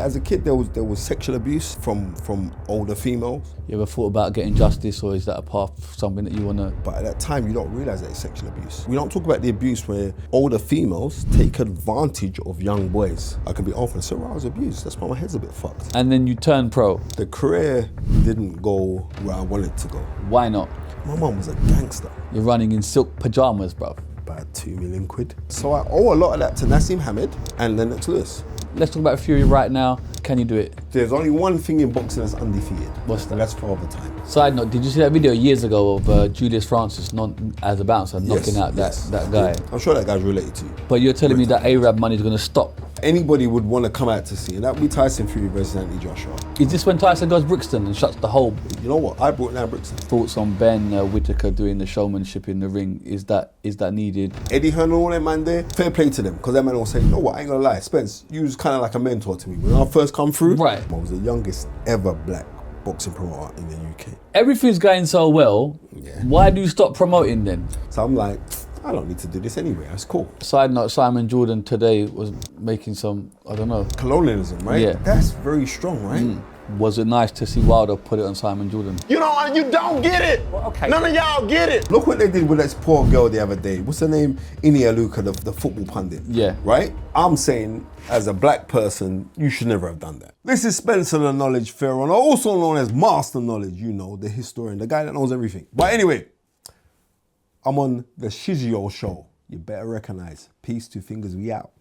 as a kid, there was sexual abuse from older females. You ever thought about getting justice, or is that a path, something that you want to? But at that time, you don't realise that it's sexual abuse. We don't talk about the abuse where older females take advantage of young boys. I can be open and say, well, I was abused. That's why my head's a bit fucked. And then you turn pro. The career didn't go where I wanted it to go. Why not? My mum was a gangster. You're running in silk pajamas, bruv. About 2 million quid. So I owe a lot of that to Naseem Hamed and Lennox Lewis. Let's talk about Fury right now. Can you do it? There's only one thing in boxing that's undefeated. What's that? That's Father Time. Side note, did you see that video years ago of Julius Francis as a bouncer knocking out that guy? I'm sure that guy's related to you. But you're telling me that Arab money is going to stop? Anybody would want to come out to see, and that would be Tyson Fury versus Anthony Joshua. Is this when Tyson goes Brixton and shuts the hole? You know what? I brought down Brixton. Thoughts on Ben Whittaker doing the showmanship in the ring? Is that needed? Eddie Hearn and all them man there, fair play to them, because that man will say, you know what, I ain't gonna lie, Spence, you was kind of like a mentor to me. When I first come through, right. I was the youngest ever black boxing promoter in the UK. Everything's going so well, why do you stop promoting then? So I'm like, I don't need to do this anyway, that's cool. Side note, Simon Jordan today was making some, I don't know. Colonialism, right? Yeah. That's very strong, right? Was it nice to see Wilder put it on Simon Jordan? You don't get it! Well, okay. None of y'all get it! Look what they did with this poor girl the other day. What's her name? Eni Aluko, the football pundit. Yeah. Right? I'm saying, as a black person, you should never have done that. This is Spencer the Knowledge Fearon, also known as Master Knowledge, you know, the historian, the guy that knows everything. But anyway, I'm on the Shizzio show. You better recognize. Peace, 2 fingers, we out.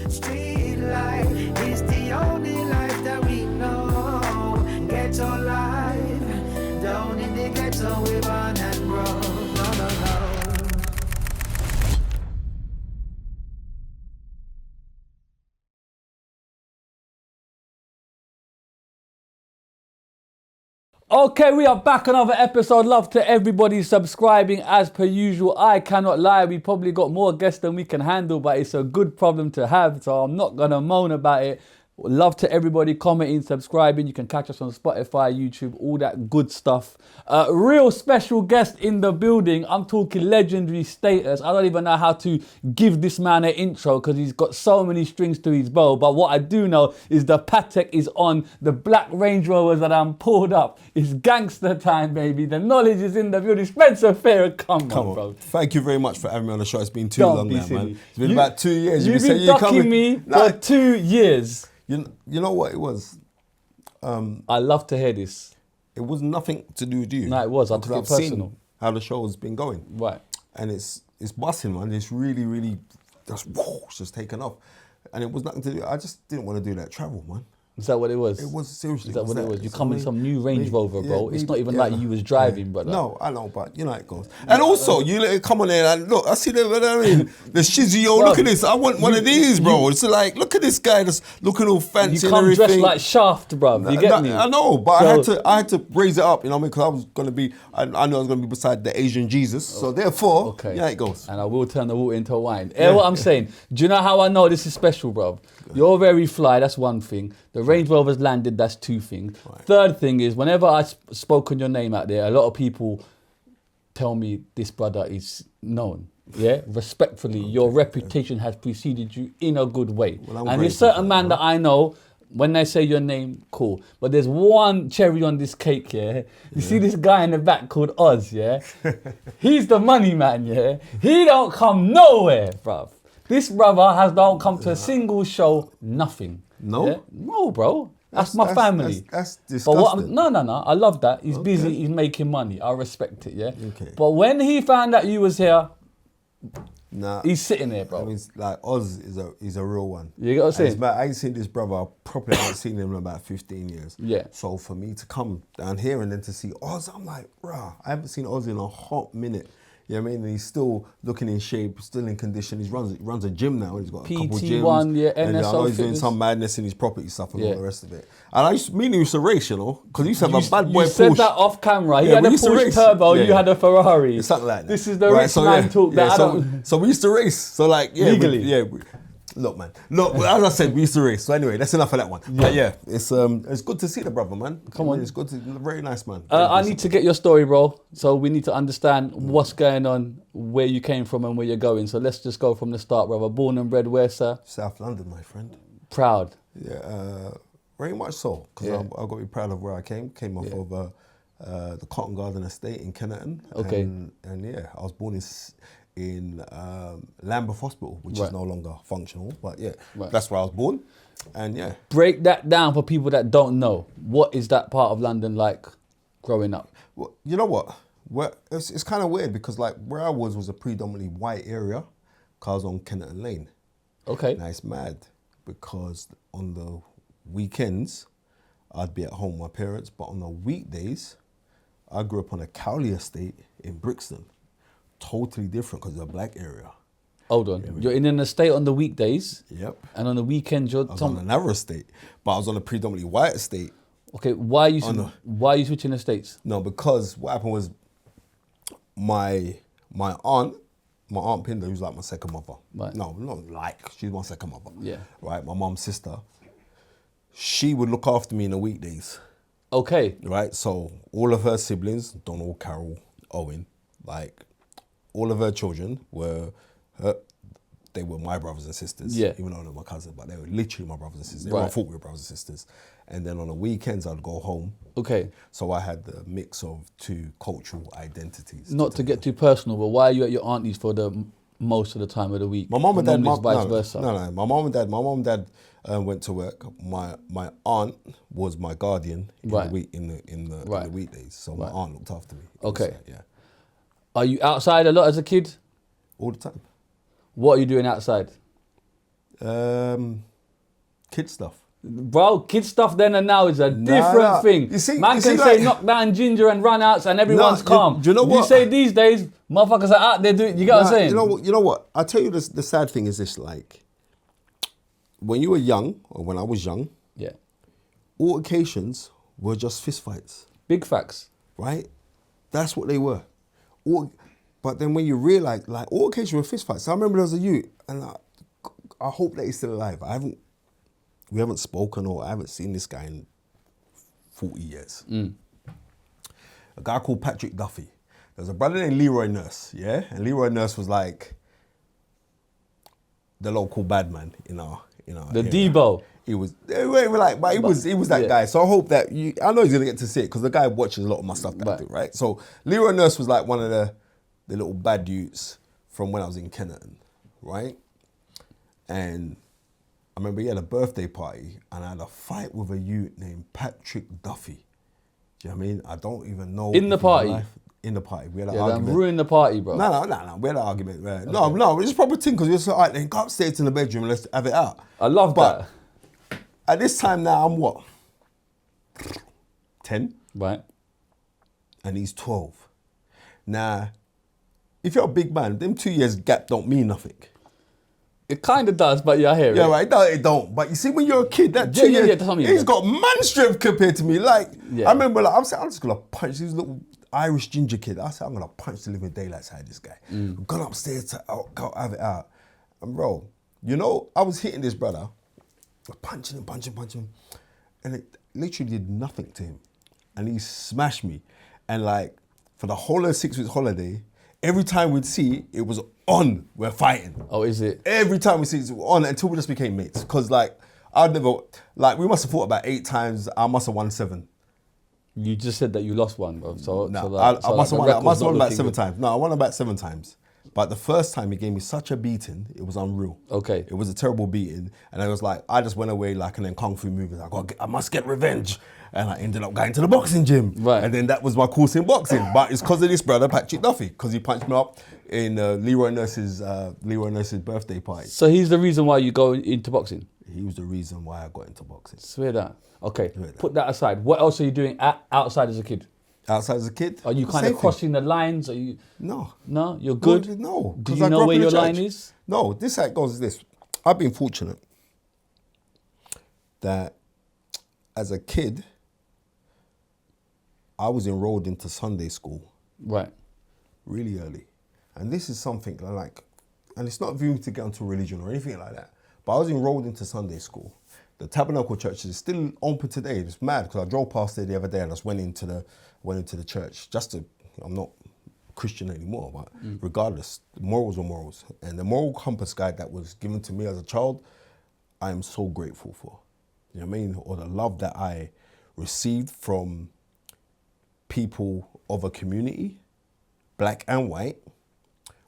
Streetlife is the only life that we know. Ghetto life, down in the ghetto we born and grow. No. Okay, we are back, another episode. Love to everybody subscribing as per usual. I cannot lie, we probably got more guests than we can handle, but it's a good problem to have, so I'm not gonna moan about it. Love to everybody commenting, subscribing. You can catch us on Spotify, YouTube, all that good stuff. Real special guest in the building. I'm talking legendary status. I don't even know how to give this man an intro because he's got so many strings to his bow. But what I do know is the Patek is on. The black Range Rovers that I'm pulled up. It's gangster time, baby. The knowledge is in the building. Spencer Fearon, come on, bro. Thank you very much for having me on the show. It's been too long now, man. It's been about 2 years. You've been ducking me for 2 years. You know what it was? I love to hear this. It was nothing to do with you. No, it was. I took it personal. Seen how the show has been going. Right. And it's busting, man. It's really, it's just taken off. And it was nothing to do. I just didn't want to do that travel, man. Is that what it was? It was, seriously. Is that what it was? You come in some new Range Rover, bro. It's not even like you was driving, brother. No, I know, but you know how it goes. And also, you let it come on there and look, I see the Shizzio, look at this. I want one of these, bro. It's like, look at this guy that's looking all fancy and everything. You come dressed like Shaft, bro. You get me? I know, but I had to raise it up, you know what I mean? Because I was going to be, I knew I was going to be beside the Asian Jesus. So therefore, you know how it goes. And I will turn the water into wine. Hear what I'm saying? Do you know how I know this is special, bro? You're very fly, that's one thing. The Range Rover's landed, that's 2 things. Right. Third thing is, whenever I've spoken your name out there, a lot of people tell me this brother is known. Yeah, respectfully, your reputation has preceded you in a good way. Well, and there's certain man that I know, when they say your name, cool. But there's one cherry on this cake, yeah? You see this guy in the back called Oz, yeah? He's the money man, yeah? He don't come nowhere, bruv. This brother don't come to a single show, nothing. No? Yeah? No, bro. That's my family. That's disgusting. No. I love that. He's busy, he's making money. I respect it, yeah? Okay. But when he found out you was here, he's sitting there, bro. I mean, like, Oz is a real one. You got to say? I ain't seen this brother properly. I haven't seen him in about 15 years. Yeah. So for me to come down here and then to see Oz, I'm like, rah, I haven't seen Oz in a hot minute. You know what I mean? And he's still looking in shape, still in condition. He runs a gym now. He's got a couple gyms. PT1, yeah, and NSO I know he's doing fitness. some madness in his property stuff and all the rest of it. And I used to race, you know, because he used to have a bad boy Porsche. You said that off camera. He had a Porsche Turbo, you had a Ferrari. It's something like that. This is the rich man talk that I don't... So we used to race. So like, legally? Look, man. Look, as I said, we used to race. So anyway, that's enough of that one. But yeah, it's good to see the brother, man. Come on. It's good to, very nice, man. I need to get your story, bro. So we need to understand what's going on, where you came from and where you're going. So let's just go from the start, brother. Born and bred where, sir? South London, my friend. Proud. Yeah, very much so. Because I've got to be proud of where I came. Came off of the Cotton Garden Estate in Kennerton. Okay. And yeah, I was born in Lambeth Hospital, which is no longer functional. But yeah, that's where I was born. And yeah. Break that down for people that don't know. What is that part of London like growing up? Well, you know what? It's kind of weird because like where I was a predominantly white area because I was on Kennerton Lane. Okay. Now it's mad because on the weekends I'd be at home with my parents, but on the weekdays I grew up on a Cowley estate in Brixton. Totally different because it's a black area. Hold on. You're in an estate on the weekdays. Yep. And on the weekends you're... I was on another estate, but I was on a predominantly white estate. Okay, why are you switching estates? No, because what happened was my aunt Pinder, who's like my second mother. Right. No, not like, she's my second mother. Yeah. Right, my mom's sister. She would look after me in the weekdays. Okay. Right, so all of her siblings, Donald, Carol, Owen, like all of her children they were my brothers and sisters. Yeah. Even though they were my cousin, but they were literally my brothers and sisters. Everyone thought we were brothers and sisters. And then on the weekends, I'd go home. Okay. So I had the mix of two cultural identities. Not to get too personal, but why are you at your auntie's for the most of the time of the week? My mom and dad, vice versa. No. My mom and dad went to work. My aunt was my guardian in the week in the weekdays. So my aunt looked after me. Okay. Yeah. Are you outside a lot as a kid? All the time. What are you doing outside? Kid stuff. Bro, kid stuff then and now is a different thing. You see, Man can say knock down ginger and run outs and everyone's calm. Do you know what? You say these days, motherfuckers are out there doing, you get what I'm saying? You know what? I'll tell you this, the sad thing is this, like, when you were young, or when I was young, altercations were just fistfights. Big facts. Right? That's what they were. But then when you realise, like, altercations were fistfights. So I remember there was a youth, and I hope that he's still alive. We haven't spoken or I haven't seen this guy in 40 years. A guy called Patrick Duffy. There's a brother named Leroy Nurse, yeah? And Leroy Nurse was like the local bad man in our The area. Debo. He was that guy. So I hope that I know he's gonna get to see it because the guy watches a lot of my stuff that I do, right? So Leroy Nurse was like one of the little bad dudes from when I was in Kennerton, right? And I remember he had a birthday party and I had a fight with a youth named Patrick Duffy. Do you know what I mean? I don't even know. In the party? In the party. We had an argument. Ruin the party, bro. No. We had an argument. Right? Okay. No, it's a proper thing because we were like, all right, then go upstairs in the bedroom and let's have it out. I love that. At this time now, I'm what? 10? Right. And he's 12. Now, if you're a big man, them 2 years gap don't mean nothing. It kind of does, but yeah, I hear it. Yeah, right. No, it don't. But you see, when you're a kid, that 2 years, he's got man strength compared to me. Like, I remember, like, I'm saying, I'm just gonna punch this little Irish ginger kid. I said, I'm gonna punch the living daylights out of this guy. I've gone upstairs to go have it out. And bro, you know, I was hitting this brother, punching him, and it literally did nothing to him. And he smashed me. And like, for the whole of 6 weeks holiday, every time we'd see, it was on, we're fighting. Oh, is it? Every time we see it, on until we just became mates. Because like, we must have fought about 8 times, I must have won 7. You just said that you lost one, bro. I must have won about 7 times. No, I won about 7 times. But the first time he gave me such a beating, it was unreal. Okay. It was a terrible beating. And I was like, I just went away like in them Kung Fu movies. I must get revenge. And I ended up going to the boxing gym. Right. And then that was my course in boxing. But it's because of this brother, Patrick Duffy, because he punched me up in Leroy Nurse's birthday party. So he's the reason why you go into boxing? He was the reason why I got into boxing. Swear that. Okay, put that aside. What else are you doing outside as a kid? Outside as a kid? Are you kind of crossing the lines? Are you? No. No? You're good? No. Do you know where your line is? No, this how it goes is this. I've been fortunate that as a kid, I was enrolled into Sunday school. Right. Really early. And this is something like, and it's not viewed to get onto religion or anything like that, But I was enrolled into Sunday school. The Tabernacle Church is still open today. It's mad because I drove past there the other day and I just went into the church I'm not Christian anymore, but regardless, morals are morals. And the moral compass guide that was given to me as a child, I am so grateful for. You know what I mean? Or the love that I received from people of a community, black and white,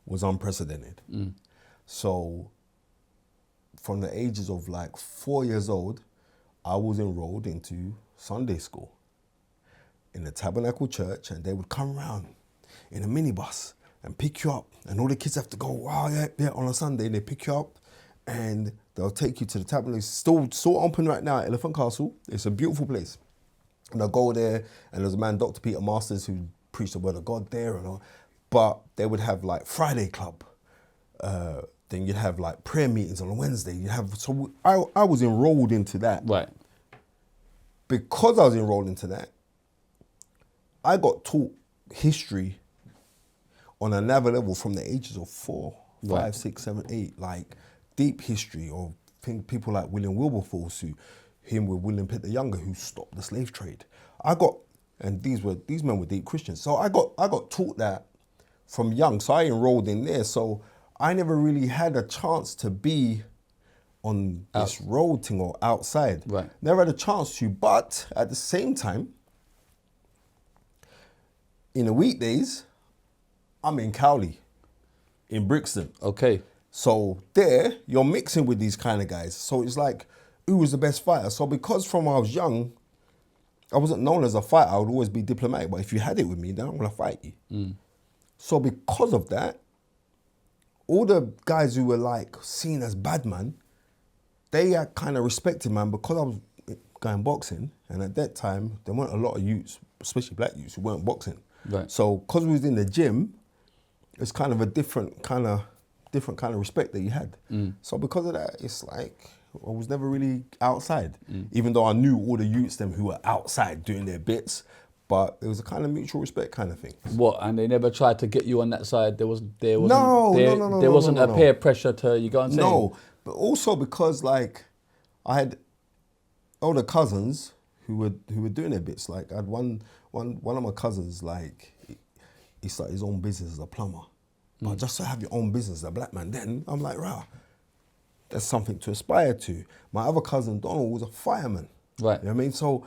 was unprecedented. So from the ages of like 4 years old, I was enrolled into Sunday school in the Tabernacle Church, and they would come around in a minibus and pick you up, and all the kids have to go, wow, yeah, on a Sunday, they pick you up and they'll take you to the Tabernacle. It's still open right now at Elephant Castle. It's a beautiful place. And I'll go there, and there's a man, Dr. Peter Masters, who preached the word of God there and all. But they would have like Friday club. Then you'd have like prayer meetings on a Wednesday. So I was enrolled into that. Right. Because I was enrolled into that, I got taught history on another level from the ages of 4, 5, 6, 7, 8, like deep history of people like William Wilberforce, him with William Pitt the Younger, who stopped the slave trade. These men were deep Christians. So I got taught that from young. So I enrolled in there. So I never really had a chance to be on this road thing or outside. Right. Never had a chance to, but at the same time, in the weekdays, I'm in Cowley, in Brixton. Okay. So there, you're mixing with these kind of guys. So it's like, who was the best fighter? So because from when I was young, I wasn't known as a fighter, I would always be diplomatic. But if you had it with me, then I'm going to fight you. So because of that, all the guys who were like seen as bad man, they kind of respected man because I was going boxing. And at that time, there weren't a lot of youths, especially black youths, who weren't boxing. Right. So because we was in the gym, it's kind of a different kind of respect that you had. So because of that, it's like I was never really outside, even though I knew all the youths them who were outside doing their bits. But it was a kind of mutual respect kind of thing. What? And they never tried to get you on that side. There wasn't no, a peer pressure to you go and say. No, but also because like I had older cousins who were doing their bits. Like I had one of my cousins, like he started his own business as a plumber. But just to have your own business as a black man, then I'm like, rah, that's something to aspire to. My other cousin Donald was a fireman. Right. You know what I mean? So,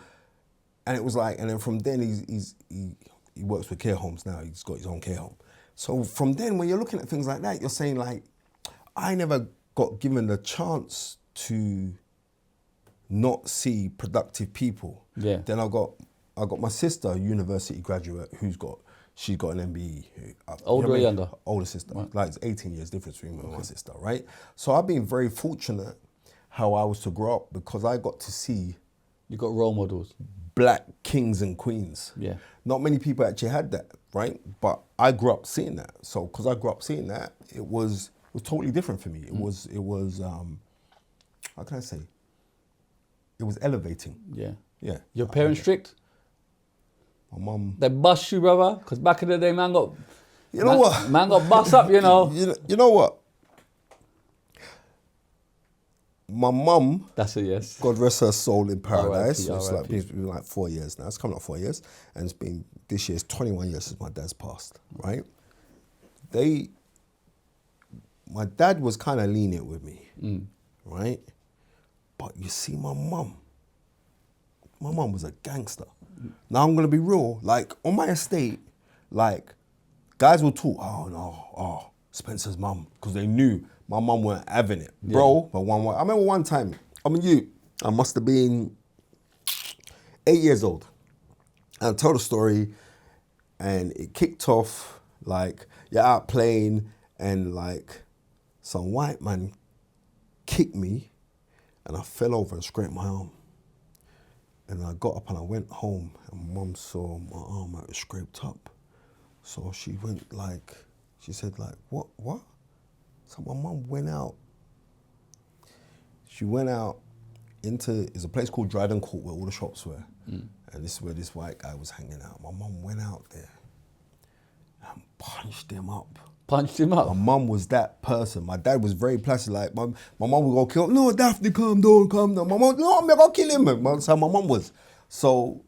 and it was like, and then from then he works with care homes now. He's got his own care home. So from then, when you're looking at things like that, you're saying like, I never got given the chance to not see productive people. Yeah. Then I got my sister, a university graduate, she's got an MBE. Older or younger? Older sister. Right. Like it's 18 years difference between me and my sister, right? So I've been very fortunate how I was to grow up because I got to see You got role models. black kings and queens. Yeah. Not many people actually had that, right? But I grew up seeing that. So because I grew up seeing that, it was totally different for me. It was how can I say? It was elevating. Yeah. Yeah. Your parents strict? My mum. They bust you, brother? Because back in the day, man got... You know what? Man got bust up, you know. You know what? My mum, That's a yes. God rest her soul in paradise. R.I.P., It's like R.I.P. been like 4 years now. It's coming up 4 years, and it's been this year's 21 years since my dad's passed. Right? My dad was kind of lenient with me, right? But you see, my mum was a gangster. Now I'm gonna be real. Like on my estate, like guys will talk. Spencer's mum, because they knew my mum weren't having it, bro. But I remember one time. I must have been 8 years old, and I told a story, and it kicked off like you're out playing, and like some white man kicked me, and I fell over and scraped my arm. And I got up and I went home, and my mum saw my arm, it was scraped up. So she said like, what? So my mum went out. She went out it's a place called Dryden Court where all the shops were. And this is where this white guy was hanging out. My mum went out there and punched him up. Punched him up. My mum was that person. My dad was very placid. Like, my mum would go kill him. No, Daphne, calm down. My mum, no, I'm going to kill him. That's how my mum was. So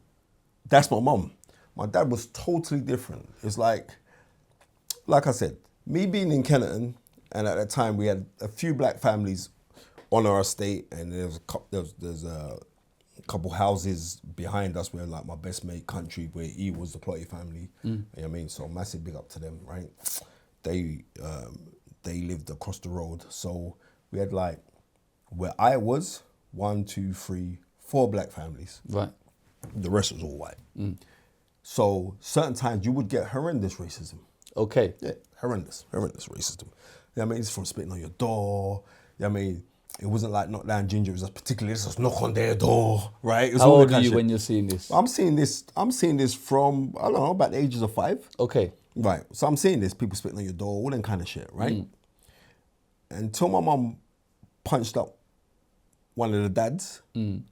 that's my mum. My dad was totally different. It's like I said, me being in Kennerton, and at that time we had a few black families on our estate, and there's a couple houses behind us where like my best mate Country, where he was the Clotty family. You know what I mean? So massive big up to them, right? They lived across the road. So we had like, where I was, 1, 2, 3, 4 black families. Right. The rest was all white. So certain times you would get horrendous racism. Okay. Yeah, horrendous racism. You know what I mean? It's from spitting on your door. You know what I mean? It wasn't like knock down ginger, it was just particularly just knock on their door, right? It was How all old that are kind you of when shit. you're seeing this? I'm seeing this from, I don't know, about the ages of 5. Okay. Right. So I'm seeing this, people spitting on your door, all that kind of shit, right? Until my mum punched up one of the dads, then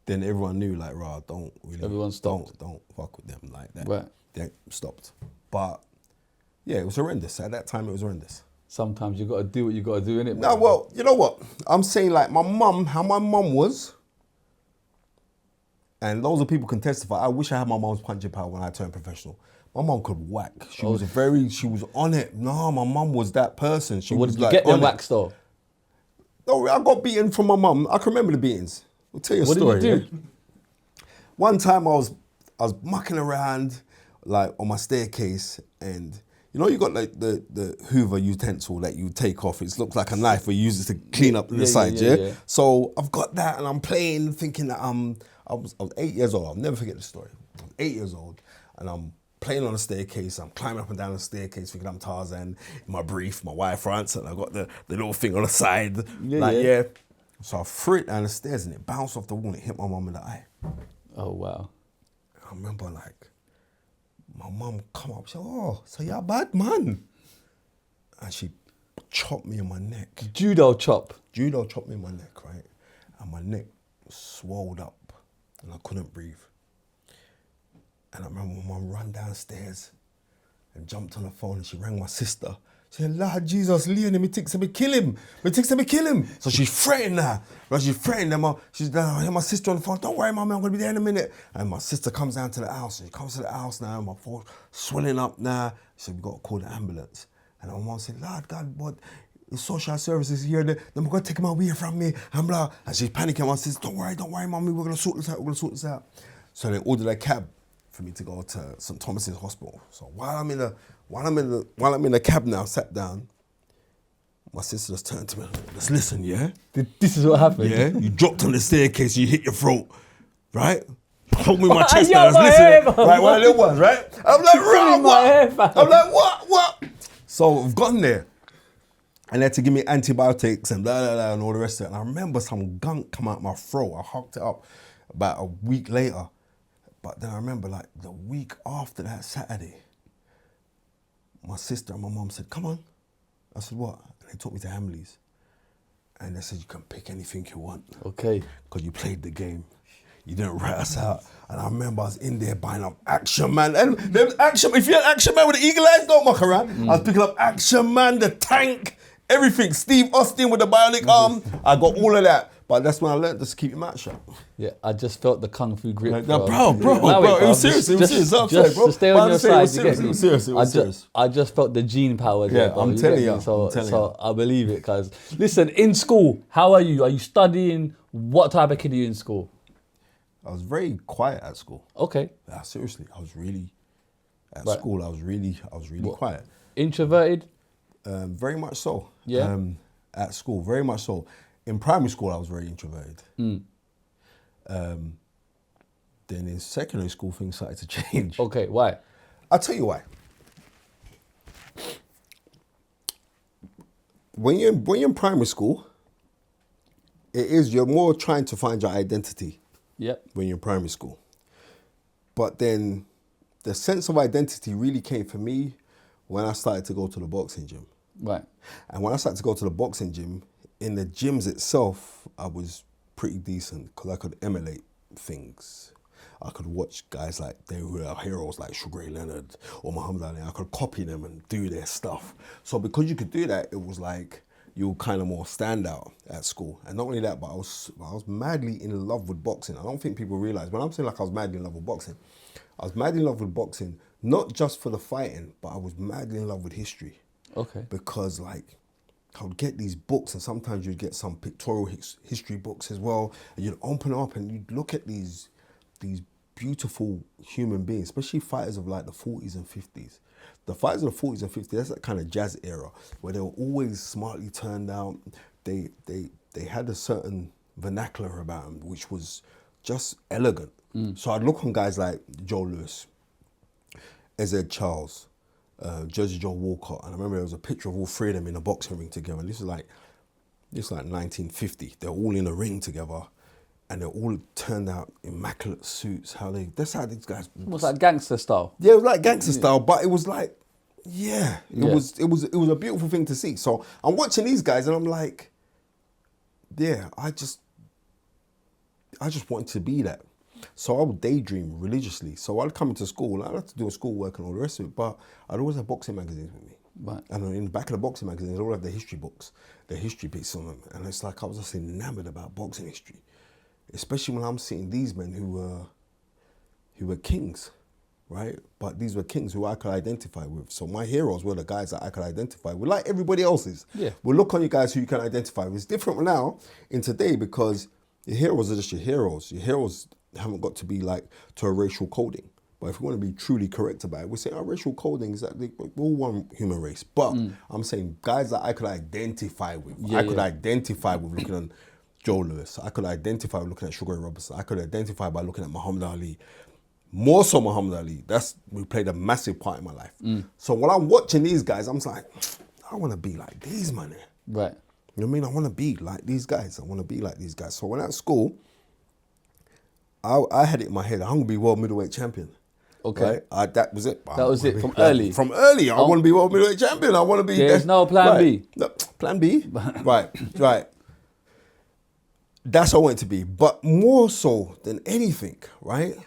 everyone knew, like, rah, don't really. Everyone stopped. Don't fuck with them like that. Right. They stopped. But yeah, it was horrendous. At that time, it was horrendous. Sometimes you got to do what you got to do, innit? No, well, you know what? I'm saying like my mum, how my mum was, and loads of people can testify. I wish I had my mum's punching power when I turned professional. My mum could whack. She was on it. No, my mum was that person. She What was did you like get them on it. whacked though? No, I got beaten from my mum. I can remember the beatings. I'll tell you a What story. did you do? Yeah? One time I was mucking around like on my staircase, and you know you got like the Hoover utensil that you take off. It looks like a knife where you use it to clean up the sides. Yeah. So I've got that, and I'm playing, thinking that I was 8 years old. I'll never forget the story. I was 8 years old, and I'm playing on the staircase. I'm climbing up and down the staircase, thinking I'm Tarzan in my brief, my wire fronts, and I got the little thing on the side. So I threw it down the stairs, and it bounced off the wall, and it hit my mum in the eye. Oh, wow. I remember like, my mum come up, she said, oh, so you're a bad man. And she chopped me in my neck. Judo chop. Judo chopped me in my neck, right? And my neck swelled up and I couldn't breathe. And I remember my mum ran downstairs and jumped on the phone, and she rang my sister. She said, Lord Jesus, Leonie, me think me kill him. Me think me kill him. So she's threatening her. Right? She's threatening them. She's my sister on the phone. Don't worry, mommy, I'm going to be there in a minute. And my sister comes down to the house. She comes to the house now. My phone swelling up now. She said, we got to call the ambulance. And my mom said, Lord God, what? The social services here. Then we're going to take him away from me. And blah. And she's panicking. My sister, don't worry, mommy. We're going to sort this out. So they ordered a cab for me to go to St. Thomas's Hospital. So while I'm in the cab now, sat down, my sister just turned to me, just listen, yeah? This is what happened? Yeah? You dropped on the staircase, you hit your throat, right? Hold me my What? chest Yo, down, just my listen. hair, man. Right, one of them ones, right? I'm like, Pulling my hair, fam. I'm like, what? So I've gotten there, and they had to give me antibiotics and blah, blah, blah, and all the rest of it. And I remember some gunk come out my throat. I hucked it up about a week later. But then I remember like the week after that Saturday, my sister and my mum said, come on. I said, what? And they took me to Hamley's. And they said, you can pick anything you want. Okay. Because you played the game. You didn't rat us out. And I remember I was in there buying up Action Man. And them Action, if you're an Action Man with the eagle eyes, don't muck around. I was picking up Action Man, the tank, everything. Steve Austin with the bionic arm. I got all of that. But that's when I learned just to keep your mouth shut. Yeah, I just felt the kung fu grip. Like, bro. bro, it was serious. It was serious. Just to stay on your side. It was serious. I just felt the gene power there. Yeah, bro. I'm telling get you. me? So, I'm telling so I believe it. Cause listen, in school, how are you? Are you studying? What type of kid are you in school? I was very quiet at school. Okay. Yeah, seriously, I was really at school. I was really quiet. Introverted? Very much so. Yeah. At school, very much so. In primary school, I was very introverted. Then in secondary school, things started to change. Okay, why? I'll tell you why. When you're in primary school, you're more trying to find your identity. Yep. When you're in primary school. But then the sense of identity really came for me when I started to go to the boxing gym. Right. And when I started to go to the boxing gym, in the gyms itself, I was pretty decent because I could emulate things. I could watch guys like they were heroes like Sugar Ray Leonard or Muhammad Ali. I could copy them and do their stuff. So because you could do that, it was like you were kind of more standout at school. And not only that, but I was madly in love with boxing. I don't think people realize when I'm saying like I was madly in love with boxing, I was madly in love with boxing, not just for the fighting, but I was madly in love with history. Okay. Because like I would get these books, and sometimes you'd get some pictorial history books as well, and you'd open up and you'd look at these beautiful human beings, especially fighters of like the 40s and 50s. The fighters of the 40s and 50s, that's that kind of jazz era where they were always smartly turned out. They had a certain vernacular about them, which was just elegant. So I'd look on guys like Joe Louis, Ezed Charles, Jersey Joe Walcott, and I remember there was a picture of all three of them in a boxing ring together. And this is like 1950. They're all in a ring together, and they're all turned out immaculate suits. That's how these guys. It was like gangster style. Yeah, it was like gangster style, but it was like, it was a beautiful thing to see. So I'm watching these guys, and I'm like, I just wanted to be that. So I would daydream religiously. So I'd come into school, I'd have to do schoolwork and all the rest of it, but I'd always have boxing magazines with me. Right. And in the back of the boxing magazines, they'd all have the history books, the history bits on them. And it's like I was just enamored about boxing history, especially when I'm seeing these men who were kings, right? But these were kings who I could identify with. So my heroes were the guys that I could identify with, like everybody else's. Yeah. We'll look on you guys who you can identify with. It's different now in today because your heroes are just your heroes. Your heroes haven't got to be like to a racial coding. But if we want to be truly correct about it, we say our racial coding is that we're all one human race. But I'm saying guys that I could identify with. I could identify with looking at Joe Louis. I could identify with looking at Sugar Ray Robinson. I could identify by looking at Muhammad Ali. More so Muhammad Ali. We played a massive part in my life. So when I'm watching these guys, I'm like, I want to be like these man. Right. You know what I mean? I want to be like these guys. I want to be like these guys. So when at school, I had it in my head, I'm going to be world middleweight champion. Okay. Right? That was it. That was it from early? From early. I want to be world middleweight champion. I want to be... There's no plan B. No, plan B? Right. That's what I wanted to be. But more so than anything, right?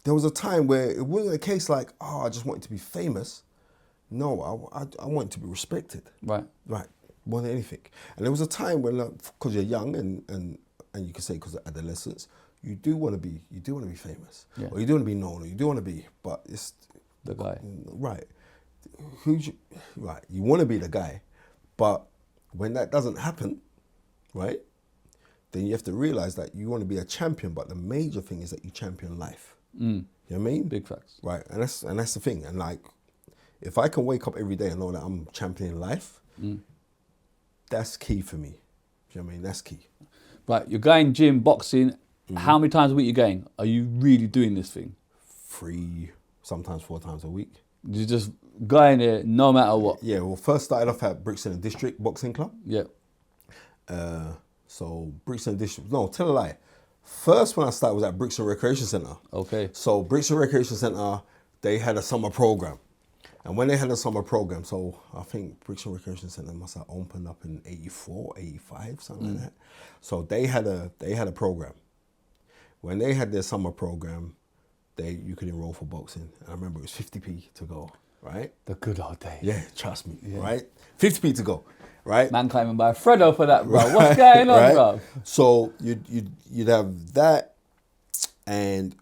There was a time where it wasn't a case like, I just wanted to be famous. No, I wanted to be respected. Right. More than anything. And there was a time when, because you're young and you can say because of adolescence, you do want to be famous, or you do want to be known, or you do want to be, but it's the guy, right? You want to be the guy, but when that doesn't happen, right, then you have to realize that you want to be a champion, but the major thing is that you champion life. You know what I mean? Big facts, right? And that's the thing. And like, if I can wake up every day and know that I'm championing life, that's key for me. Do you know what I mean? That's key. Right, you're going gym, boxing. How many times a week are you going? Are you really doing this thing? 3, sometimes 4 times a week. You just going there no matter what? Yeah, well, first started off at Brixton District Boxing Club. Yeah. So Brixton District, no, tell a lie. First when I started was at Brixton Recreation Centre. Okay. So Brixton Recreation Centre, they had a summer program. And when they had a summer program, so I think Brixton Recreation Centre must have opened up in 84, 85, something like that. So they had a program. When they had their summer program, you could enroll for boxing. And I remember it was 50p to go, right? The good old days. Yeah, trust me, right? 50p to go, right? Man can't even buy a Freddo for that, bro. What's going on, bro? So you'd have that, and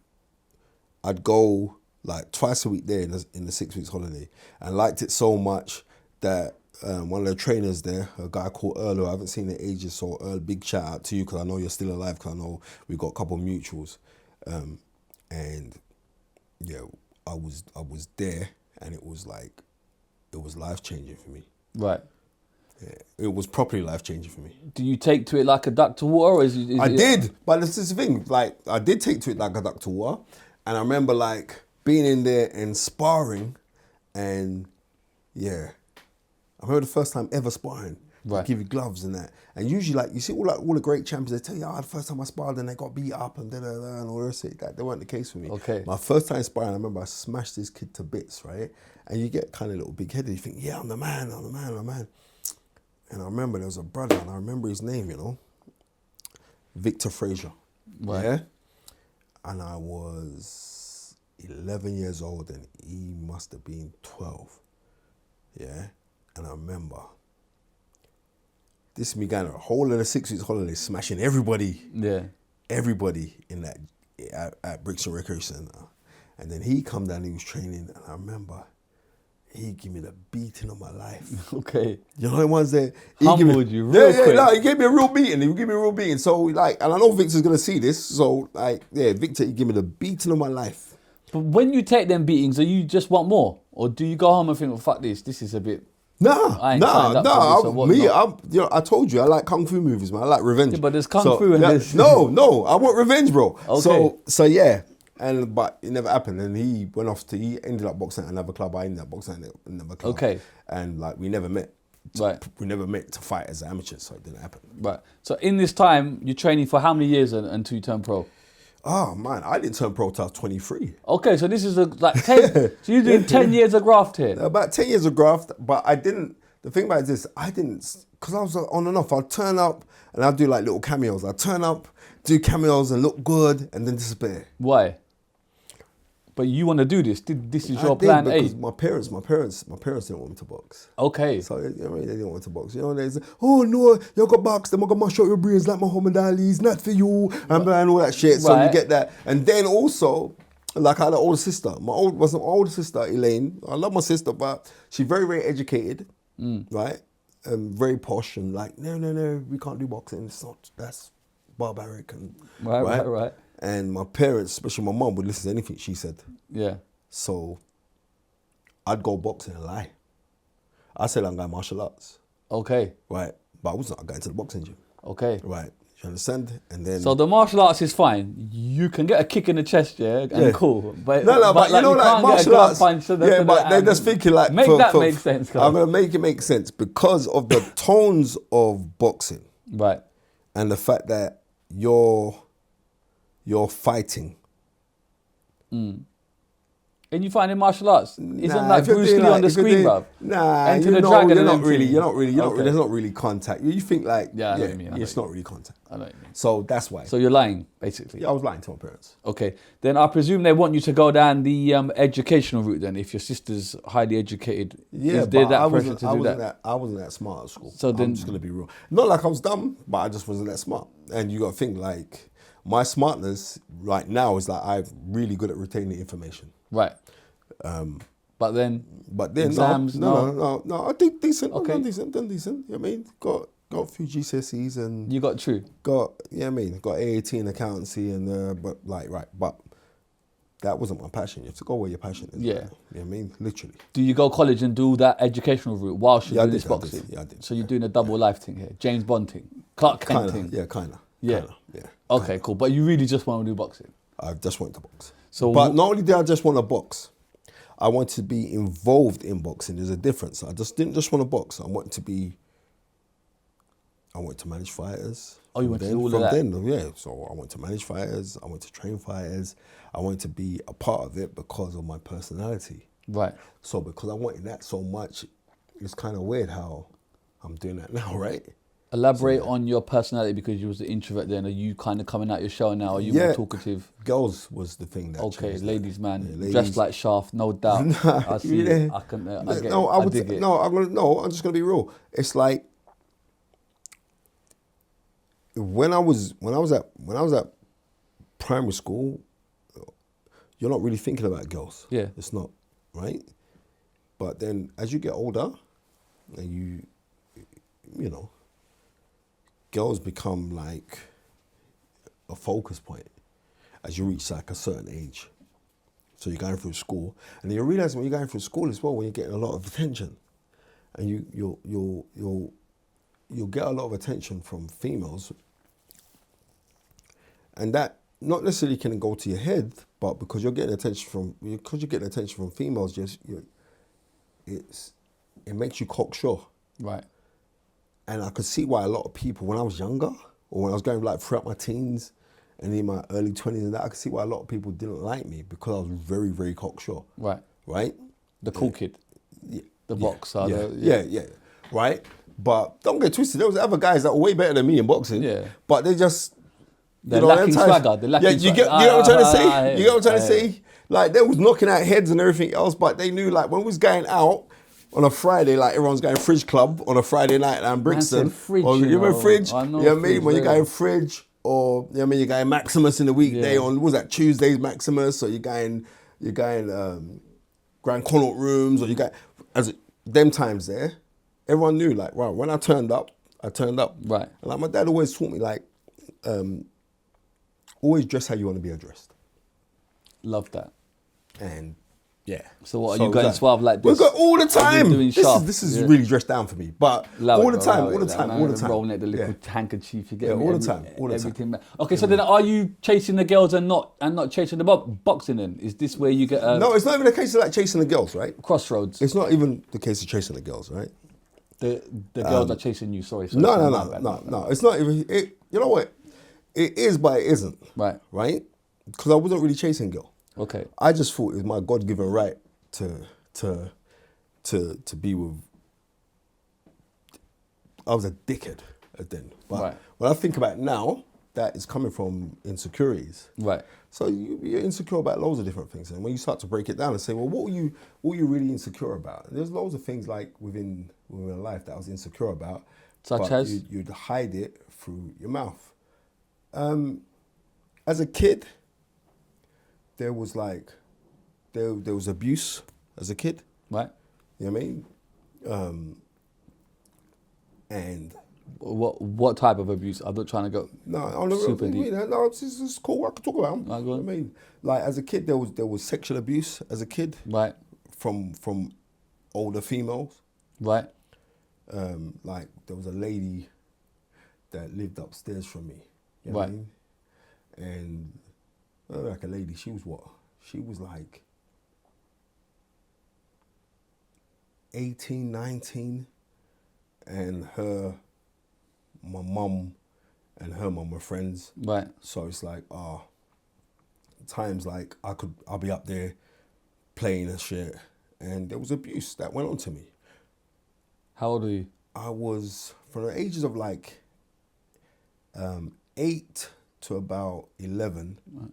I'd go like twice a week there in the 6 weeks holiday. And liked it so much that one of the trainers there, a guy called Earl, who I haven't seen in ages, so Earl, big shout out to you because I know you're still alive, because I know we've got a couple of mutuals. And yeah, I was there, and it was life changing for me. Right. Yeah, it was properly life changing for me. Do you take to it like a duck to water, or is I did, but this is the thing. Like, I did take to it like a duck to water, and I remember like being in there and sparring, and yeah, I remember the first time ever sparring. Right. Give you gloves and that, and usually like you see all the great champions, they tell you, the first time I sparred and they got beat up and and all the rest of it. That weren't the case for me. Okay. My first time sparring, I remember I smashed this kid to bits, right? And you get kind of a little big headed. You think, yeah, I'm the man. And I remember there was a brother, and I remember his name, Victor Frazier. Right. Yeah. and I was 11 years old and he must have been 12. Yeah. And I remember this me going a whole of the 6 weeks holiday smashing everybody. Yeah. Everybody in that at Brixton Recreation Centre. And then he come down, he was training, and I remember he gave me the beating of my life. Okay. You know the ones that humbled you real quick. No, he gave me a real beating. He gave me a real beating. So like, and I know Victor's gonna see this. So like, yeah, Victor, he gave me the beating of my life. But when you take them beatings, do you just want more, or do you go home and think, well, fuck this, this is a bit. I told you I like kung fu movies, man. I like revenge. Yeah, but there's kung fu in this. No, I want revenge, bro. Okay. So yeah. But it never happened, and he ended up boxing at another club. I ended up boxing at another club. Okay. And like we never met. Right. We never met to fight as amateurs, so it didn't happen. Right. So in this time, you're training for how many years until you turn pro? Oh man, I didn't turn pro till I was 23. Okay, so this is like 10. So you're doing 10 years of graft here. About 10 years of graft, but I didn't. The thing about it is, I didn't, because I was on and off. I'd turn up and I'd do like little cameos. I'd turn up, do cameos and look good, and then disappear. Why? But you want to do this. This is your plan A. Because my parents didn't want me to box. Okay. So you know, they didn't want me to box. You know, they say, "Oh no, you got box. Then I'm gonna mash out your brains like Muhammad Ali's. Not for you," and all that shit. So you get that, and then also, like I had an older sister. My older sister, Elaine. I love my sister, but she's very, very educated, right? Very posh and like, no, we can't do boxing. It's not. That's barbaric and right. And my parents, especially my mum, would listen to anything she said. Yeah. So I'd go boxing and lie. I said I'm going martial arts. Okay. Right. But I wasn't going to the boxing gym. Okay. Right. You understand? And then. So the martial arts is fine. You can get a kick in the chest, and cool. But but you know, like martial arts. But they're just thinking like. Make sense. I'm going to make it make sense because of the tones of boxing. Right. And the fact that you're fighting. And you find in martial arts, isn't like Bruce Lee on the screen, bruv? Nah, Enter you're the dragon. not really. There's not really contact. You think like, I know what you mean. It's not really contact. I know what you mean. So that's why. So you're lying, basically. Yeah, I was lying to my parents. Okay. Then I presume they want you to go down the educational route then, if your sister's highly educated. Yeah, is there but that I pressure wasn't, to I do wasn't that? I wasn't that smart at school. So then, I'm just going to be real. Not like I was dumb, but I just wasn't that smart. And you got to think like, my smartness right now is like I'm really good at retaining information. Right. But then exams, no, I did decent. Okay. I've done decent. You know what I mean? Got a few GCSEs and you got true. Got AAT in accountancy and but that wasn't my passion. You have to go where your passion is. Yeah. You know what I mean? Literally. Do you go college and do that educational route whilst you're doing this boxing? I did. So you're doing a double life thing here, James Bond thing, Clark Kent thing. Yeah, kinda. Yeah. Yeah. Okay, cool. But you really just want to do boxing? I just wanted to box. But not only did I just want to box, I wanted to be involved in boxing. There's a difference. I just didn't just want to box. I wanted to manage fighters. Oh, you went to do all of that? Yeah. So I wanted to manage fighters. I wanted to train fighters. I wanted to be a part of it because of my personality. Right. So because I wanted that so much, it's kind of weird how I'm doing that now, right? Elaborate on your personality, because you was the introvert then. Are you kind of coming out your shell now? Are you more talkative? Girls was the thing that changed. Ladies, man. Yeah, ladies. Dressed like Shaft, no doubt. I see it. I can I get it. I dig it. I'm just gonna be real. It's like when I was at primary school, you're not really thinking about girls. Yeah. It's not, right? But then as you get older and you know, girls become like a focus point as you reach like a certain age. So you're going through school, and you realize when you're going through school as well, when you're getting a lot of attention, and you'll get a lot of attention from females, and that not necessarily can go to your head, but because you're getting attention from females, it makes you cocksure. Right. And I could see why a lot of people, when I was younger, or when I was going like throughout my teens and in my early 20s and that, I could see why a lot of people didn't like me because I was very, very cocksure. Right. Right? The cool kid. Yeah. The boxer. Yeah. Right? But don't get twisted. There was other guys that were way better than me in boxing. Yeah. But they just They're them lacking times. swagger. They're lacking you get what I'm trying to say? You get what I'm trying to say? Like, they was knocking out heads and everything else, but they knew, like, when we was going out on a Friday, like, everyone's going Fridge Club on a Friday night in Brixton. Fridge, or, you remember Fridge? I know you know what I mean? Fridge, When you're yeah. going Fridge, or, you know what I mean, you're going Maximus in the weekday Yeah. on, what was that, Tuesdays Maximus, or you're going Grand Connaught Rooms, or you got, as them times there, everyone knew, like, right, when I turned up, I turned up. Right. And like, my dad always taught me, like, always dress how you want to be addressed. Love that. And yeah. So what, are you going suave like this? We got all the Have you time. been doing sharp? This is Yeah. really dressed down for me. But Love all it, the bro, time, love all the it. time, Man, all the time. rolling at the little Yeah. handkerchief. You get Yeah, me? all the time, all the everything. time. Okay, so then are you chasing the girls and not chasing the boxing then? Is this where you get a No, it's not even a case of like chasing the girls, right? crossroads? It's not even the case of chasing the girls, right? The girls are chasing you, sorry. No. My bad. It's not even. You know what? It is, but it isn't. Right. Right? Because I wasn't really chasing girl. Okay. I just thought it was my God-given right to be with. I was a dickhead then, but Right. when I think about it now, that is coming from insecurities. Right. So you're insecure about loads of different things, and when you start to break it down and say, well, what were you really insecure about? And there's loads of things like within life that I was insecure about, Such but as? you'd hide it through your mouth. As a kid, there was like there was abuse as a kid. Right. You know what I mean? And What type of abuse? I'm not trying to go super deep. No, it's cool. I can talk about them. Right, go on. I mean, like as a kid, there was sexual abuse as a kid. Right. From older females. Right. Like there was a lady that lived upstairs from me. You know what I Right. mean? And like a lady, she was what? She was like 18, 19, and my mum and her mum were friends. Right. So it's like, times like I'll be up there playing and shit, and there was abuse that went on to me. How old are you? I was from the ages of like 8 to about 11. Right.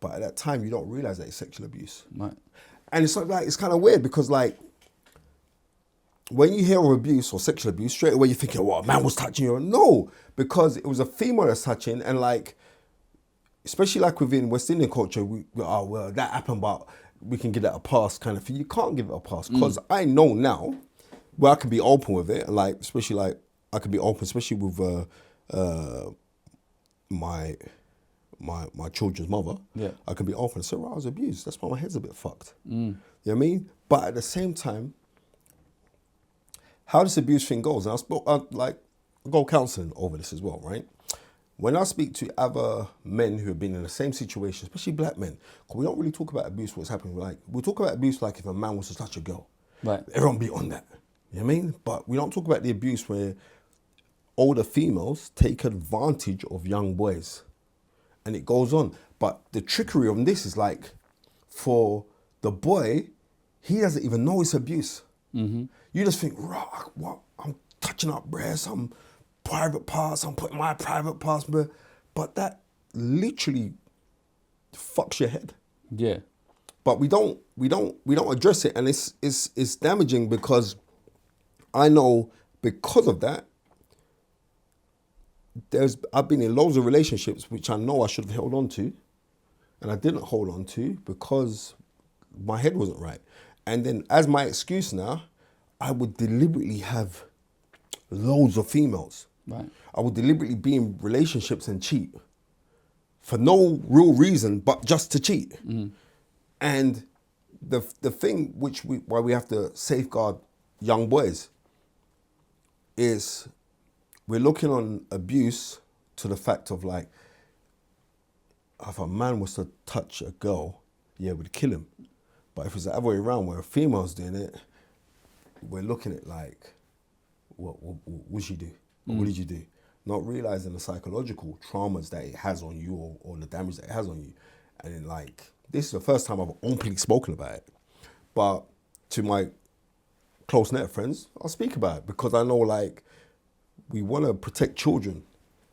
But at that time, you don't realize that it's sexual abuse. Right. And it's like it's kind of weird because like when you hear of abuse or sexual abuse, straight away you're thinking, "What, a man was touching you?" No, because it was a female that's touching, and like, especially like within West Indian culture, well, that happened, but we can give that a pass, kind of thing. You can't give it a pass because I know now where I can be open with it, and like, especially like I can be open, especially with my children's mother. Yeah. I can be open and say, "Right, I was abused. That's why my head's a bit fucked." You know what I mean? But at the same time, how this abuse thing goes, and I go counselling over this as well, right? When I speak to other men who have been in the same situation, especially black men, because we don't really talk about abuse, what's happening. Like, we talk about abuse like if a man was to touch a girl. Right. Everyone be on that. You know what I mean? But we don't talk about the abuse where older females take advantage of young boys. And it goes on. But the trickery of this is like, for the boy, he doesn't even know it's abuse. Mm-hmm. You just think, right, what? I'm touching up breasts, some private parts, I'm putting my private parts, but that literally fucks your head. Yeah. But we don't address it, and it's damaging because I know because of that, I've been in loads of relationships which I know I should have held on to, and I didn't hold on to because my head wasn't right. And then as my excuse now, I would deliberately have loads of females. Right. I would deliberately be in relationships and cheat for no real reason, but just to cheat. And the thing why we have to safeguard young boys is we're looking on abuse to the fact of like, if a man was to touch a girl, yeah, we'd kill him. But if it's the other way around, where a female's doing it, we're looking at like, what would she do? Or what did you do? Not realizing the psychological traumas that it has on you or the damage that it has on you. And then like, this is the first time I've openly spoken about it. But to my close net friends, I'll speak about it because I know like, we want to protect children.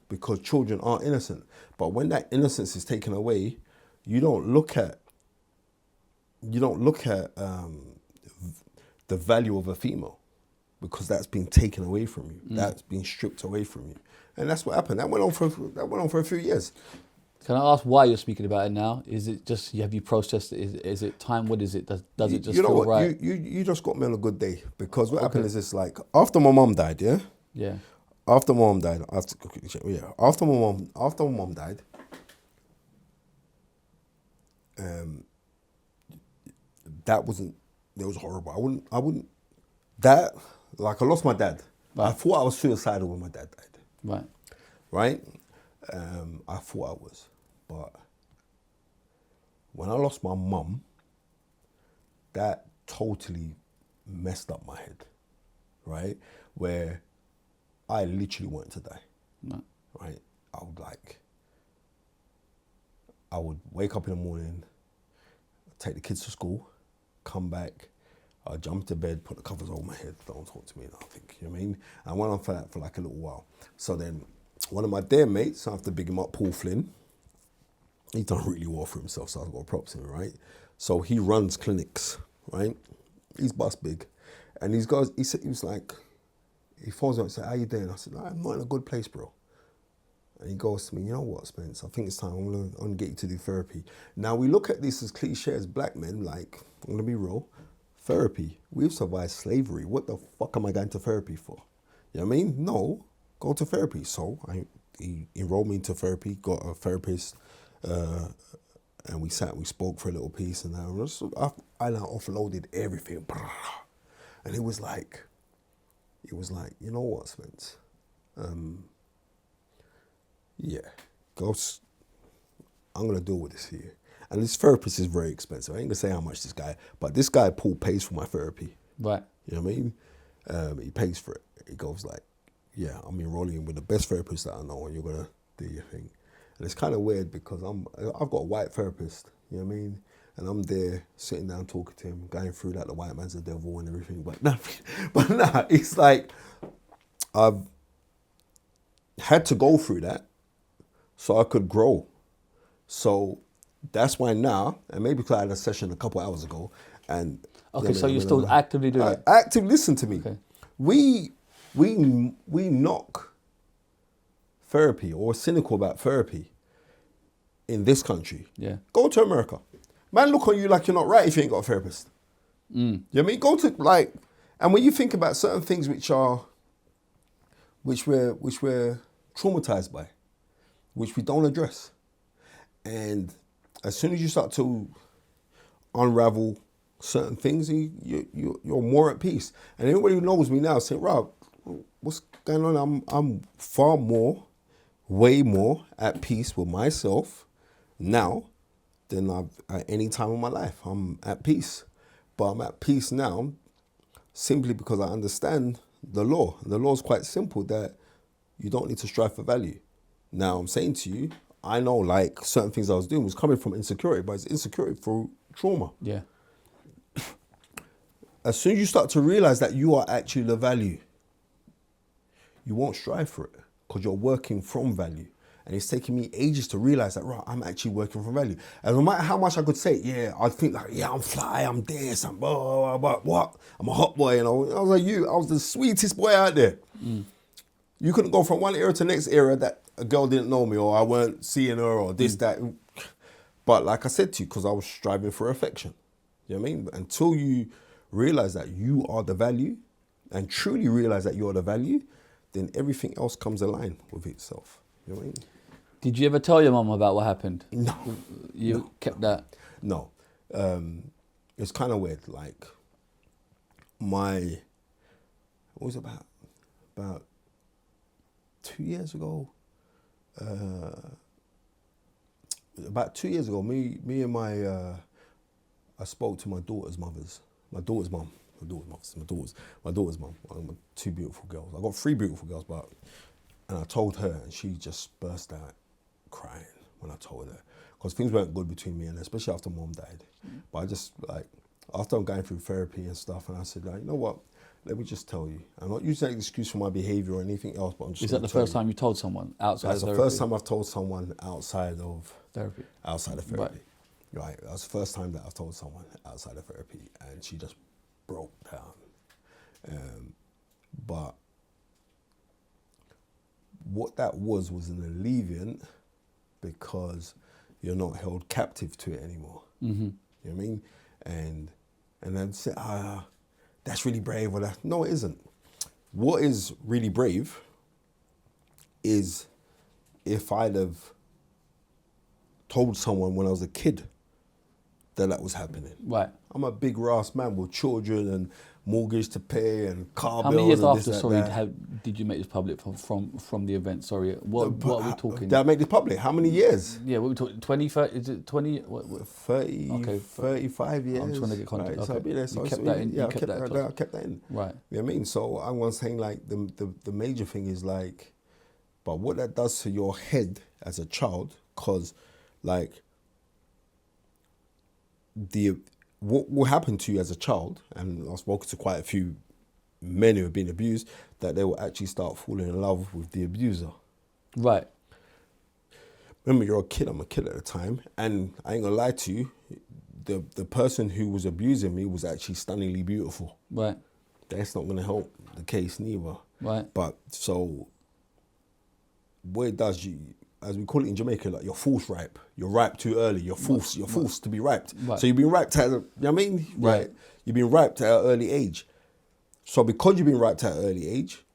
because children are innocent. But when that innocence is taken away, you don't look at the value of a female, because that's been taken away from you. That's been stripped away from you. And that's what happened. That went on for a few years. Can I ask why you're speaking about it now? Is it just, have you processed it? Is it time? What is it? Does it just you know feel what? right? You just got me on a good day, because what happened is this, like, after my mom died, yeah? Yeah. After my mom died, after my mom died, that was horrible. I wouldn't, that, like, I lost my dad. Right. I thought I was suicidal when my dad died. Right. Right? I thought I was. But when I lost my mum, that totally messed up my head. Right? Where I literally wanted to die. No. Right? I would wake up in the morning, take the kids to school, come back, I'd jump to bed, put the covers over my head, don't talk to me, nothing, you know what I mean? I went on for that for like a little while. So then one of my dear mates, I have to big him up, Paul Flynn, he's done really well for himself, so I've got props to him, right? So he runs clinics, right? He's bust big. And he was like, he phones me up and said, how you doing? I said, I'm not in a good place, bro. And he goes to me, you know what, Spence, I think it's time, I'm gonna get you to do therapy. Now we look at this as cliche as black men, like, I'm gonna be real, therapy, we've survived slavery. What the fuck am I going to therapy for? You know what I mean? No, go to therapy. So he enrolled me into therapy, got a therapist, and we spoke for a little piece, and I now offloaded everything. And he was like, you know what, Spence? Yeah, I'm gonna deal with this here. And this therapist is very expensive. I ain't gonna say how much but this guy, Paul, pays for my therapy. Right. You know what I mean? He pays for it. He goes like, yeah, I'm enrolling with the best therapist that I know, and you're gonna do your thing. And it's kind of weird because I've got a white therapist, you know what I mean? And I'm there sitting down talking to him, going through like the white man's the devil and everything. But nah, it's like I've had to go through that so I could grow. So that's why now, and maybe because I had a session a couple hours ago, and okay, so you're still actively doing it. Listen to me. Okay. We knock therapy or cynical about therapy in this country. Yeah. Go to America. Man, look on you like you're not right if you ain't got a therapist. You know what I mean? Go to and when you think about certain things which we're traumatized by, which we don't address. And as soon as you start to unravel certain things, you're more at peace. And anybody who knows me now say, Rob, what's going on? I'm far more, way more at peace with myself now than I've at any time in my life. I'm at peace. But I'm at peace now simply because I understand the law. And the law is quite simple, that you don't need to strive for value. Now, I'm saying to you, I know like certain things I was doing was coming from insecurity, but it's insecurity through trauma. Yeah. As soon as you start to realize that you are actually the value, you won't strive for it because you're working from value. And it's taken me ages to realize that, right, I'm actually working from value. And no matter how much I could say, yeah, I'd think like, yeah, I'm fly, I'm this, I'm blah, blah, blah, what? I'm a hot boy, you know. I was like, I was the sweetest boy out there. You couldn't go from one era to the next era that a girl didn't know me or I weren't seeing her or this, that. But like I said to you, because I was striving for affection. You know what I mean? Until you realize that you are the value and truly realize that you are the value, then everything else comes aligned with itself. You know what I mean? Did you ever tell your mum about what happened? No. You kept that? No. It's kind of weird. Like, what was it about 2 years ago? About 2 years ago, me and I spoke to my daughter's mom. Two beautiful girls. I got 3 beautiful girls, and I told her, and she just burst out crying when I told her, because things weren't good between me and her, especially after Mom died. But I just after I'm going through therapy and stuff, and I said, like, you know what, let me just tell you. I'm not using that excuse for my behaviour or anything else, but I'm just. Is that the first time you told someone outside That's of the therapy? first time I've told someone outside of Therapy. Outside of therapy. Right. That's the first time that I've told someone outside of therapy, and she just broke down. But what that was an alleviant, because you're not held captive to it anymore. Mm-hmm. You know what I mean? And then say, that's really brave, or that. No, it isn't. What is really brave is if I'd have told someone when I was a kid that was happening. Right. I'm a big ass man with children and mortgage to pay and car bills. How many years and after, this, sorry, that. did you make this public from the event? Sorry, what are we talking? Did I make this public? How many years? Yeah, what are we talking? 20, 30, is it 20? What? 30, Okay. 35 years. I'm trying to get context. Right, so okay. I'll be there. So You kept that in. Yeah, You kept that I kept that in. Right. You know what I mean? So I was saying, like, the major thing is, like, but what that does to your head as a child, because, like, what will happen to you as a child, and I've spoken to quite a few men who have been abused, that they will actually start falling in love with the abuser. Right. Remember, you're a kid, I'm a kid at the time, and I ain't gonna lie to you, the person who was abusing me was actually stunningly beautiful. Right. That's not gonna help the case neither. Right. But so what it does, as we call it in Jamaica, like you're force ripe. You're ripe too early. You're forced to be riped. Right. So you've been riped at, you know what I mean? Right. You've been riped at an early age. So because you've been riped at an early age,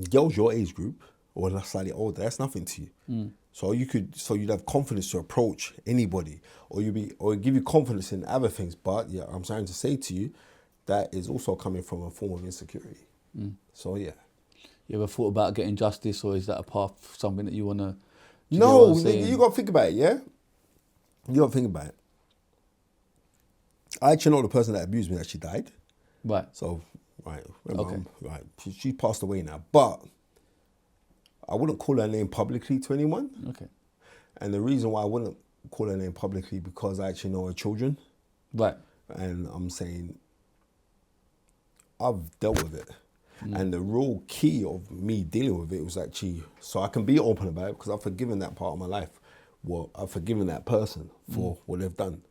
girls your age group, or slightly older, that's nothing to you. Mm. So you'd have confidence to approach anybody, or give you confidence in other things. But yeah, I'm trying to say to you, that is also coming from a form of insecurity. Mm. So yeah. You ever thought about getting justice, or is that a path, something that you want to? No, you got to think about it, yeah? You got to think about it. I actually know the person that abused me actually died. Right. So, right. Okay. Right. She passed away now. But I wouldn't call her name publicly to anyone. Okay. And the reason why I wouldn't call her name publicly, because I actually know her children. Right. And I'm saying, I've dealt with it. And the real key of me dealing with it was actually, so I can be open about it, because I've forgiven that part of my life. Well, I've forgiven that person for what they've done.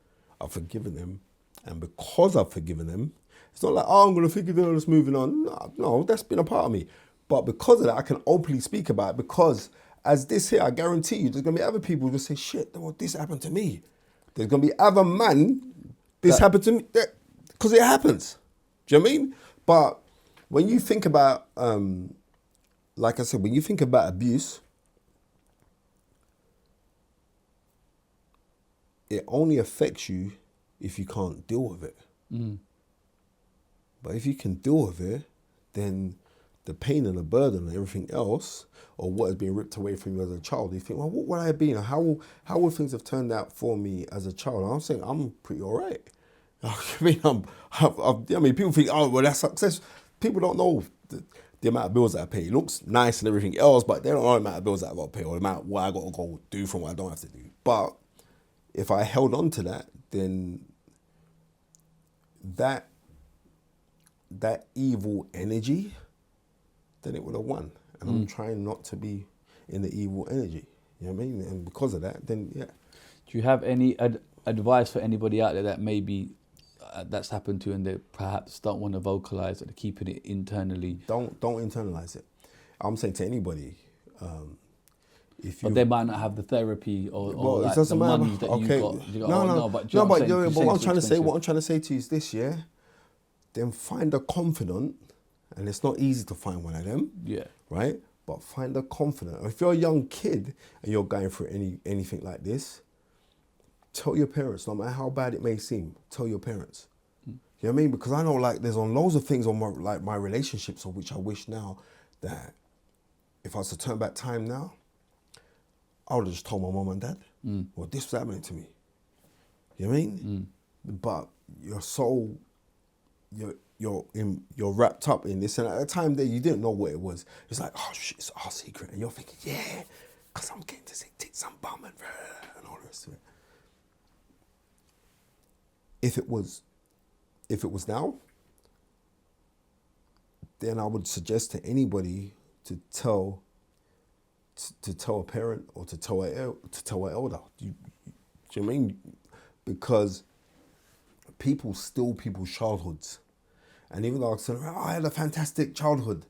I've forgiven them. And because I've forgiven them, it's not like, I'm going to forgive them and just moving on. No, that's been a part of me. But because of that, I can openly speak about it, because as this here, I guarantee you, there's going to be other people who say, shit, well, this happened to me. There's going to be other man, this happened to me. Because it happens. Do you know what I mean? But when you think about, like I said, when you think about abuse, it only affects you if you can't deal with it. Mm. But if you can deal with it, then the pain and the burden and everything else, or what has been ripped away from you as a child, you think, well, what would I have been? How would things have turned out for me as a child? And I'm saying I'm pretty all right. I mean, people think, oh, well, that's success. People don't know the amount of bills that I pay. It looks nice and everything else, but they don't know the amount of bills that I got to pay, or the amount of what I got to go do from what I don't have to do. But if I held on to that, then that evil energy, then it would have won. And I'm trying not to be in the evil energy. You know what I mean? And because of that, then yeah. Do you have any advice for anybody out there that maybe that's happened to, and they perhaps don't want to vocalize, or they're keeping it internally? Don't internalize it. I'm saying to anybody, but they might not have the therapy or like the money that you got. No, but what I'm trying to say to you is this, yeah. Then find a confidant, and it's not easy to find one of them. Yeah. Right? But find a confidant. If you're a young kid and you're going through anything like this, tell your parents, no matter how bad it may seem, tell your parents. You know what I mean? Because I know, like, there's on loads of things on my relationships, of which I wish now that if I was to turn back time now, I would have just told my mum and dad, well, this was happening to me. You know what I mean? But you're wrapped up in this, and at the time there you didn't know what it was. It's like, oh shit, it's our secret, and you're thinking, yeah, because I'm getting to see tits and bum and all the rest of it. If it was now, then I would suggest to anybody to tell a parent or to tell an elder. Do you know what I mean? Because people steal people's childhoods. And even though I said, oh, I had a fantastic childhood,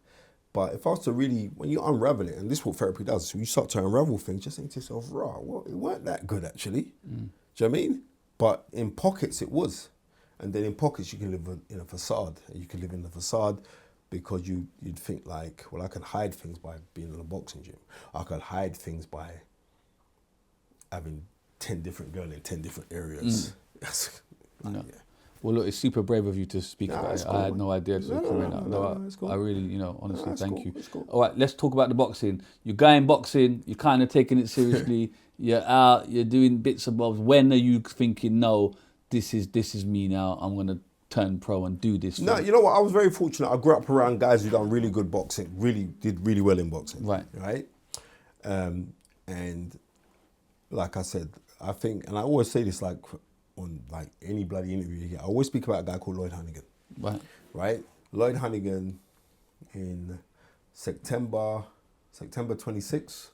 but if I was to really, when you unravel it, and this is what therapy does, so you start to unravel things, just think to yourself, rah, well, it weren't that good actually. Do you know what I mean? But in pockets it was. And then in pockets you can live in a facade. You can live in the facade because you'd think like, well, I can hide things by being in a boxing gym. I could hide things by having 10 different girls in 10 different areas. No. Yeah. Well, look, it's super brave of you to speak about it. Cool, I had man. no idea. It's cool. I really, honestly, thank you. It's cool. All right, let's talk about the boxing. You're going boxing. You're kind of taking it seriously. You're out. You're doing bits and bobs. When are you thinking, no, this is me now. I'm gonna turn pro and do this. No, you know what? I was very fortunate. I grew up around guys who done really good boxing. Did really well in boxing. Right. And like I said, I think, and I always say this like on like any bloody interview you get, I always speak about a guy called Lloyd Honeyghan. Right? Lloyd Honeyghan in September 26th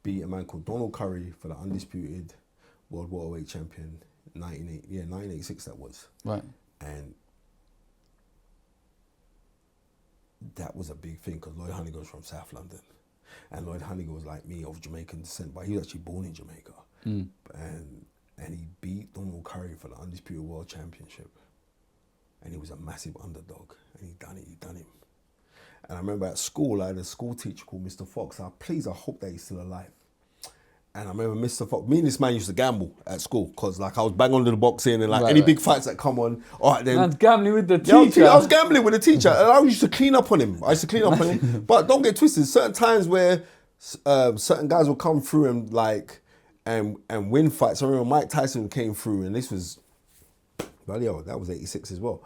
beat a man called Donald Curry for the undisputed world welterweight champion, 1986 that was. Right. And that was a big thing because Lloyd Honeyghan was from South London. And Lloyd Honeyghan was like me, of Jamaican descent, but he was actually born in Jamaica. And he beat Donald Curry for the undisputed world championship. And he was a massive underdog. And he done him. And I remember at school, I had a school teacher called Mr. Fox. I hope that he's still alive. And I remember Mr. Fox, me and this man used to gamble at school because like I was bang on to the boxing and like any big fights that come on, all right then. Man's gambling with the teacher. I was gambling with the teacher and I used to clean up on him. But don't get twisted, certain times where certain guys will come through and like, and win fights. I remember Mike Tyson came through and this was, bloody hell, that was 86 as well.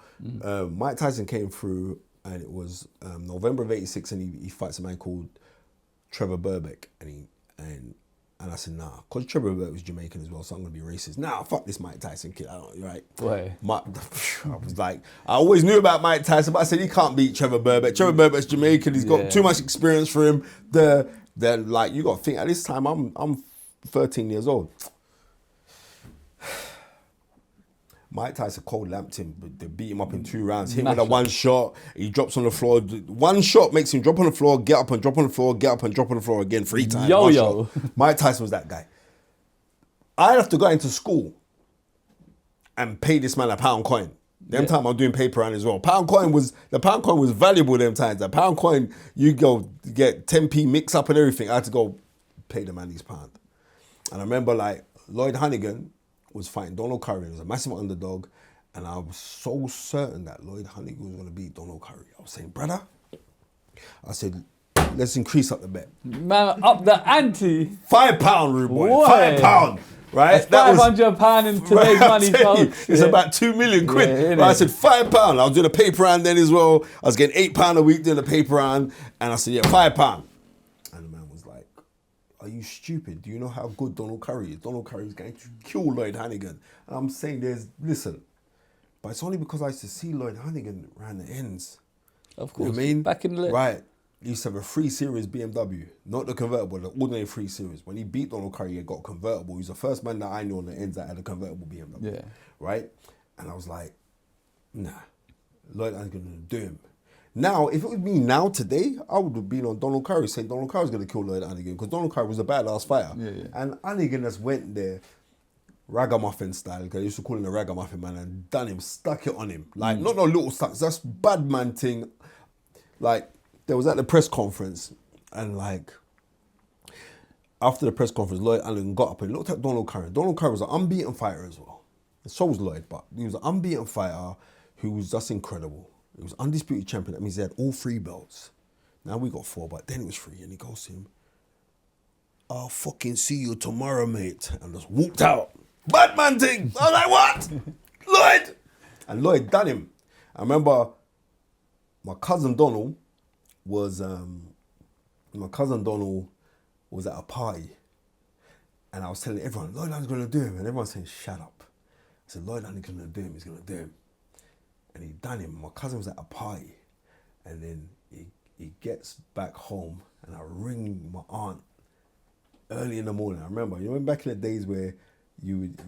Mike Tyson came through and it was November of 86 and he fights a man called Trevor Burbeck and I said, nah, because Trevor Burbeck was Jamaican as well, so I'm going to be racist. Nah, fuck this Mike Tyson kid, right? Why? I was like, I always knew about Mike Tyson, but I said, he can't beat Trevor Burbeck. Trevor Burbeck's Jamaican, he's got too much experience for him. Like, you got to think, at this time, I'm 13 years old. Mike Tyson cold lamped him, but they beat him up in 2 rounds. Hit him with a one shot, he drops on the floor. One shot makes him drop on the floor, get up and drop on the floor, get up and drop on the floor again 3 times. Yo. Mike Tyson was that guy. I'd have to go into school and pay this man a pound coin. Them time I'm doing paper round as well. The pound coin was valuable them times. The pound coin, you go get 10p mix up and everything. I had to go pay the man his pound. And I remember like Lloyd Honeyghan was fighting Donald Curry. It was a massive underdog. And I was so certain that Lloyd Honeyghan was going to beat Donald Curry. I was saying, brother, I said, let's increase up the bet. Man, up the ante. £5, rude boy. £5. Right? That's £500 in today's money, folks. It's about 2 million quid. Yeah, right? I said £5. I was doing a paper round then as well. I was getting £8 a week doing a paper round. And I said, yeah, £5. And the man was like, are you stupid? Do you know how good Donald Curry is? Donald Curry is going to kill Lloyd Honeyghan. And I'm saying listen, but it's only because I used to see Lloyd Honeyghan around the ends. Of course. You know what I mean? Back in the... Right. He used to have a 3 Series BMW, not the convertible, the ordinary 3 Series. When he beat Donald Curry, he got a convertible. He was the first man that I knew on the ends that had a convertible BMW. Yeah. Right? And I was like, nah, Lloyd Honeyghan going to do him. Now, if it was me now today, I would have been on Donald Curry saying Donald Curry's going to kill Lloyd Honeyghan because Donald Curry was a badass fighter. Yeah. And Honeyghan just went there ragamuffin style, because I used to call him the ragamuffin man, and done him, stuck it on him. Like, not no little stucks, that's bad man thing. Like, there was at the press conference, and like, after the press conference, Lloyd Honeyghan got up and looked at Donald Curry. Donald Curry was an unbeaten fighter as well. And so was Lloyd, but he was an unbeaten fighter who was just incredible. He was undisputed champion. That means he had all 3 belts. Now we got 4, but then it was 3. And he goes to him, I'll fucking see you tomorrow, mate. And just walked out. Batman thing. I was like, what? Lloyd. And Lloyd done him. I remember my cousin Donald was at a party. And I was telling everyone, Lloyd Honeyghan's going to do him. And everyone's saying, shut up. I said, Lloyd Honeyghan's going to do him. He's going to do him. And he done him. My cousin was at a party. And then he gets back home, and I ring my aunt early in the morning. I remember, you know, back in the days where you'd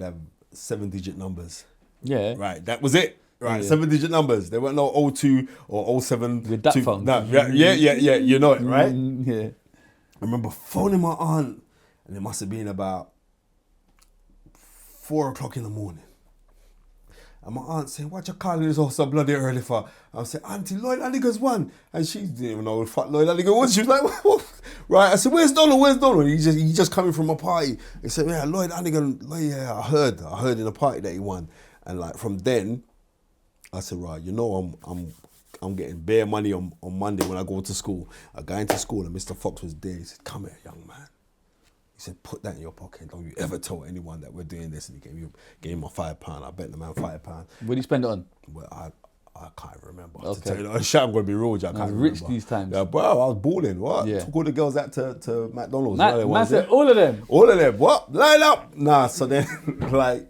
have 7-digit numbers. Yeah. Right, that was it. Right, Yeah. 7-digit numbers. There weren't no 02 or 07. With that phone. No, yeah, you know it, right? Yeah. I remember phoning my aunt, and it must have been about 4 o'clock in the morning. And my aunt saying, what you calling this all so bloody early for? I said, Auntie, Lloyd Honeyghan's won. And she didn't even know what the fuck Lloyd Honeyghan was. She was like, what? Right. I said, where's Donald? He just coming from a party. He said, yeah, Lloyd Honeyghan, yeah, I heard in a party that he won. And like from then, I said, right, you know, I'm getting bare money on Monday when I go to school. I go into school and Mr. Fox was there. He said, come here, young man. He said, put that in your pocket. Don't you ever tell anyone that we're doing this. And he gave me £5. I bet the man £5. What did you spend it on? Well, I can't remember. Okay. To tell you the truth, I'm going to be real with you. I can't rich remember. these times. Yeah, bro, I was balling. What? Yeah. Took all the girls out to McDonald's. Man said all of them. All of them. What? Line up. Nah, so then, like...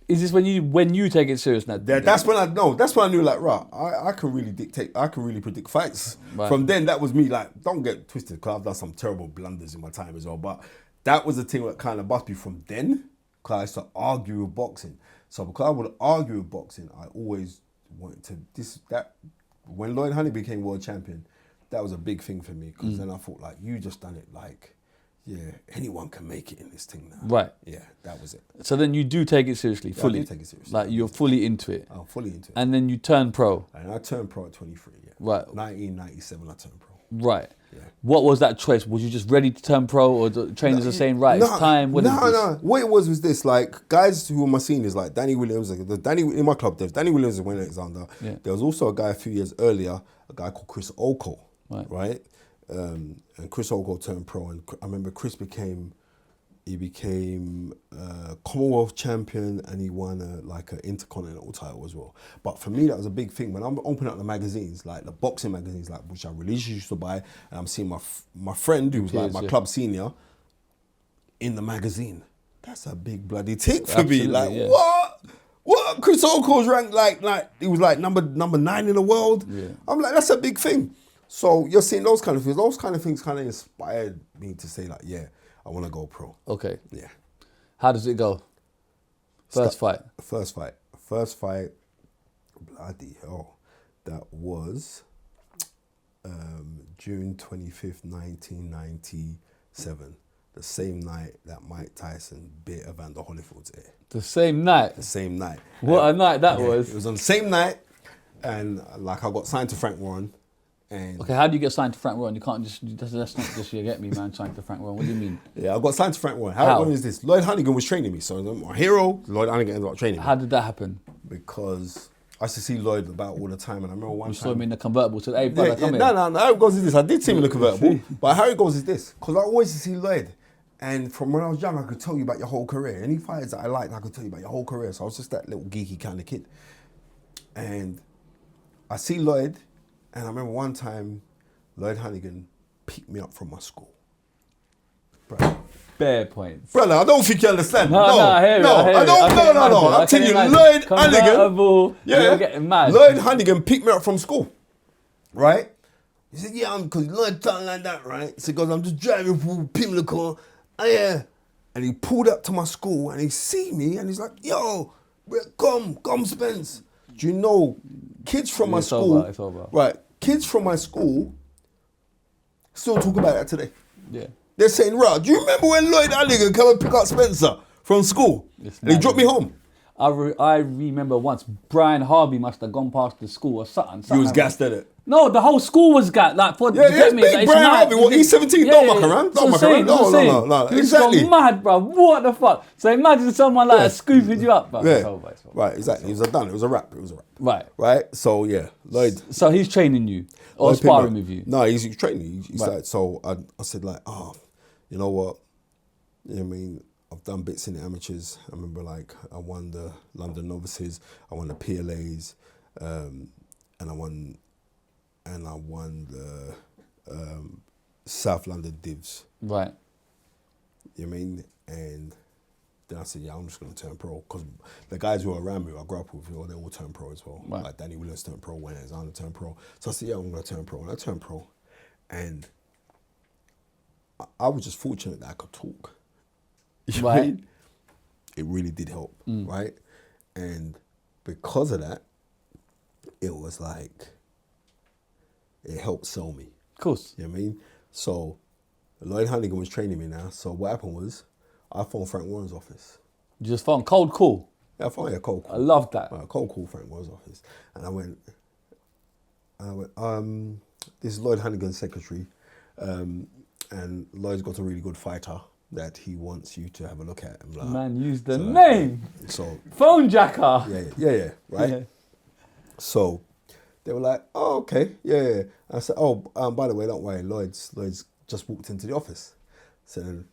Is this when you take it serious now? That's when I knew, like, right, I can really dictate, I can really predict fights. Right. From then, that was me, like, don't get twisted, because I've done some terrible blunders in my time as well, but that was the thing that kind of bust me from then, because I used to argue with boxing. So because I would argue with boxing, I always wanted to, when Lloyd Honeyghan became world champion, that was a big thing for me, because then I thought, like, you just done it, like, yeah, anyone can make it in this thing now. Right. Yeah, that was it. So then you do take it seriously, Yeah, fully. I do take it seriously. Like you're fully into it. I'm fully into it. And then you turn pro. And I turned pro at 23, yeah. Right. 1997, I turned pro. Right. Yeah. What was that choice? Was you just ready to turn pro, or the trainers are saying, right, it's time? What is this? No. What it was this, like, guys who were my seniors, like Danny Willams, in my club, there's Danny Willams and Wayne Alexander. Yeah. There was also a guy a few years earlier, a guy called Chris Oko, Right. And Chris Oko turned pro, and I remember Chris became Commonwealth champion, and he won an intercontinental title as well. But for me, that was a big thing. When I'm opening up the magazines, like the boxing magazines, like which I religiously used to buy, and I'm seeing my friend who was like my club senior in the magazine. That's a big bloody tick for me. Like, yeah. what? Chris Oko's ranked like he was like number 9 in the world. Yeah. I'm like, that's a big thing. So you're seeing those kind of things. Those kind of things kind of inspired me to say, like, yeah, I want to go pro. Okay. Yeah. How does it go? First fight. First fight, bloody hell. That was June 25th, 1997. The same night that Mike Tyson beat Evander Holyfield's ear. The same night? The same night. What a night that was. It was on the same night, and like I got signed to Frank Warren. And Okay, how do you get signed to Frank Warren? You can't that's not just you get me, man, signed to Frank Warren. What do you mean? Yeah, I got signed to Frank Warren. How? How is this? Lloyd Honeyghan was training me, so my hero, Lloyd Honeyghan, ended up training me. How did that happen? Because I used to see Lloyd about all the time, and I remember one You time... saw him in the convertible, said, hey, brother, come here. No, how it goes is this. I did see him in the convertible, but how it goes is this. Because I always used to see Lloyd, and from when I was young, I could tell you about your whole career. Any fighters that I liked, I could tell you about your whole career. So I was just that little geeky kind of kid. And I see Lloyd, and I remember one time, Lloyd Honeyghan picked me up from my school. Brother. Bare points. Brother, I don't think you understand. No, I hear it. I'm telling you, Lloyd Honeyghan. Yeah, you're getting mad. Lloyd Honeyghan picked me up from school, right? He said, yeah, because Lloyd talking like that, right? He said, because I'm just driving through Pimlico. Oh, yeah. And he pulled up to my school, and he see me, and he's like, yo, come, Spence. Do you know, kids from my school, it's over. right, kids from my school still talk about that today. Yeah. They're saying, right, do you remember when Lloyd Honeyghan came and pick up Spencer from school? And he dropped me home. I remember once Brian Harvey must have gone past the school or something. He was gassed at it. No, the whole school was gassed. Like, for Yeah, it's big. Brian Harvey, what, he's 17, don't muck around. Don't muck around. No, He was exactly. so mad, bro. What the fuck? So imagine someone like that scooping you up, bro. Yeah. It's over. Right, exactly. It was a done. It was a wrap. Right. Right? So, yeah, Lloyd. So he's training you or Lloyd sparring Pittman. with you? No, he's training. He's Right. like, so I said, like, you know what? You know what I mean? I've done bits in the amateurs. I remember, like, I won the London Novices, I won the PLAs, and I won the South London Divs. Right. You know what I mean? And Then I said, yeah, I'm just going to turn pro. Because the guys who are around me, who I grew up with, they all turned pro as well. Right. Like Danny Williams turned pro, when Alexander turned pro. So I said, yeah, I'm going to turn pro. And I turned pro. And I was just fortunate that I could talk. You know what I Right. mean? It really did help, right? And because of that, it was like, it helped sell me. Of course. You know what I mean? So Lloyd Honeyghan was training me now. So what happened was, I phoned Frank Warren's office. You just found cold call. Yeah, I phoned a cold call. I love that. Cold call Frank Warren's office. And I went, this is Lloyd Honeyghan's secretary. And Lloyd's got a really good fighter that he wants you to have a look at. And blah. Man, use the So, name. So, Phone jacker. yeah, right? Yeah. So they were like, oh, okay, yeah. I said, oh, by the way, don't worry, Lloyd's just walked into the office. So then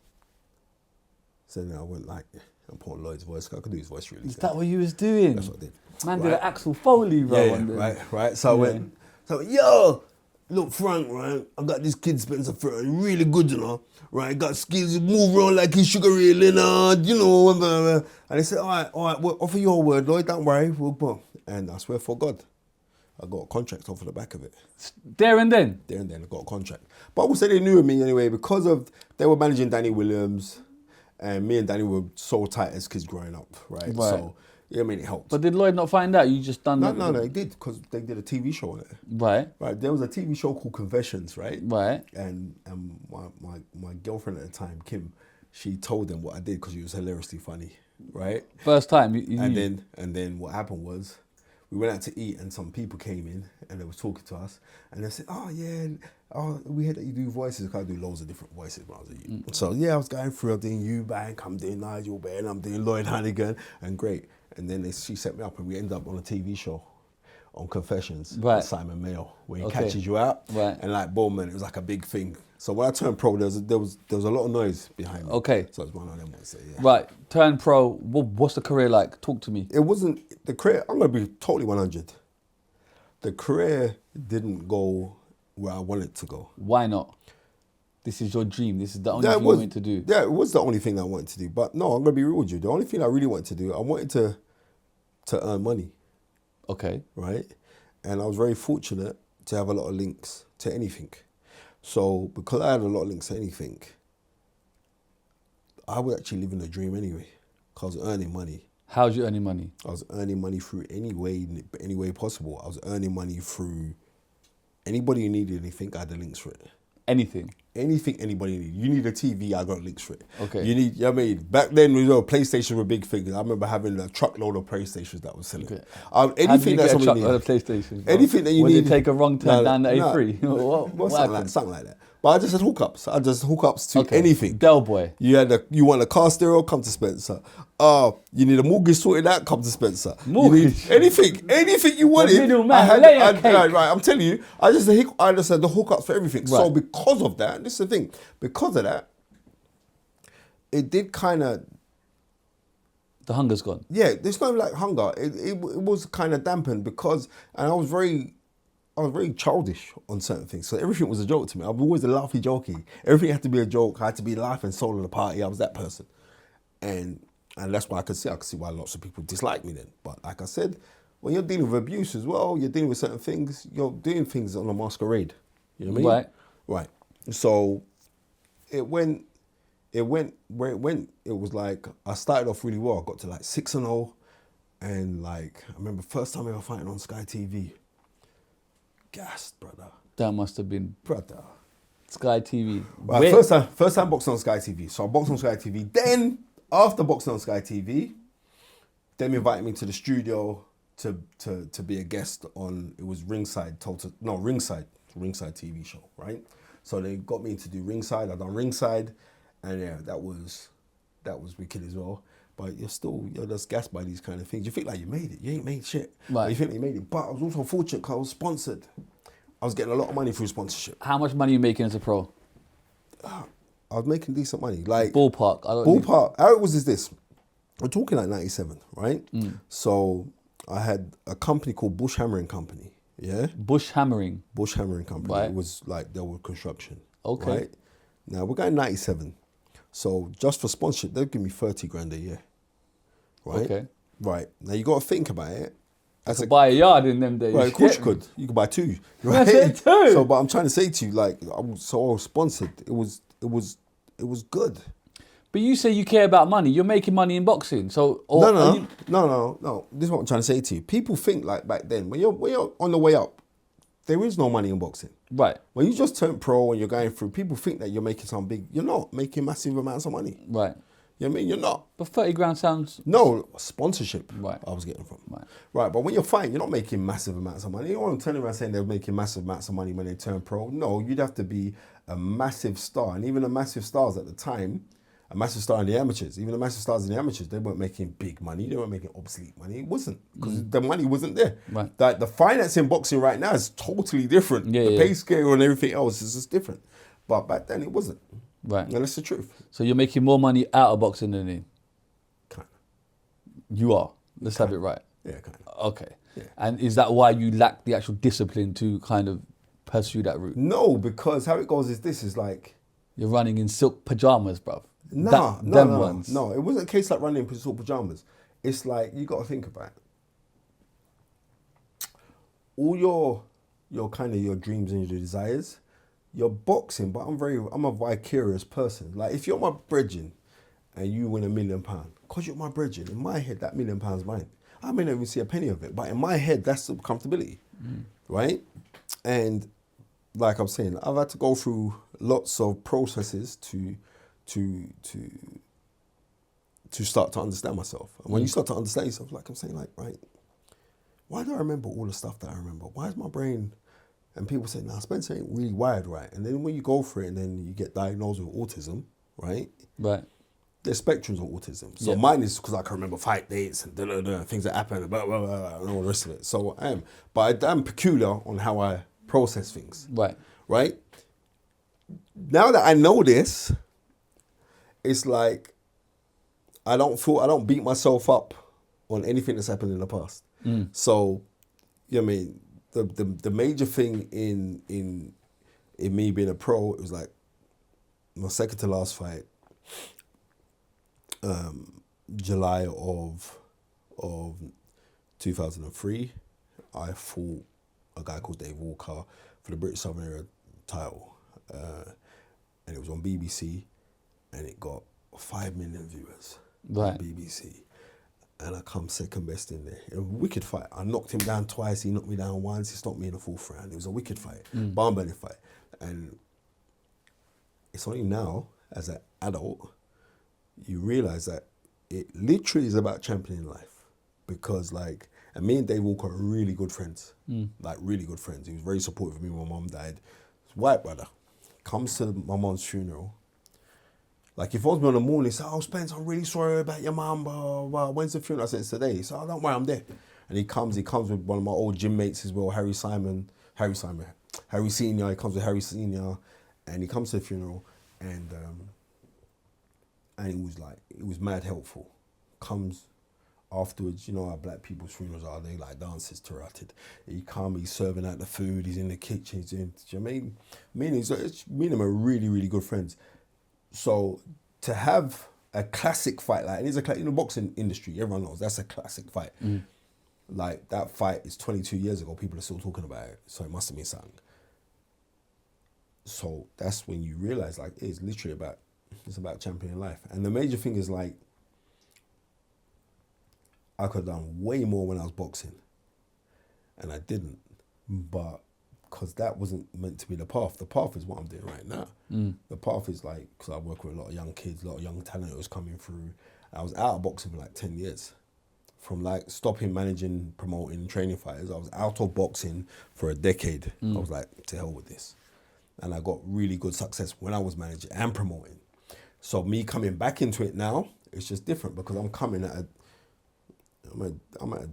I went like, I'm putting Lloyd's voice, I could do his voice really Is good. that what you was doing? That's what I did. Man Right. did an Axel Foley, bro. Yeah, right. So I went, yo, look, Frank, right? I got this kid, Spencer Fearon, really good, you know, right? Got skills, move around like he's Sugar Ray Leonard, you know. And they said, all right, well, offer your word, Lloyd, don't worry, we'll go. And I swear for God, I got a contract off of the back of it. There and then. There and then I got a contract. But I would say they knew of me anyway because of, they were managing Danny Williams and me and Danny were so tight as kids growing up, right? So, yeah, I mean, it helped. But did Lloyd not find out? You just done that? No, they did because they did a TV show on it. Right. Right, there was a TV show called Confessions, right? Right. And my girlfriend at the time, Kim, she told them what I did because it was hilariously funny, right? First time you knew. And then what happened was, we went out to eat and some people came in and they was talking to us and they said, oh yeah, we heard that you do voices. Cause I do loads of different voices when I was a youth. So yeah, I was going through, I'm doing Eubank, I'm doing Nigel Benn, I'm doing Lloyd Honeyghan, and great. And then she set me up and we ended up on a TV show on Confessions with Simon Mayo, where he catches you out. Right. And like, boom, man, it was like a big thing. So when I turned pro, there was a lot of noise behind me. Okay. So it's one of them ones, yeah. Right, turn pro. What's the career like? Talk to me. It wasn't, the career, I'm going to be totally 100. The career didn't go where I wanted it to go. Why not? This is your dream. This is the only thing you wanted to do. Yeah, it was the only thing I wanted to do. But no, I'm going to be real with you. The only thing I really wanted to do, I wanted to earn money. Okay. Right? And I was very fortunate to have a lot of links to anything. So because I had a lot of links to anything, I was actually living a dream anyway. Because I was earning money. How's you earning money? I was earning money through any way possible. I was earning money through anybody who needed anything, I had the links for it. Anything. Anything anybody needs. You need a TV, I got links for it. Okay. You need, you know what I mean? Back then, PlayStation were big things. I remember having a truckload of PlayStations that was selling. Okay. Anything that somebody a needed. PlayStation? Anything that you When need. They take a wrong turn down the A3? Something like that. But I just had hookups to anything. Del Boy. You want a car stereo, come to Spencer. You need a mortgage sorted out, come to Spencer. Mortgage? You need anything you wanted. Right, I'm telling you, I just had the hookups for everything. So Right. because of that, this is the thing, because of that, it did kind of, The hunger's gone. yeah, there's no like hunger. It was kind of dampened because, and I was very childish on certain things. So everything was a joke to me. I was always a laughy jokey. Everything had to be a joke. I had to be life and soul of the party. I was that person. And that's why I could see why lots of people dislike me then. But like I said, when you're dealing with abuse as well, you're dealing with certain things, you're doing things on a masquerade. You know what I mean? Right. So it went where it went. It was like, I started off really well. I got to like 6-0. And like, I remember first time ever fighting on Sky TV. Gassed, brother. That must have been Brother. Sky TV. Right, first time boxing on Sky TV. So I boxed on Sky TV. Then, after boxing on Sky TV, them invited me to the studio to be a guest on, it was Ringside TV show, right? So they got me to do Ringside. I done Ringside, and yeah, that was wicked as well. But you're just gassed by these kind of things. You think like you made it. You ain't made shit. Right. But you think you made it. But I was also fortunate because I was sponsored. I was getting a lot of money through sponsorship. How much money are you making as a pro? I was making decent money. Like Ballpark. How it was is this. We're talking like 97, right? So I had a company called Bush Hammering Company. Yeah? Bush Hammering. Bush Hammering Company. Right. It was like, there was construction. Okay. Right? Now we're going 97. So just for sponsorship, they'll give me 30 grand a year. Right? Okay. Right. Now you got to think about it. I could buy a yard in them days. Right, of course you could. You could buy two. Right? I said two. So, but I'm trying to say to you, like, I was sponsored. It was good. But you say you care about money. You're making money in boxing. So No. This is what I'm trying to say to you. People think like back then, when you're on the way up, there is no money in boxing. Right. When you just turn pro and you're going through, people think that you're making some big. You're not making massive amounts of money. Right. You know what I mean? You're not. But 30 grand sounds... No, sponsorship. Right. I was getting from. Right. But when you're fighting, you're not making massive amounts of money. You don't turn around saying they're making massive amounts of money when they turn pro. No, you'd have to be a massive star. And even the massive stars at the time, a massive star in the amateurs, even the massive stars in the amateurs, they weren't making big money. They weren't making obsolete money. It wasn't, because the money wasn't there. Right. Like the finance in boxing right now is totally different. The pay scale and everything else is just different. But back then it wasn't. Right. And that's the truth. So you're making more money out of boxing than in? Kind You are. Let's have it right. Yeah, kind of. Okay. Yeah. And is that why you lack the actual discipline to kind of pursue that route? No, because how it goes is this is like... You're running in silk pajamas, bruv. No, it wasn't a case like running in silk pajamas. It's like, you got to think about it. All your kind of your dreams and your desires, you're boxing, but I'm a vicarious person. Like if you're my brethren and you win £1 million, because you're my brethren, in my head, that £1 million is mine. I may not even see a penny of it, but in my head, that's the comfortability, right? And like I'm saying, I've had to go through lots of processes to start to understand myself. And when you start to understand yourself, like I'm saying, like, right, why do I remember all the stuff that I remember? Why is my brain... And people say, nah, Spencer ain't really wired right. And then when you go for it and then you get diagnosed with autism, right? Right. There's spectrums of autism. So mine is because I can remember fight dates and things that happen, blah, blah, blah, and all the rest of it. So I am. But I'm peculiar on how I process things. Right. Right? Now that I know this, it's like I don't beat myself up on anything that's happened in the past. So, you know what I mean? The major thing in me being a pro, it was like my second to last fight, July of 2003, I fought a guy called Dave Walker for the British Southern Area title, and it was on BBC, and it got 5 million viewers on BBC. And I come second best in there. It was a wicked fight. I knocked him down twice. He knocked me down once. He stopped me in the fourth round. It was a wicked fight, barn-burning fight. And it's only now, as an adult, you realise that it literally is about championing life. Because like, and me and Dave Walker are really good friends. Like really good friends. He was very supportive of me when my mum died. He's a white brother. Comes to my mum's funeral. Like if I was me on the morning, say, oh Spence, I'm really sorry about your mum, blah, blah. When's the funeral? I said, it's today. So oh, don't worry, I'm there. And he comes with one of my old gym mates as well, Harry Senior. He comes with Harry Senior, and he comes to the funeral, and it was mad helpful. Comes afterwards, you know how black people's funerals are, they like dances tarotted. He's serving out the food, he's in the kitchen, he's doing, do you know what I mean? Me and him are really, really good friends. So to have a classic fight, like, and it's in the boxing industry, everyone knows that's a classic fight. Like that fight is 22 years ago, people are still talking about it, so it must have been something. So that's when you realize, like, it's literally about championing life. And the major thing is, like, I could have done way more when I was boxing, and I didn't, but because that wasn't meant to be the path. The path is what I'm doing right now. The path is like, because I work with a lot of young kids, a lot of young talent that was coming through. I was out of boxing for like 10 years. From like stopping, managing, promoting, training fighters, I was out of boxing for a decade. I was like, to hell with this. And I got really good success when I was managing and promoting. So me coming back into it now, it's just different because I'm coming at I'm at a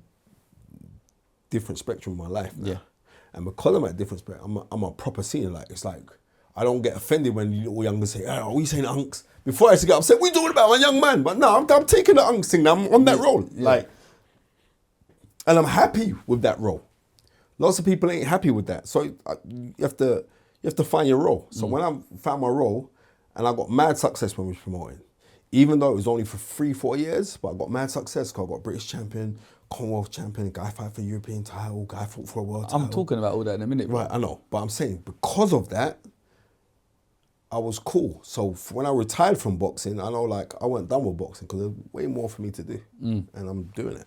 different spectrum of my life now. Yeah. And because I'm at a different spectrum, I'm a proper senior. Like, it's like, I don't get offended when you little youngers say, oh, we saying unks. Before I used to get upset, we talking about my young man. But no, I'm taking the unks thing now. I'm on that role. Yeah. Like, and I'm happy with that role. Lots of people ain't happy with that. So you have to find your role. So when I found my role, And I got mad success when we was promoting. Even though it was only for 3-4 years, but I got mad success because I got British champion, Commonwealth champion, guy fight for European title, guy fought for a world title. I'm talking about all that in a minute. Bro. Right, I know. But I'm saying because of that, I was cool. So when I retired from boxing, I know like I wasn't done with boxing because there's way more for me to do. And I'm doing it.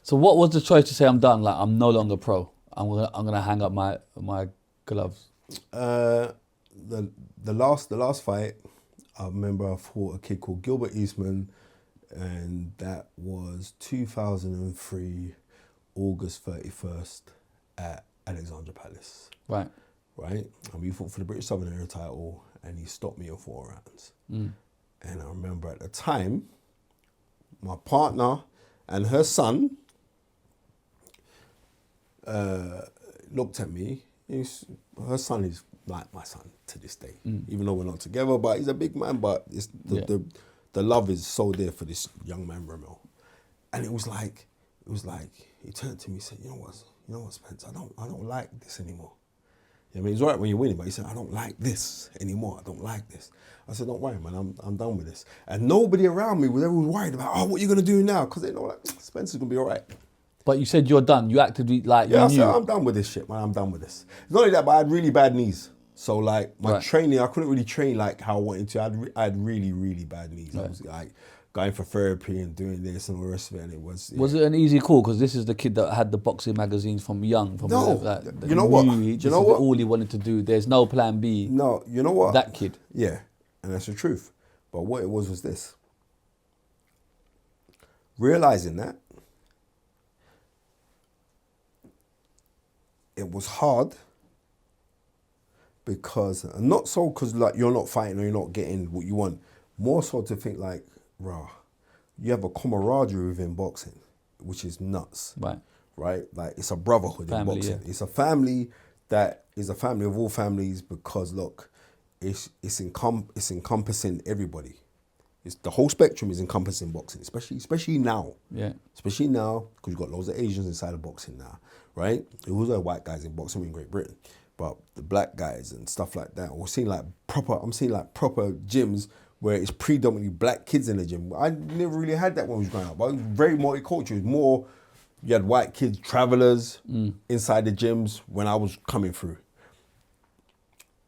So what was the choice to say I'm done? Like I'm no longer pro. I'm gonna hang up my gloves. The last fight, I remember I fought a kid called Gilbert Eastman, and that was 2003, August 31st at Alexandra Palace. Right. Right? And we fought for the British Southern Area title, and he stopped me in 4 rounds. And I remember at the time, my partner and her son looked at me. Her son is like my son to this day, even though we're not together, but he's a big man, but it's the love is so there for this young man, Ramel. And it was like, he turned to me and said, you know what, Spence, I don't like this anymore. I mean, it's all right when you're winning, but he said, I don't like this anymore. I don't like this. I said, don't worry, man, I'm done with this. And nobody around me was ever worried about, what are you going to do now? Because they know, like, Spencer's going to be all right. But you said you're done. You acted like you knew. I said, I'm done with this shit, man. I'm done with this. It's not only that, but I had really bad knees. So, like, my training, I couldn't really train like how I wanted to. I had really, really bad knees. I was, like, going for therapy and doing this and all the rest of it. And it was... Was it an easy call? Because this is the kid that had the boxing magazines from young. From you know what? All he wanted to do. There's no plan B. No, you know what? That kid. Yeah, and that's the truth. But what it was this. Realising that, it was hard because, not so because like you're not fighting or you're not getting what you want, more so to think like, you have a camaraderie within boxing, which is nuts. Right? Like it's a brotherhood in boxing. Yeah. It's a family that is a family of all families because look, it's encompassing everybody. It's the whole spectrum is encompassing boxing, especially now. Yeah. Especially now because you've got loads of Asians inside of boxing now, right? There was white guys in boxing in Great Britain, but the black guys and stuff like that. I'm seeing like proper gyms where it's predominantly black kids in the gym. I never really had that when I was growing up. But it was very multicultural. It was more, you had white kids, travelers inside the gyms when I was coming through.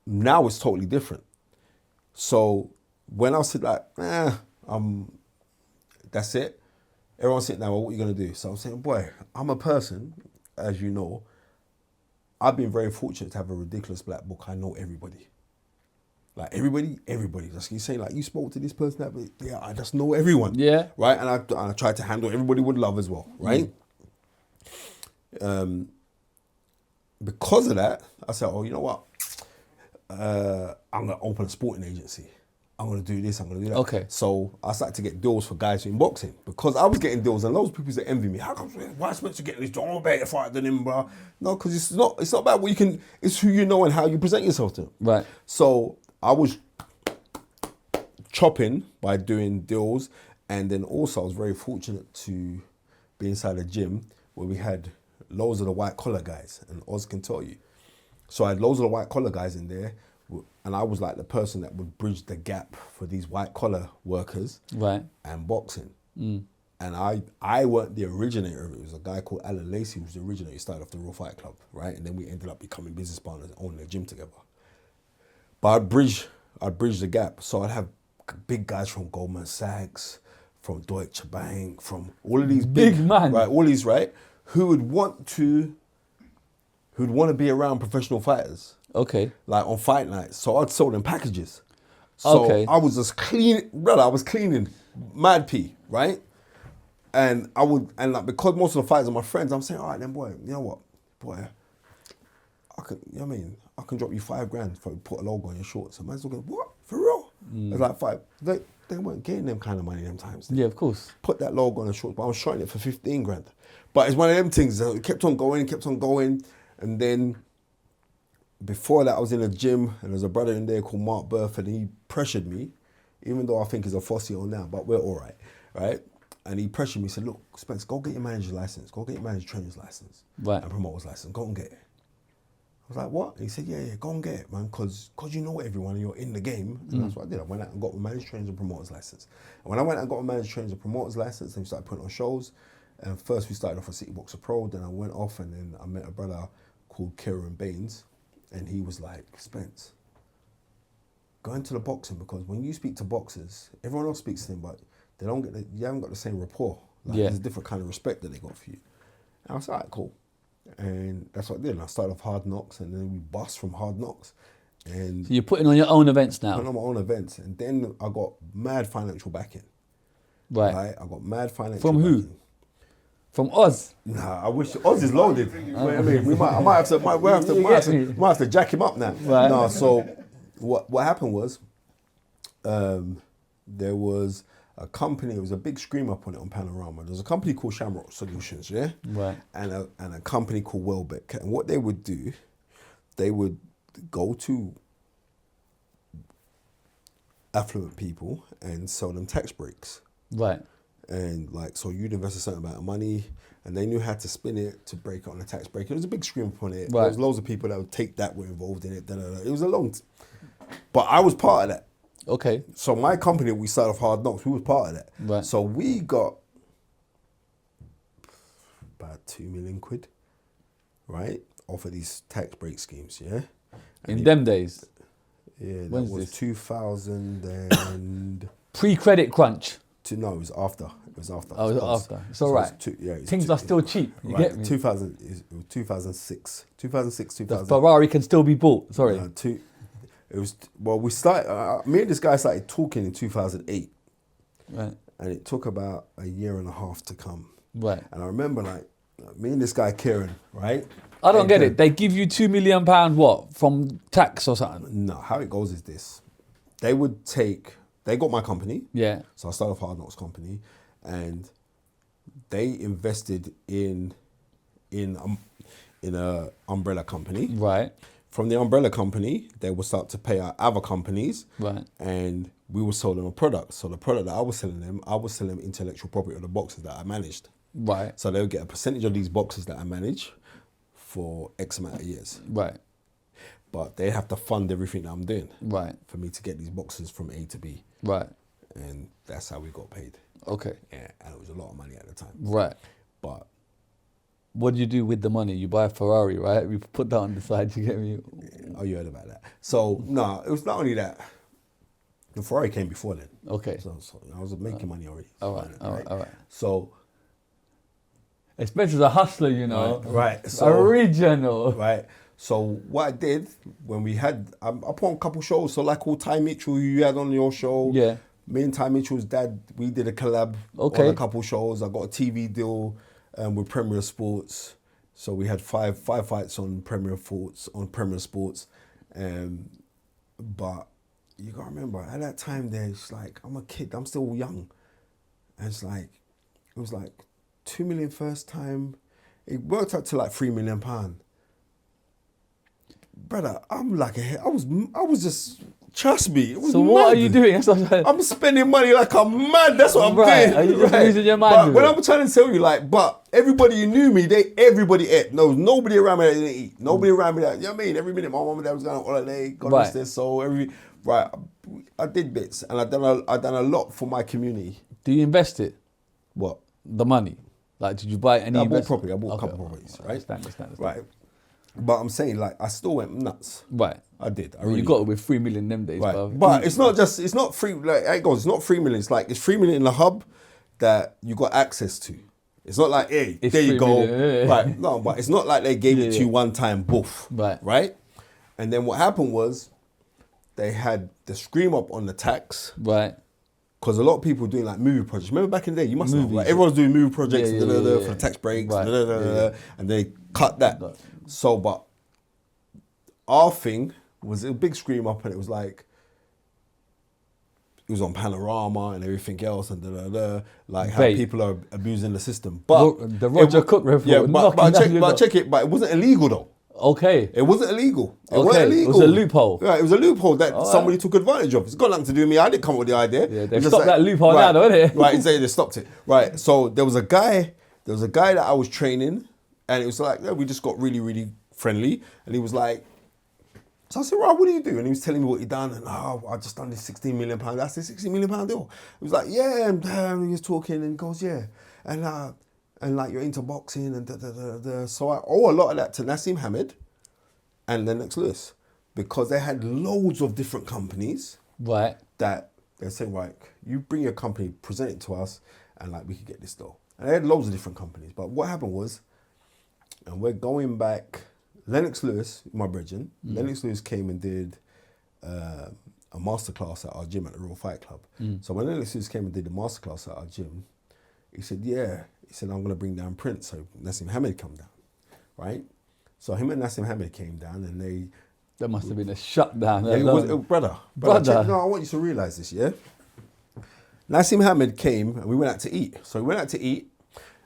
Now it's totally different. So when I said like, that's it. Everyone's sitting down, well, what are you gonna do? So I'm saying, boy, I'm a person, as you know, I've been very fortunate to have a ridiculous black book. I know everybody. Like everybody. Just you saying like you spoke to this person, that, but yeah, I just know everyone. Yeah. Right, and I try to handle everybody with love as well. Right. Because of that, I said, oh, you know what? I'm gonna open a sporting agency. I'm gonna do this. I'm gonna do that. Okay. So I started to get deals for guys in boxing because I was getting deals, and loads of people that envy me. How come? Why is Spencer getting this job? I'm a better fighter than him, bro. No, because it's not about what you can. It's who you know and how you present yourself to. Right. So I was chopping by doing deals, and then also I was very fortunate to be inside a gym where we had loads of the white collar guys, and Oz can tell you. So I had loads of the white collar guys in there, and I was like the person that would bridge the gap for these white collar workers and boxing. And I weren't the originator of it. It was a guy called Alan Lacey who was the originator. He started off the Raw Fight Club, right? And then we ended up becoming business partners and owning a gym together. But I'd bridge the gap. So I'd have big guys from Goldman Sachs, from Deutsche Bank, from all of these big man, right? All these, right? Who would want to be around professional fighters. Okay. Like on fight nights. So I'd sell them packages. So I was just I was cleaning mad pee, right? And like because most of the fighters are my friends, I'm saying, all right then, boy, you know what? Boy, I can drop you $5,000 for put a logo on your shorts. And man's looking, what? For real? It's like they weren't getting them kind of money them times. Yeah, of course. Put that logo on the shorts, but I was showing it for $15,000. But it's one of them things that kept on going. And then before that, I was in a gym and there's a brother in there called Mark Burford, and he pressured me, even though I think he's a fussy on now, but we're all right? And he pressured me, said, look, Spence, go get your manager's license, go get your manager trainer's license, and promoter's license, go and get it. was like, what? And he said, yeah, go and get it, man, because you know everyone and you're in the game. And that's what I did. I went out and got my managed trainers and promoters license. And when I went out and got my managed trainers and promoters license, then we started putting on shows. And first we started off at City Boxer Pro, then I went off and then I met a brother called Kieran Baines, and he was like, Spence, go into the boxing, because when you speak to boxers, everyone else speaks to them, but they don't get you haven't got the same rapport. Like, there's a different kind of respect that they got for you. And I was like, all right, cool. And that's what I did. And I started off Hard Knocks, and then we bust from Hard Knocks. And so you're putting on your own events now? Putting on my own events. And then I got mad financial backing. Right. I got mad financial From who? backing. From Oz? Nah, I wish Oz is loaded. I mean, I might have to jack him up now. Right. No, so what happened was, there was a company. It was a big scream up on it on Panorama. There was a company called Shamrock Solutions, yeah, right, and a company called Welbeck. And what they would do, they would go to affluent people and sell them tax breaks. Right. And like, so you'd invest a certain amount of money, and they knew how to spin it to break it on a tax break. It was a big scream up on it. Right. There was loads of people that would take that, were involved in it. It was a long, but I was part of that. Okay. So my company, we started off Hard Knocks, we was part of that. Right. So we got about 2 million quid, right, off of these tax break schemes, yeah? And in them days? Yeah, that When's was this? 2000 and... Pre-credit crunch? No, it was after. Oh, it was after. It's all right. Things are still cheap, you get me? 2006. 2006, 2000. The Ferrari can still be bought, sorry. We started, me and this guy started talking in 2008. Right. And it took about a year and a half to come. Right. And I remember, like, me and this guy, Kieran, right? I don't get it. They give you £2 million, what, from tax or something? No, how it goes is this. They got my company. Yeah. So I started off Hard Knocks company, and they invested in a umbrella company. Right. From the umbrella company, they would start to pay out other companies. Right. And we would sell them a product. So the product that I was selling them intellectual property of the boxes that I managed. Right. So they would get a percentage of these boxes that I manage for X amount of years. Right. But they have to fund everything that I'm doing. Right. For me to get these boxes from A to B. Right. And that's how we got paid. Okay. Yeah, and it was a lot of money at the time. Right. But what do you do with the money? You buy a Ferrari, right? We put that on the side, you get me? Oh, you heard about that. So, no, it was not only that. The Ferrari came before then. Okay. So I was making money already. All right. So... Spencer's a hustler, you know. Right. So, original. Right. So what I did, when we had... I put on a couple shows. So like all Ty Mitchell, who you had on your show. Yeah. Me and Ty Mitchell's dad, we did a collab on a couple shows. I got a TV deal with Premier Sports. So we had five fights on Premier Sports. But you gotta remember, at that time there, it's like, I'm a kid, I'm still young. And it's like, it was like 2 million first time. It worked out to like £3 million. Brother, I'm like I was just, trust me, it was so mad. what are you doing? I'm spending money like I'm mad. That's what I'm doing. Are you just losing your mind? But when I'm trying to tell you, like, but everybody who knew me, everybody ate. No, nobody around me that didn't eat. Nobody around me that, you know what I mean? Every minute my mom and dad was going on holiday, God rest their soul. I did bits, and I done a lot for my community. Do you invest it? What? The money? Like, did you buy any? I bought property. I bought a couple properties, right? Understand. Right. But I'm saying, like, I still went nuts. Right. I did. You got it with 3 million them days, right. bro. But it's not free, like, it goes, it's not 3 million. It's like, it's 3 million in the hub that you got access to. It's not like, hey, it's there you go. Million, yeah. Right. No, but it's not like they gave it to you one time, boof. Right. Right? And then what happened was, they had the scream up on the tax. Right. Because a lot of people were doing like movie projects. Remember back in the day, you must know, like everyone's doing movie projects for the tax breaks, and they cut that. So, but our thing was a big scream up, and it was like, it was on Panorama and everything else, and like how people are abusing the system. But the Roger Cook report. Yeah, but check it, but it wasn't illegal though. Okay. It wasn't illegal. It was a loophole. Yeah, it was a loophole that somebody took advantage of. It's got nothing to do with me. I didn't come up with the idea. Yeah, they've stopped that loophole now, though, isn't it? Right, they stopped it. Right, so there was a guy that I was training, and it was like, yeah, we just got really, really friendly, and he was like, so I said, right, what do you do? And he was telling me what he done, and I just done this £16 million. That's the £16 million deal. He was like, yeah, and he was talking, and he goes, yeah, and like you're into boxing, and da. So I owe a lot of that to Naseem Hamed and Lennox Lewis, because they had loads of different companies. Right. That they said, right, you bring your company, present it to us, and like we could get this deal. And they had loads of different companies. But what happened was, and we're going back, Lennox Lewis, my brethren, Lennox Lewis came and did a masterclass at our gym at the Royal Fight Club. So when Lennox Lewis came and did the masterclass at our gym, he said, yeah, he said, I'm going to bring down Prince. So Naseem Hamed come down, right? So him and Naseem Hamed came down, and they... That must have been a shutdown. Yeah, it was, brother. Check, no, I want you to realise this, yeah? Naseem Hamed came, and we went out to eat. So we went out to eat,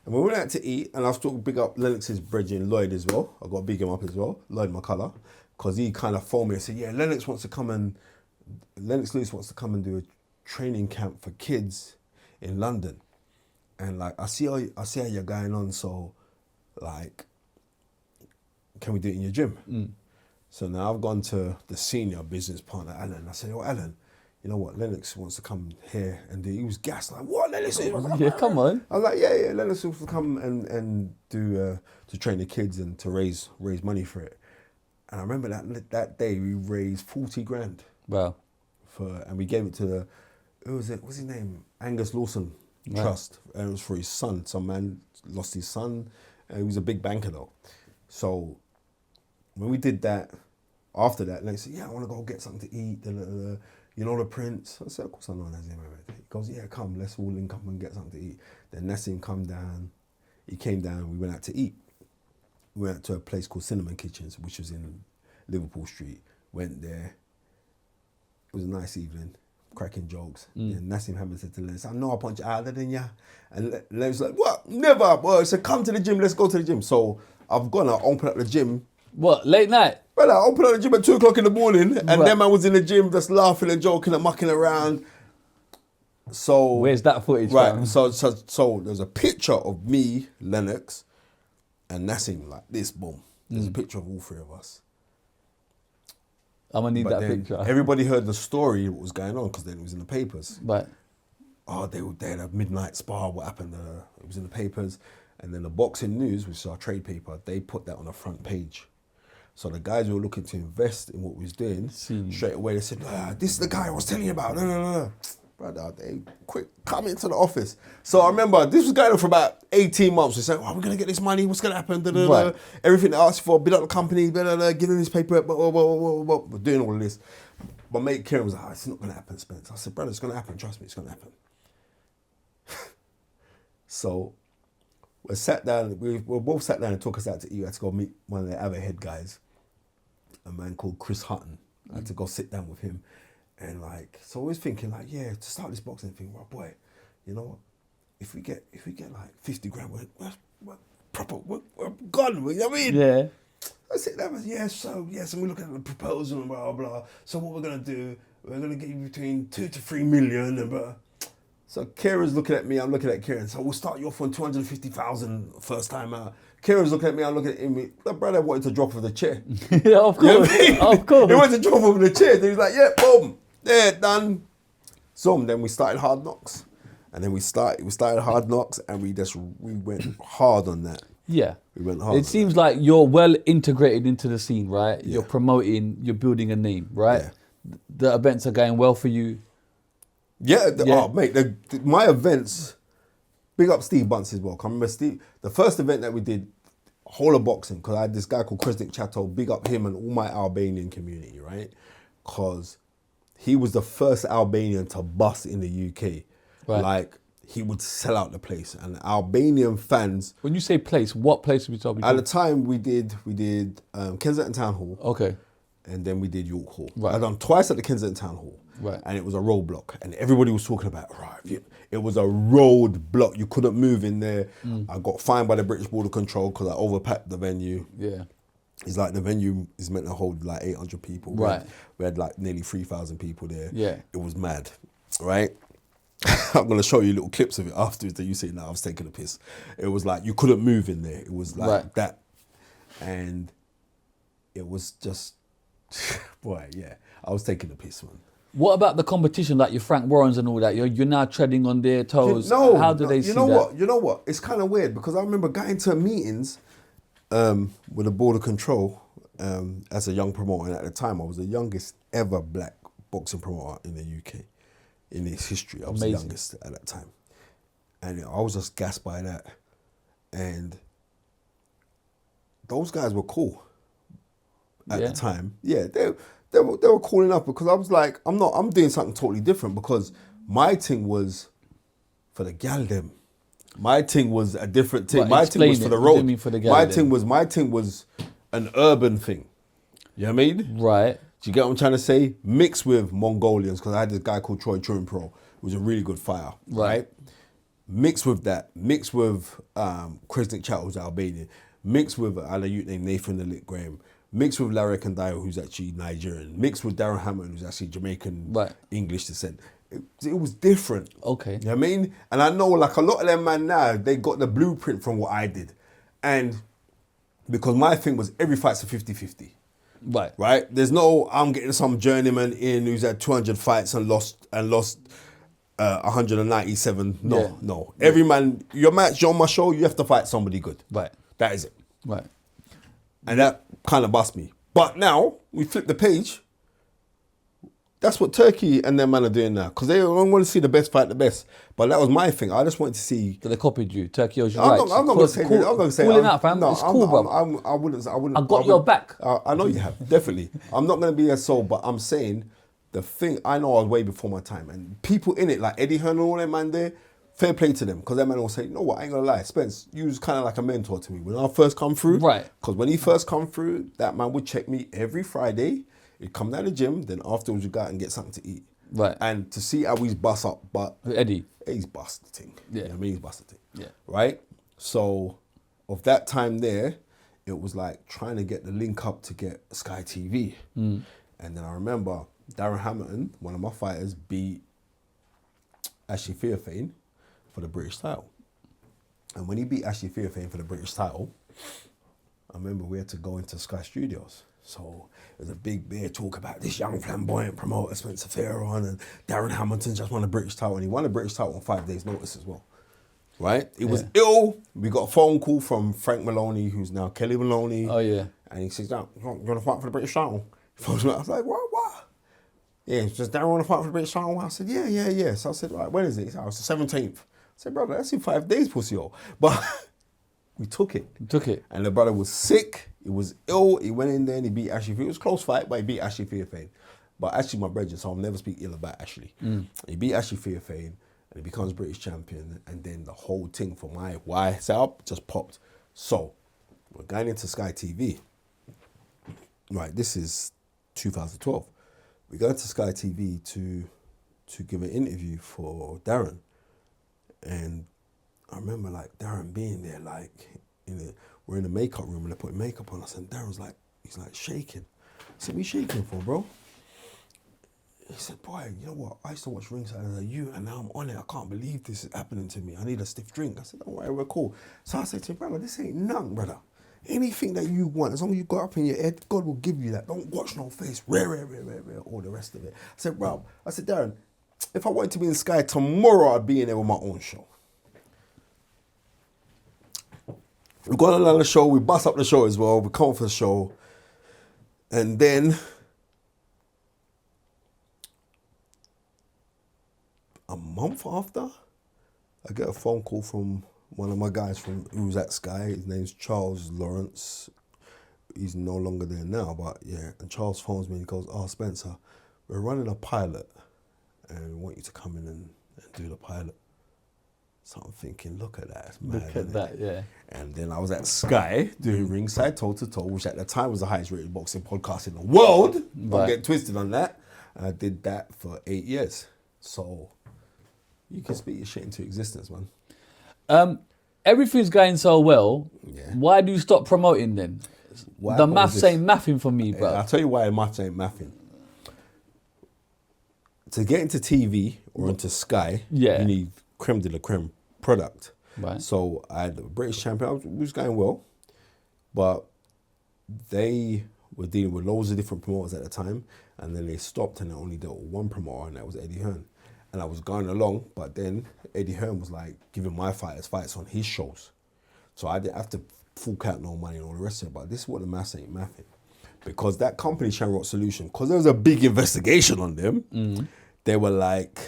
and we went out to eat, and I was talking big up Lennox's brethren, Lloyd, as well. I got to big him up as well, Lloyd McCullough, because he kind of phoned me and said, yeah, Lennox Lewis wants to come and do a training camp for kids in London. And like, I see how you're going on, so like, can we do it in your gym? So now I've gone to the senior business partner, Alan. I said, oh, Alan, you know what? Lennox wants to come here and do. He was gassed, like, what? Lennox? Yeah, come on. I was like, yeah, Lennox wants to come and do, to train the kids and to raise money for it. And I remember that day we raised 40 grand. Wow. And we gave it to what's his name? Angus Lawson Trust. And it was for his son. Some man lost his son. He was a big banker though. So when we did that, after that, Lennox said, yeah, I want to go get something to eat. You know the Prince? I said, of course I know Naseem. He goes, yeah, come, let's all link up and get something to eat. Then Naseem come down. He came down, we went out to eat. We went to a place called Cinnamon Kitchens, which was in Liverpool Street. Went there. It was a nice evening, cracking jokes. And Naseem Hamed said to Lennox, I know I'll punch you harder than ya. And Lennox was like, what? Never. Well, he said, come to the gym, let's go to the gym. So I've gone to open up the gym. What, late night? Well, I opened up the gym at 2 o'clock in the morning, and then I was in the gym just laughing and joking and mucking around. So where's that footage? Right. From? So there's a picture of me, Lennox, and Naseem like this. Boom. There's a picture of all three of us. I'm gonna need that picture. Everybody heard the story, what was going on, because then it was in the papers. Right. Oh, they had a midnight spar. What happened? It was in the papers, and then the Boxing News, which is our trade paper, they put that on the front page. So the guys who were looking to invest in what we was doing, straight away they said, this is the guy I was telling you about. No. Brother, they quick come into the office. So I remember this was going on for about 18 months. We said, we're going to get this money. What's going to happen? Right. Everything they asked for, bid up the company, give them this paper, we're doing all of this. My mate Kieran was like, it's not going to happen, Spence. I said, brother, it's going to happen. Trust me, it's going to happen. So we sat down, we both sat down and took us out to eat. I had to go meet one of the other head guys, a man called Chris Hutton. I had to go sit down with him. And like, so I was thinking like, yeah, to start this boxing thing, well, boy, you know what? If we get like 50 grand, we're gone, you know what I mean? Yeah. I said, and we look at the proposal and blah, blah. So what we're going to do, we're going to give you between 2 to 3 million and blah. So Kieran's looking at me, I'm looking at Kieran. So we'll start you off on 250,000 first time out. Kieran's looking at me, I'm looking at him. My brother wanted to drop off the chair. Yeah, of course. You know what I mean? Of course. He wanted to drop off the chair. Then he's like, yeah, boom. There, done. So then we started Hard Knocks. And then we started Hard Knocks and we went hard on that. Yeah. We went hard. It seems like you're well integrated into the scene, right? Yeah. You're promoting, you're building a name, right? Yeah. The events are going well for you. Yeah, oh mate, my events, big up Steve Bunce as well. I remember Steve, the first event that we did, whole of boxing, because I had this guy called Kresnik Chato, big up him and all my Albanian community, right? Because he was the first Albanian to bust in the UK. Right. Like, he would sell out the place. And Albanian fans... When you say place, what place are we talking about? At the time, we did Kensington Town Hall. Okay. And then we did York Hall. Right. I'd done twice at the Kensington Town Hall. Right. And it was a roadblock. And everybody was talking about, it was a roadblock. You couldn't move in there. I got fined by the British Border Control because I overpacked the venue. Yeah. It's like the venue is meant to hold like 800 people. Right. We had like nearly 3,000 people there. Yeah. It was mad, right? I'm going to show you little clips of it afterwards that you see now. I was taking a piss. It was like you couldn't move in there. It was like that. And it was just, boy, yeah, I was taking the piss, man. What about the competition, like your Frank Warrens and all that? You're now treading on their toes. How do they see that? You know what? It's kind of weird because I remember going to meetings with a board of control as a young promoter. And at the time, I was the youngest ever black boxing promoter in the UK. In its history, I was the youngest at that time. And I was just gassed by that. And those guys were cool at the time. Yeah, they were cool enough because I was like, I'm doing something totally different because my thing was for the gal them. My thing was a different thing. My thing was for the road. My thing was an urban thing. You know what I mean? Right. Do you get what I'm trying to say? Mixed with Mongolians, because I had this guy called Troy Churinpro, who was a really good fighter. Right. Mixed with that. Mixed with Krisnik Chat, who's Albanian. Mixed with a youth named Nathan the Lit Graham. Mixed with Larry Kandayo, who's actually Nigerian. Mixed with Darren Hammond, who's actually Jamaican English descent. It was different. Okay. You know what I mean? And I know like a lot of them man now, they got the blueprint from what I did. And because my thing was every fight's a 50-50. Right? There's no, I'm getting some journeyman in who's had 200 fights and lost 197. No. Every man, your match, you're on my show, you have to fight somebody good. Right. That is it. Right. And that kind of bust me. But now, we flip the page. That's what Turkey and them man are doing now. Because they don't want to see the best fight the best. But that was my thing. I just wanted to see... So they copied you. Turkey owes you I'm rights. not going to say... I'm not going to say... Call him out, fam. No, it's cool, bro. I wouldn't... I got your back. I know you have, definitely. I'm not going to be a soul, but I'm saying the thing... I know I was way before my time. And people in it, like Eddie Hearn and all that man there, fair play to them. Because that man will say, you know what, I ain't going to lie. Spence, you was kind of like a mentor to me. When I first come through... Right. Because when he first come through, that man would check me every Friday. He'd come down the gym. Then afterwards, we'd go out and get something to eat. Right. And to see how he's bust up, but he's bust the thing. Yeah. You know what I mean? He's bust the thing. Yeah. Right? So of that time there, it was like trying to get the link up to get Sky TV. And then I remember Darren Hamilton, one of my fighters, beat Ashley Fearfane for the British title. And when he beat Ashley Fearfane for the British title, I remember we had to go into Sky Studios. So there's a big beer talk about this young flamboyant promoter, Spencer Fearon, and Darren Hamilton just won a British title, and he won a British title on 5 days' notice as well. Right? It was ill. We got a phone call from Frank Maloney, who's now Kelly Maloney. Oh, yeah. And he says, "You want to fight for the British title?" I was like, what? Yeah, it's just Darren want to fight for the British title? I said, yeah. So I said, right, when is it? He said, it's the 17th. I said, brother, that's in 5 days, pussy, yo. But we took it. And the brother was sick. He was ill. He went in there and he beat Ashley Fearfane. It was a close fight, but he beat Ashley Fearfane. But Ashley, my brethren, so I'll never speak ill about Ashley. He beat Ashley Fearfane and he becomes British champion. And then the whole thing for my why setup just popped. So we're going into Sky TV. Right, this is 2012. We go to Sky TV to give an interview for Darren. And I remember like Darren being there, like we're in the makeup room and they're putting makeup on us, and Darren's like, he's like shaking. I said, "What are you shaking for, bro?" He said, "Boy, you know what? I used to watch Ringside as a youth, and now I'm on it. I can't believe this is happening to me. I need a stiff drink." I said, "Don't worry, we're cool." So I said to him, "Brother, this ain't nothing, brother. Anything that you want, as long as you got up in your head, God will give you that. Don't watch no face, rare, all the rest of it." I said, "Bro," I said, "Darren, if I wanted to be in Sky tomorrow, I'd be in there with my own show." We got on the show, we bust up the show as well, we come for the show, and then a month after, I get a phone call from one of my guys who's at Sky. His name's Charles Lawrence. He's no longer there now, but yeah. And Charles phones me and he goes, "Oh, Spencer, we're running a pilot and we want you to come in and do the pilot." So I'm thinking, look at that. It's mad, Look at that, yeah. And then I was at Sky doing Ringside Toe to Toe, which at the time was the highest rated boxing podcast in the world. Don't get twisted on that. And I did that for 8 years. So you can speak your shit into existence, man. Everything's going so well. Yeah. Why do you stop promoting then? The maths ain't mathing for me, bro. I'll tell you why the maths ain't mathing. To get into TV or into Sky, you need creme de la creme product. Right. So I had the British champion. It was going well, but they were dealing with loads of different promoters at the time, and then they stopped and they only dealt with one promoter, and that was Eddie Hearn. And I was going along, but then Eddie Hearn was like giving my fighters fights on his shows. So I didn't have to fork out no money and all the rest of it. But this is what the maths ain't mathing. Because that company, Shamrock Solution, because there was a big investigation on them, they were like,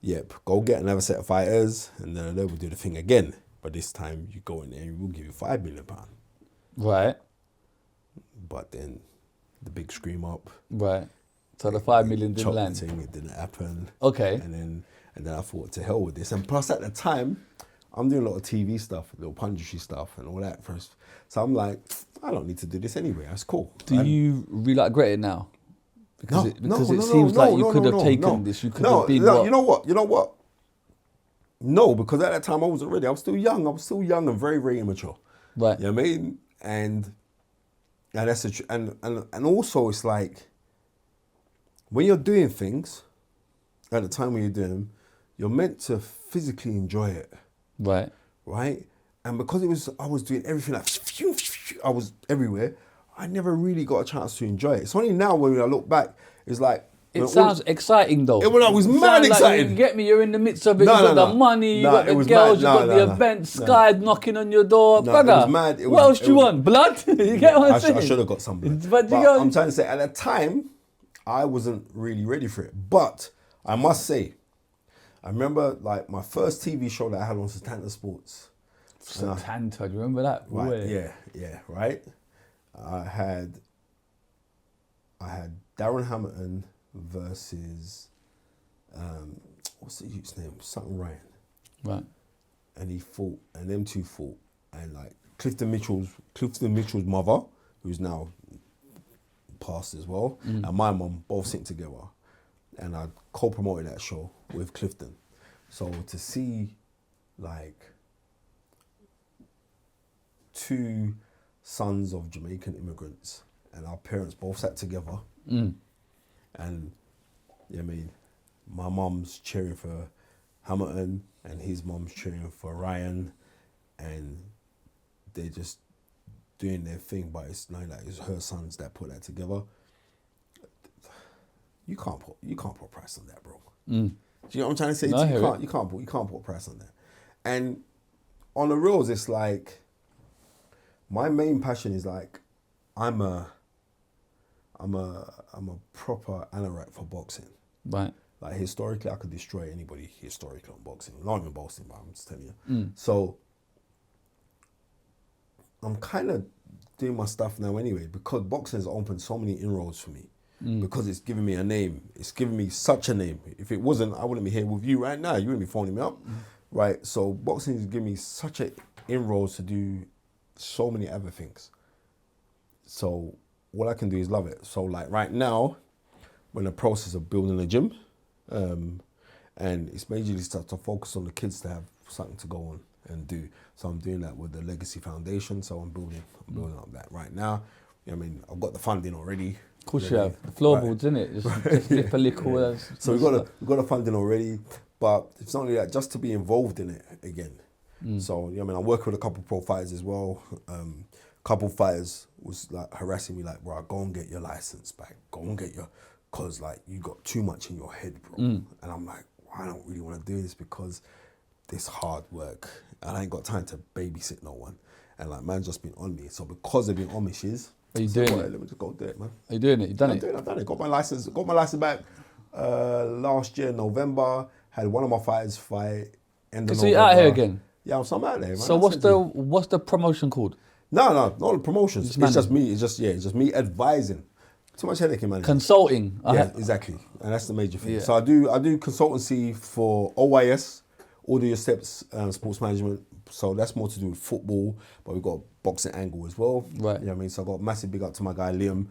yep, go get another set of fighters, and then they will do the thing again. But this time you go in there and we'll give you £5 million. Right. But then the big scream up. Right. So the 5 million didn't land. It didn't happen. Okay. And then I thought, to hell with this. And plus at the time, I'm doing a lot of TV stuff, little punditry stuff and all that first. So I'm like, I don't need to do this anyway. That's cool. Do you really regret it now? Because No, it seems like you could have taken this. You could have been no, what? You know what? No, because at that time I wasn't ready. I was still young. And very, very immature. Right. You know what I mean? And that's and also it's like, when you're doing things, at the time when you're doing them, you're meant to physically enjoy it. Right. Right? And because I was doing everything like, I was everywhere, I never really got a chance to enjoy it. It's only now when I look back, it's like... It sounds exciting though. It was mad exciting. Like, you get me, you're in the midst of it, you got the money, you got the girls, you got the events, Sky knocking on your door. Brother, it was mad. What else do you want? Blood? You get what I'm saying? I should have got some blood. But I'm trying to say, at the time, I wasn't really ready for it. But I must say, I remember like my first TV show that I had on Satanta Sports. Satanta, do you remember that? Right, yeah, right. I had Darren Hamilton versus what's the youth's name? Something Ryan. Right. And he fought, and them two fought, and like Clifton Mitchell's mother, who's now passed as well, and my mum both sit together, and I co-promoted that show with Clifton. So to see like two sons of Jamaican immigrants, and our parents both sat together, and I mean, my mum's cheering for Hamilton, and his mum's cheering for Ryan, and they're just doing their thing, but it's not like it's her sons that put that together. You can't put a price on that, bro. Do you know what I'm trying to say? No, You can't put a price on that. And on the reals, it's like my main passion is like I'm a proper anorak for boxing. Right. Like historically, I could destroy anybody historically on boxing. Not even boxing, but I'm just telling you. So I'm kind of doing my stuff now anyway, because boxing has opened so many inroads for me. Because it's given me a name. It's given me such a name. If it wasn't, I wouldn't be here with you right now. You wouldn't be phoning me up. Right? So boxing has given me such an inroads to do so many other things. So all I can do is love it. So like right now, we're in the process of building a gym. And it's majorly start to focus on the kids to have something to go on and do. So I'm doing that with the Legacy Foundation. So I'm building up that right now. I mean, I've got the funding already. Of course you have. The floorboards, isn't it? Just flip a lick. So we've got the funding already, but it's not only that, just to be involved in it again. So, I mean, I'm working with a couple of pro fighters as well. Couple fighters was like harassing me like, bro, go and get your license back. Go and get cause like you got too much in your head, bro. And I'm like, well, I don't really want to do this because this hard work. And I ain't got time to babysit no one. And like, man's just been on me. So because they've been on me, Are you doing it? Let me just go do it, man. Are you doing it? You've done it? I've done it. Got my license back last year, November. Had one of my fighters fight end of November. So you're out here again? Yeah, I'm out there, man. So what's the promotion called? No, not the promotions. It's just me. It's just me advising. Too much headache, man. Consulting. Yeah, exactly. And that's the major thing. Yeah. So I do consultancy for OYS, Order Your Steps, sports management. So that's more to do with football, but we've got a boxing angle as well. Right. You know what I mean? So I got a massive big up to my guy Liam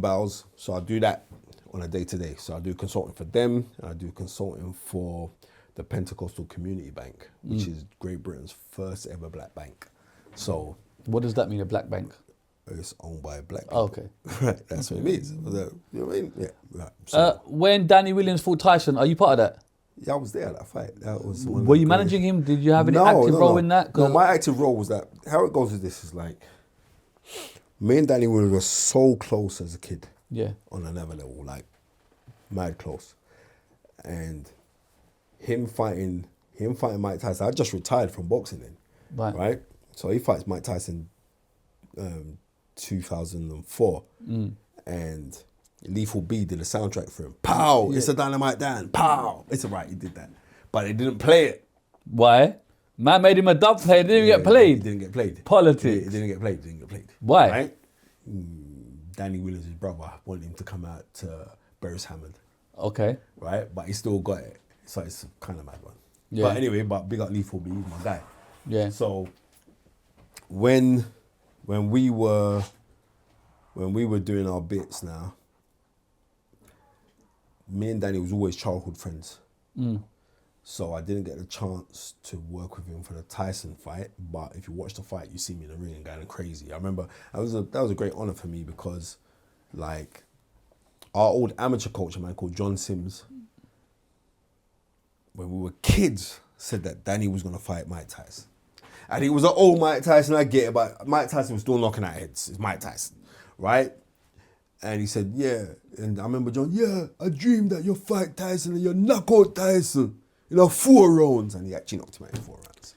Bowles. So I do that on a day-to-day. So I do consulting for them, and I do consulting for the Pentecostal Community Bank, which is Great Britain's first ever black bank. So what does that mean, a black bank? It's owned by black people. Oh, okay. Right, that's what it means. You know what I mean? Yeah. Right. So, when Danny Williams fought Tyson, are you part of that? yeah, I was there at that fight. That was Were you managing him? Did you have any active role in that? No, my active role was that, how it goes with this is like, Me and Danny were so close as a kid. Yeah. On another level, like mad close. And him fighting Mike Tyson. I just retired from boxing then. Right? So he fights Mike Tyson 2004. And Lethal B did a soundtrack for him. Pow! It's a Dynamite Dan. Pow! It's alright, he did that. But they didn't play it. Why? Man made him a dub player, didn't get played. It didn't get played. Politics. It didn't get played. Why? Right? Danny Williams' brother wanted him to come out to Beres Hammond. Okay. Right? But he still got it. So it's kind of mad one. Yeah. But anyway, big up Lethal B, he's my guy. Yeah. So when we were doing our bits now, me and Danny was always childhood friends. So I didn't get the chance to work with him for the Tyson fight, but if you watch the fight, you see me in the ring and going crazy. I remember that was a great honor for me because, like, our old amateur coach, a man called John Sims, when we were kids, said that Danny was gonna fight Mike Tyson. And he was an old Mike Tyson, I get it, but Mike Tyson was still knocking out heads. It's Mike Tyson, right? And he said, yeah. And I remember John, yeah, I dreamed that you'll fight Tyson and you'll knock out Tyson. 4 rounds. And he actually knocked him out in 4 rounds.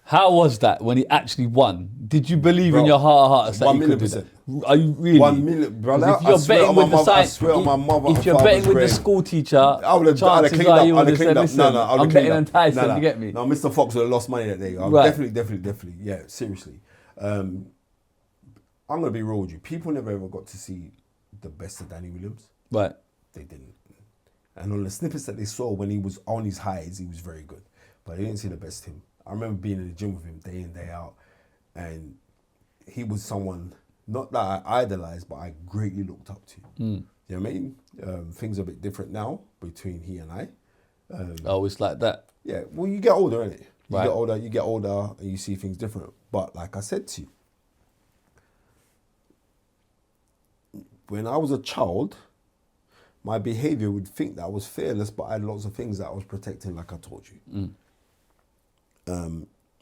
How was that when he actually won? Did you believe in your heart of hearts that he could do that? Are you really? 1 million, brother. If you're betting with the science, I swear on my mother. if you're betting with the school teacher, chances are you would have said, listen, I'm betting on Tyson, you get me? No, Mr. Fox would have lost money that day. Right. Definitely. Yeah, seriously. I'm going to be real with you. People never ever got to see the best of Danny Williams. Right. They didn't. And on the snippets that they saw when he was on his highs, he was very good. But they didn't see the best of him. I remember being in the gym with him day in, day out. And he was someone, not that I idolized, but I greatly looked up to. You know what I mean? Things are a bit different now between he and I. It's like that. Yeah, well, you get older, innit? You Right. get older and you see things different. But like I said to you, when I was a child, my behavior would think that I was fearless, but I had lots of things that I was protecting, like I told you.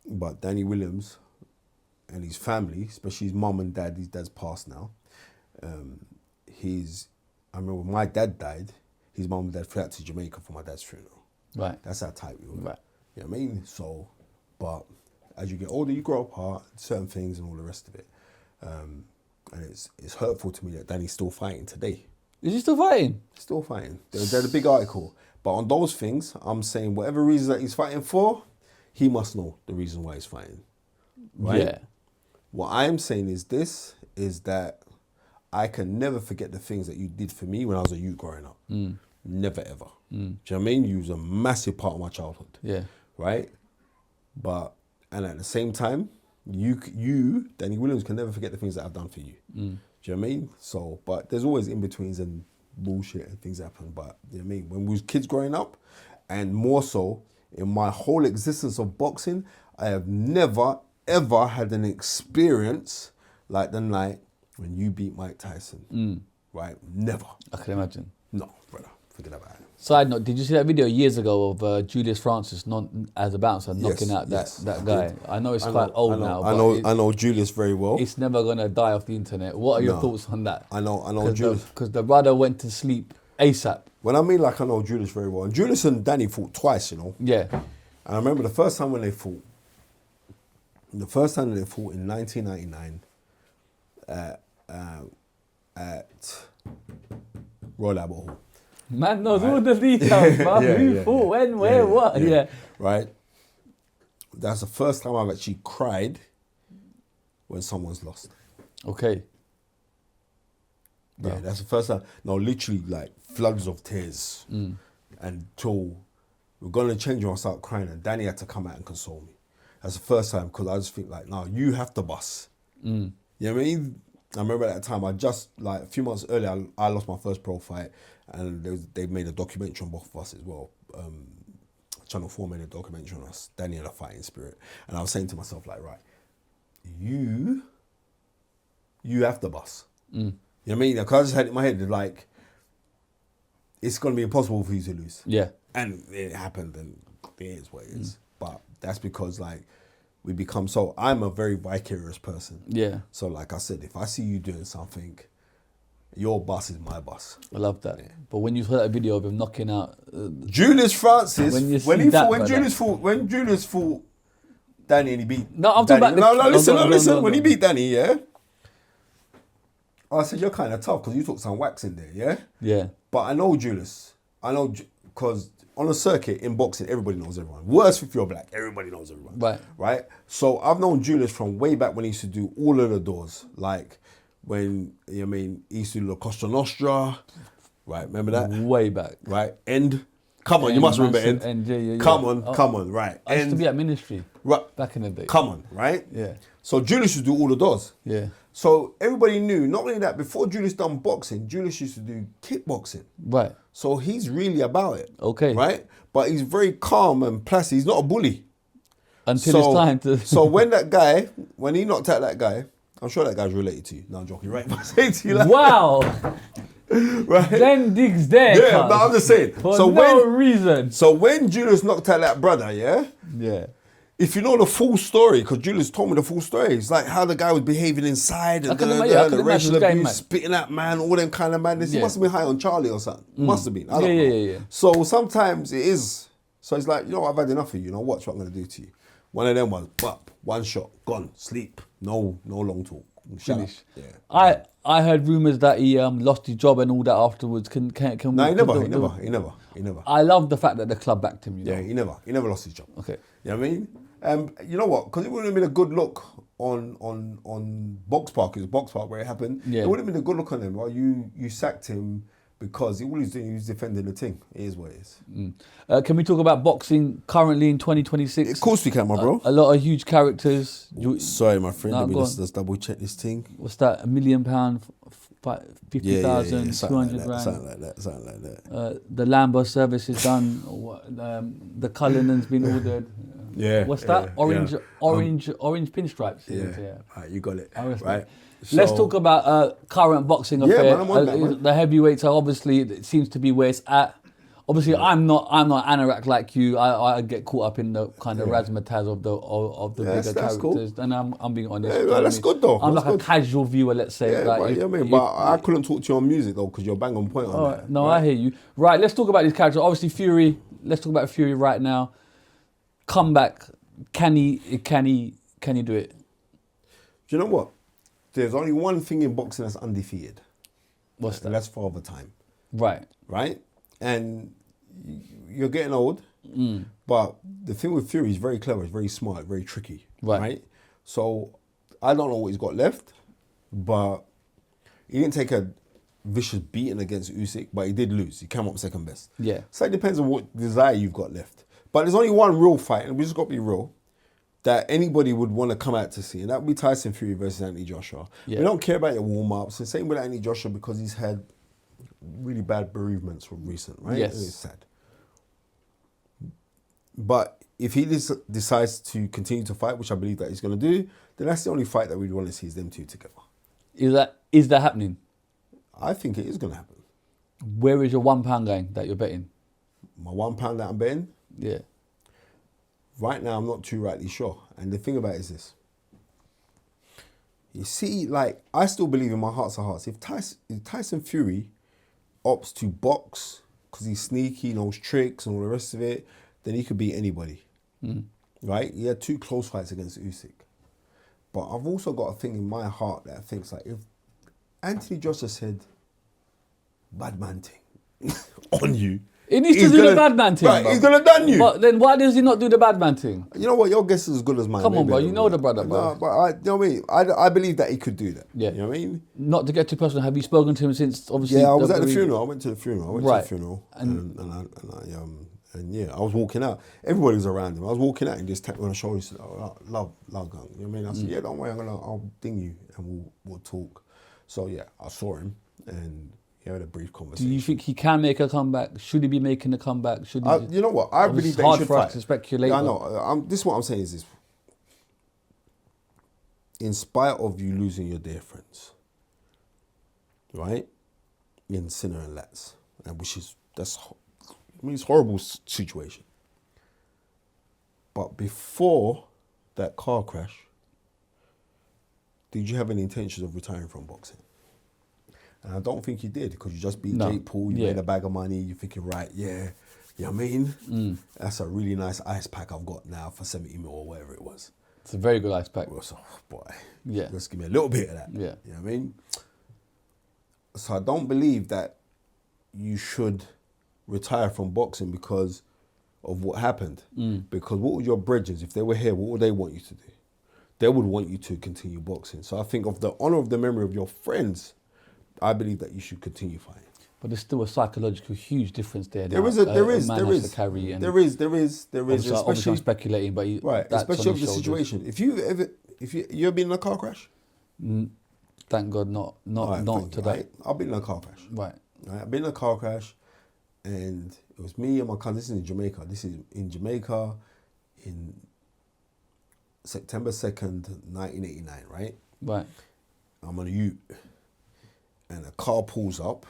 But Danny Williams and his family, especially his mum and dad, his dad's passed now. I remember when my dad died, his mum and dad flew out to Jamaica for my dad's funeral. Right. That's how tight we were. Right. You know what I mean? So, but as you get older, you grow apart, certain things and all the rest of it. And it's hurtful to me that Danny's still fighting today. Is he still fighting? Still fighting. There's a big article. But on those things, I'm saying whatever reason that he's fighting for, he must know the reason why he's fighting. Right? Yeah. What I'm saying is that I can never forget the things that you did for me when I was a youth growing up. Never ever. Do you know what I mean? You was a massive part of my childhood. Yeah. Right? And at the same time, you, Danny Williams, can never forget the things that I've done for you. Do you know what I mean? So, but there's always in-betweens and bullshit and things happen. But, you know what I mean? When we was kids growing up, and more so, in my whole existence of boxing, I have never, ever had an experience like the night when you beat Mike Tyson. Right? Never. I can imagine. No, brother. Forget about it. Side note, did you see that video years ago of Julius Francis as a bouncer knocking out that guy? I know it's quite old now. But I know Julius very well. It's never going to die off the internet. What are your thoughts on that? I know Julius. Because the brother went to sleep ASAP. When I mean like I know Julius very well. And Julius and Danny fought twice, you know. Yeah. And I remember the first time when they fought. The first time they fought in 1999 at Royal Albert Hall. Man knows all the details, man. Who fought, when, where, what. Yeah. Right. That's the first time I've actually cried when someone's lost. Okay. Yeah, that's the first time. No, literally like floods of tears. Until we're going to change and I start crying and Danny had to come out and console me. That's the first time because I just think like, no, you have to bust. You know what I mean? I remember at that time, I just, like a few months earlier, I lost my first pro fight and they made a documentary on both of us as well. Channel 4 made a documentary on us, Danny and a Fighting Spirit. And I was saying to myself like, right, you have to bust. You know what I mean? Because I just had it in my head, like, it's going to be impossible for you to lose. Yeah. And it happened and it is what it is. But that's because, like, we become so. I'm a very vicarious person. Yeah. So like I said, if I see you doing something, your boss is my boss. I love that. But when you saw that video of him knocking out Julius Francis, when when Julius fought Danny and he beat. No, I'm talking Danny. about No, listen. no. When he beat Danny, yeah. I said you're kind of tough because you took some wax in there, yeah. Yeah. But I know Julius. I know because on a circuit in boxing, everybody knows everyone. Worse if you're black, everybody knows everyone. Right. Right. So I've known Julius from way back when he used to do all of the doors, like when he used to do La Costa Nostra. Right. Remember that? Way back. Right. End. Come on, you must remember End. End, yeah. Come on, right. I used to be at Ministry. Right. Back in the day. Come on, right? Yeah. So Julius used to do all the doors. Yeah. So everybody knew, not only that, before Julius done boxing, Julius used to do kickboxing. Right. So he's really about it. Okay. Right? But he's very calm and placid. He's not a bully. Until it's time to... So when he knocked out that guy, I'm sure that guy's related to you. No, I'm joking, right? But I say to you like, wow. right? Then digs there. Yeah, but I'm just saying. For no reason. So when Julius knocked out that brother, yeah? Yeah. If you know the full story, because Julius told me the full story, it's like how the guy was behaving inside and the racial abuse, spitting at man, all them kind of madness. He must have been high on Charlie or something. Must have been. I don't know. Yeah. So sometimes it is. So it's like, I've had enough of you. Watch what I'm going to do to you. One of them was, bop, one shot, gone, sleep. No long talk. Finish. Yeah. I heard rumours that he lost his job and all that afterwards. He never. I love the fact that the club backed him. Yeah, he never lost his job. Okay. You know what I mean? You know what? Because it wouldn't have been a good look on Box Park. It was Box Park where it happened. Yeah. It wouldn't have been a good look on him. Well, you sacked him because all he's doing, he's defending the thing. It is what it is. Can we talk about boxing currently in 2026? Of course we can, my bro. A lot of huge characters. Sorry, my friend. Let me just double check this thing. What's that? £1 million, 50,000, 200 grand. Something like that. The Lambo service is done. The Cullinan's been ordered. Yeah. What's that? Orange pinstripes. Yeah. Right, you got it. Right. Let's talk about current boxing affair. The heavyweights are obviously, it seems to be where it's at. Obviously, I'm not anorak like you. I get caught up in the kind of razzmatazz of the bigger characters, cool. And I'm being honest. Yeah, that's good though. I'm that's like a casual viewer, let's say. Yeah, but I couldn't talk to you on music though because you're bang on point on that. No, right? I hear you. Right, let's talk about these characters. Obviously, Fury. Let's talk about Fury right now. Comeback. Can he do it? Do you know what? There's only one thing in boxing that's undefeated. What's that? And that's Father Time. Right. And you're getting old, but the thing with Fury is very clever, he's very smart, very tricky. Right? So I don't know what he's got left, but he didn't take a vicious beating against Usyk, but he did lose. He came up second best. Yeah. So it depends on what desire you've got left. But there's only one real fight, and we just got to be real, that anybody would want to come out to see, and that would be Tyson Fury versus Anthony Joshua. Yeah. We don't care about your warm-ups. The same with Anthony Joshua because he's had really bad bereavements from recent, right? Yes. It's sad. But if he decides to continue to fight, which I believe that he's going to do, then that's the only fight that we'd want to see is them two together. Is that happening? I think it is going to happen. Where is your £1 going that you're betting? My £1 that I'm betting? Yeah. Right now, I'm not too rightly sure. And the thing about it is this. You see, like, I still believe in my hearts of hearts. If Tyson Fury opts to box because he's sneaky, knows tricks and all the rest of it, then he could beat anybody. Right? He had 2 close fights against Usyk. But I've also got a thing in my heart that thinks like if Anthony Joshua said bad man thing on you, he needs to do the bad man thing. Right, he's gonna done you. But then why does he not do the bad man thing? You know what? Your guess is as good as mine. Come on, bro. You know the brother, bro. No, but you know what I mean? I believe that he could do that. Yeah. You know what I mean? Not to get too personal, have you spoken to him since obviously? Yeah, I was at the funeral. I went to the funeral. And I was walking out. Everybody was around him. I was walking out and just tapped me on the shoulder and said, "Oh, love, gang." You know what I mean? I said, "Yeah, don't worry. I'll ding you and we'll talk." So yeah, I saw him and he had a brief conversation. Do you think he can make a comeback? Should he be making a comeback? Should he? You know what? I believe that he should fight. It's hard for us to speculate. Yeah, I know. This is what I'm saying is this. In spite of you losing your dear friends, right? In Sinner and Lats, it's a horrible situation. But before that car crash, did you have any intentions of retiring from boxing? And I don't think you did, because you just beat Jake Paul, you made a bag of money, you're thinking, right, yeah, you know what I mean? That's a really nice ice pack I've got now for 70 mil or whatever it was. It's a very good ice pack. So, boy, Yeah. just give me a little bit of that. Yeah. You know what I mean? So I don't believe that you should retire from boxing because of what happened. Because what would your brethren, if they were here, what would they want you to do? They would want you to continue boxing. So I think of the honour of the memory of your friends, I believe that you should continue fighting. But there's still a psychological huge difference there. There is. To carry and there is. Obviously I'm speculating, but right, that's especially on of the his shoulders. situation. If you ever been in a car crash? Thank God, not to that. Right? I've been in a car crash. Right. I've been in a car crash, and it was me and my cousin. This is in Jamaica. This is in Jamaica, in September 2nd, 1989. Right. Right. I'm on a ute, and a car pulls up.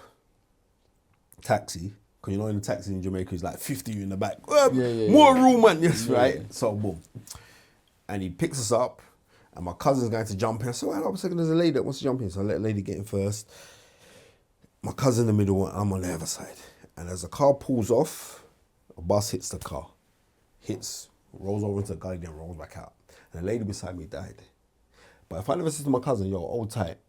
Taxi, because you know in the taxi in Jamaica is like 50 in the back. More room, man. Yes, right. So boom, and he picks us up, and my cousin's going to jump in. So hold on a second, there's a lady that wants to jump in. So I let a lady get in first. My cousin in the middle, and I'm on the other side. And as the car pulls off, a bus hits the car, rolls over into the gully, then rolls back out. And the lady beside me died. But if I never said to my cousin, yo, hold tight,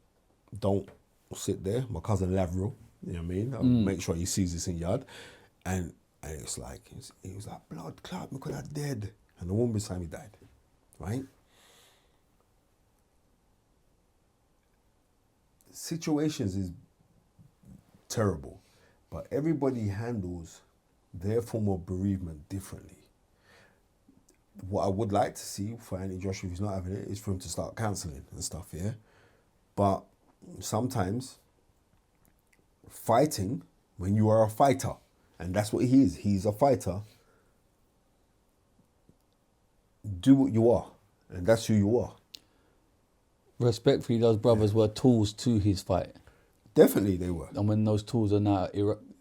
don't sit there. My cousin Lavro. You know what I mean? I'll make sure he sees this in yard. And it's like, he was like, blood clot, me could have dead. And the woman beside me died, right? Situations is terrible, but everybody handles their form of bereavement differently. What I would like to see for Anthony Joshua, if he's not having it, is for him to start counselling and stuff, yeah? But sometimes fighting, when you are a fighter, and that's what he is, he's a fighter, do what you are, and that's who you are. Respectfully, those brothers were tools to his fight. Definitely they were. And when those tools are now...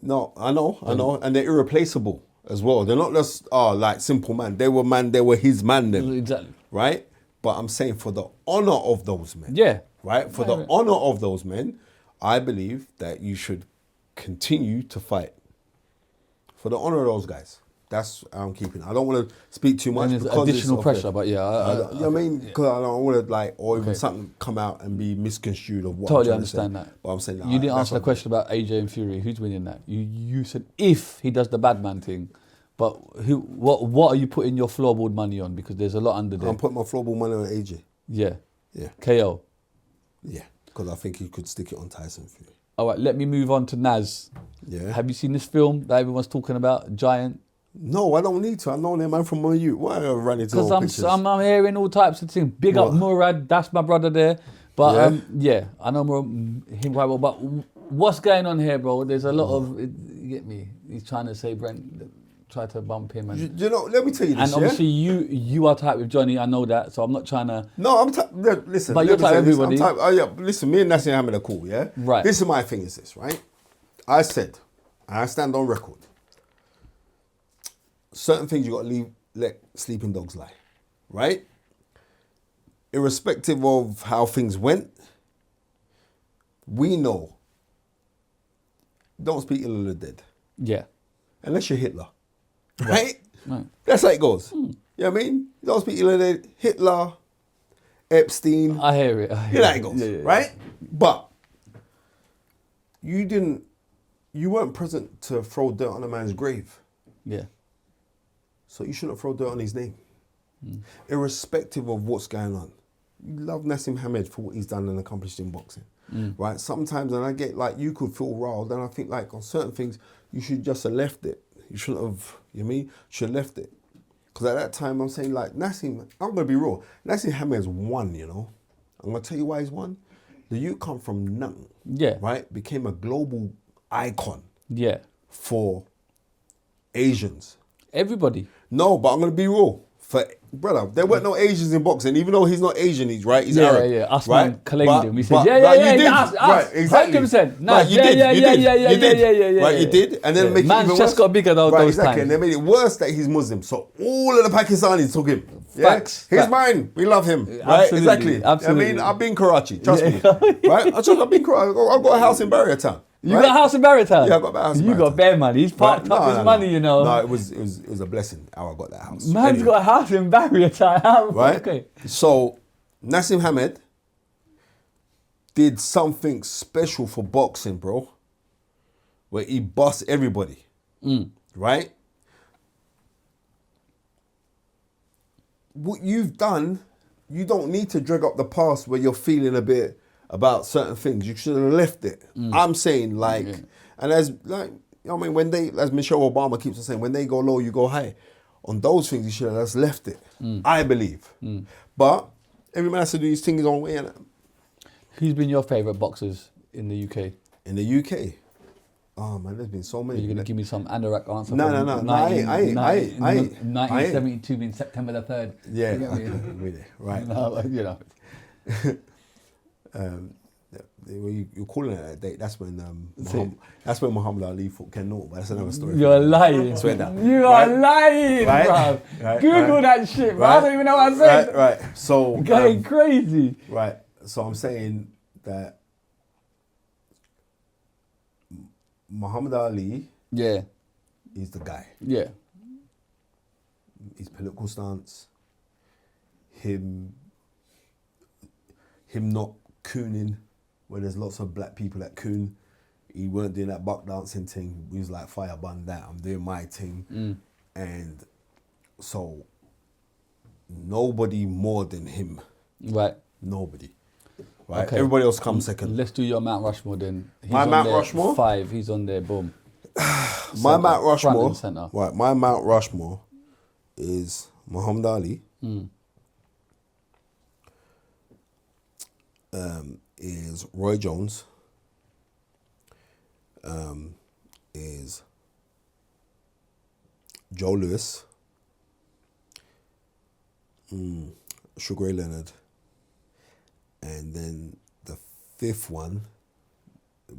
No, I know, and they're irreplaceable as well. They're not just, like simple man. They were his man then. Exactly. Right? But I'm saying for the honour of those men. Yeah. Right? For the honour of those men, I believe that you should continue to fight. For the honour of those guys. That's how I'm keeping it. I don't want to speak too much. And there's because additional pressure, but yeah. you know what I mean? Because I don't want to even something come out and be misconstrued of what Totally I'm understand to say. that. But I'm saying that. You didn't answer the question about AJ and Fury. Who's winning that? You said if he does the bad man thing, but what are you putting your floorboard money on? Because there's a lot under there. I'm putting my floorboard money on AJ. Yeah. Yeah. KO. Yeah. Because I think he could stick it on Tyson Fury. All right, let me move on to Naz. Yeah. Have you seen this film that everyone's talking about, Giant? No, I don't need to. I know that man from my youth. Why am I running to all pictures? Because I'm hearing all types of things. Big up Murad, that's my brother there. But I know him quite well. But what's going on here, bro? There's a lot of, you get me? He's trying to say Brent, try to bump him. And you know, let me tell you this, and obviously you are tight with Johnny, I know that, so I'm not trying to... No, I'm tight, listen. But you're tight with everybody. Listen, me and Naseem Hamid are cool, yeah? Right. This is my thing is this, right? I said, and I stand on record, certain things you got to let sleeping dogs lie, right? Irrespective of how things went, we know, don't speak ill of the dead. Yeah. Unless you're Hitler, right? Right. That's how it goes. You know what I mean? Don't speak ill of the dead. Hitler, Epstein. I hear it. You know how it goes, right? But you weren't present to throw dirt on a man's grave. Yeah. So you shouldn't throw dirt on his name. Irrespective of what's going on. You love Naseem Hamid for what he's done and accomplished in boxing. Right? Sometimes when I get you could feel riled, then I think on certain things, you should just have left it. You shouldn't have, you know what I mean? Should have left it. Because at that time, I'm saying Naseem, I'm going to be real. Naseem Hamid's won, you know. I'm going to tell you why he's won. The youth come from nothing. Yeah. Right? Became a global icon. Yeah. For Asians. Everybody. No, but I'm going to be real. Brother, there weren't no Asians in boxing, even though he's not Asian, he's Arab. Yeah, us right? man claimed him. We said, you did. Us. Right, exactly. 100%. No, right, you did. Yeah. Right, you did. And then make it Man's even just worse. got bigger those exactly. times. And they made it worse that he's Muslim. So all of the Pakistanis took him. Yeah? Facts. He's Facts. mine. We love him. Right? Absolutely, Exactly. absolutely. I mean, I've been Karachi. Trust me. Right? I've been Karachi. I've got a house in Barrier Town. You got a house in Barrytown? Yeah, I got a house in You Barrier got Town. bare money. He's parked up his money, you know. No, it was a blessing how I got that house. Man's Anyway, got a house in Barrytown. right? Okay. So Naseem Hamed did something special for boxing, bro, where he bust everybody, right? What you've done, you don't need to drag up the past where you're feeling a bit about certain things. You should have left it. I'm saying and as like, you know what I mean, when they, as Michelle Obama keeps on saying, when they go low, you go high. On those things, you should have just left it. I believe. But every man has to do his thing his own way. And Who's been your favourite boxers in the UK? in the UK, oh man, there's been so many. Are you going to give me some anorak answer? No, from no, no, I ain't. 1972 being September the 3rd. Yeah, You get me? really, right. No, you know. You're calling it that date. That's when Muhammad Ali fought Ken Norton. But that's another story. You're lying. Swear down. You are lying, Right? bro. Right, Google right. that shit, bro. I don't even know what I said. Right. So Going crazy. right. So I'm saying that Muhammad Ali Yeah. is the guy. Yeah. His political stance, him not cooning where there's lots of black people that coon. He weren't doing that buck dancing thing. He was like, fire bun that, I'm doing my thing. And so nobody more than him. Right. Nobody. Right? Okay. Everybody else comes second. Let's do your Mount Rushmore then. He's My on Mount there, Rushmore? 5. He's on there, boom. My Mount Front Rushmore. and centre. Right, my Mount Rushmore is Muhammad Ali. Is Roy Jones. Is Joe Lewis. Sugar Ray Leonard. And then the fifth one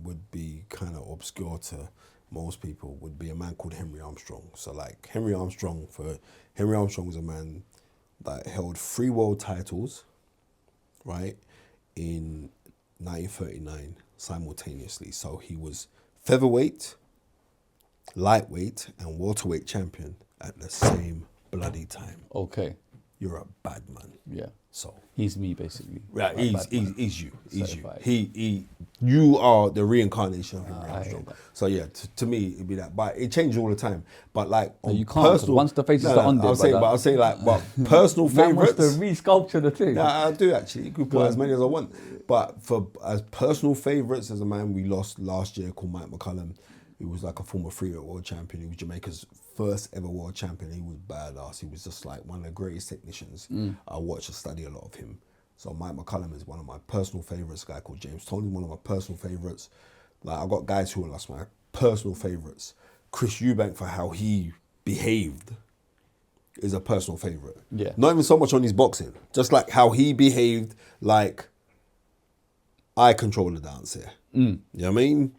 would be kind of obscure to most people, would be a man called Henry Armstrong. So like Henry Armstrong was a man that held 3 world titles, right, in 1939 simultaneously. So he was featherweight, lightweight, and welterweight champion at the same bloody time. Okay. You're a bad man. Yeah. So He's me, basically. right, Right, he's you. Certified. You are the reincarnation of Henry I Armstrong. hear that. So yeah, to me it'd be that. But it changes all the time. But like on you can't, 'cause personal, once the faces are on there, I'll say like, but personal Man wants favorites. to re-sculpture the thing. Yeah, I do actually. You could put as many as I want. But as personal favourites, as a man we lost last year called Mike McCullum, who was like a former 3-weight world champion. He was Jamaica's first ever world champion. He was badass. He was just like one of the greatest technicians. I watched and study a lot of him. So Mike McCullum is one of my personal favourites. A guy called James Tony, one of my personal favourites. Like I've got guys who are like my personal favourites. Chris Eubank, for how he behaved, is a personal favourite. Yeah. Not even so much on his boxing, just like how he behaved, like I control the dance here. You know what I mean?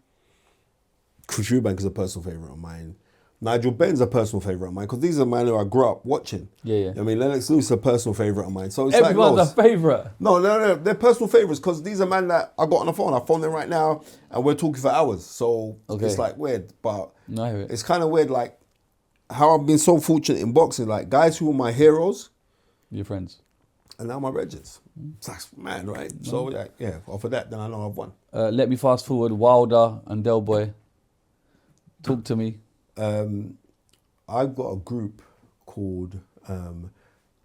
Chris Eubank is a personal favourite of mine. Nigel Benn's a personal favourite of mine because these are men who I grew up watching. Yeah, yeah. You know what I mean, Lennox Lewis is a personal favourite of mine. So it's Everyone's like a favourite. No, they're personal favourites because these are men that I got on the phone. I phoned them right now and we're talking for hours. So Okay. it's like weird, but No, I hear it. it's kind of weird like how I've been so fortunate in boxing. Like guys who were my heroes Your friends. and now my regents. It's like, man, right? So yeah, off of that, then I know I've won. Let me fast forward. Wilder and Del Boy. Talk to me. I've got a group called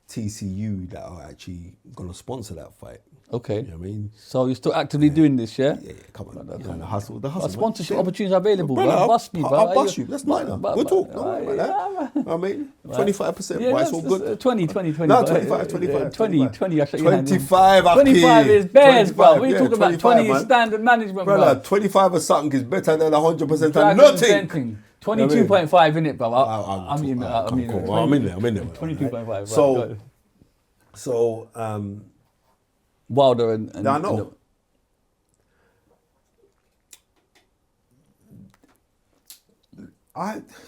TCU that are actually going to sponsor that fight. Okay. You know what I mean? So you're still actively doing this, yeah? Yeah, come on. You know, the hustle. Our man. sponsorship Yeah. opportunities are available, Brother, bro. Bust me, bro. I'll bust you. That's minor. But- We'll but- talk. Don't worry about that. yeah, I mean, 25%. Yeah, Why it's all that's- good? 20, 20. No, 25. 20. I shut your hand. 25, 25 is bears, bro. 25, What are you yeah, talking about? 20 man. is standard management, Brother, bro. 25 or something is better than 100% and Dragon nothing. Centing. 22.5 in it, bro. I'm in there. 22.5. So, Wilder and I know.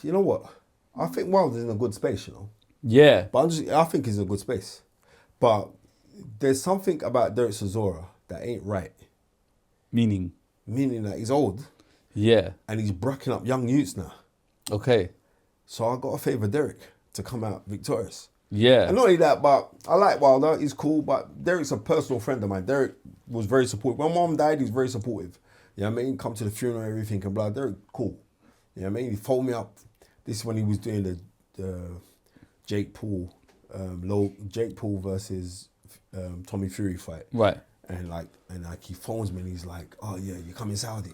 You know what? I think Wilder's in a good space, you know. Yeah. But I think he's in a good space. But there's something about Derek Chisora that ain't right. Meaning That he's old. Yeah. And he's bracking up young youths now. Okay. So I got to favour Derek to come out victorious. Yeah. And not only that, but I like Wilder. He's cool, but Derek's a personal friend of mine. Derek was very supportive. When Mom died, he was very supportive. You know what I mean? Come to the funeral and everything and blah. Derek, cool. You know what I mean? He phoned me up. This is when he was doing the Jake Paul versus Tommy Fury fight. Right. And he phones me and he's like, oh yeah, you coming Saudi?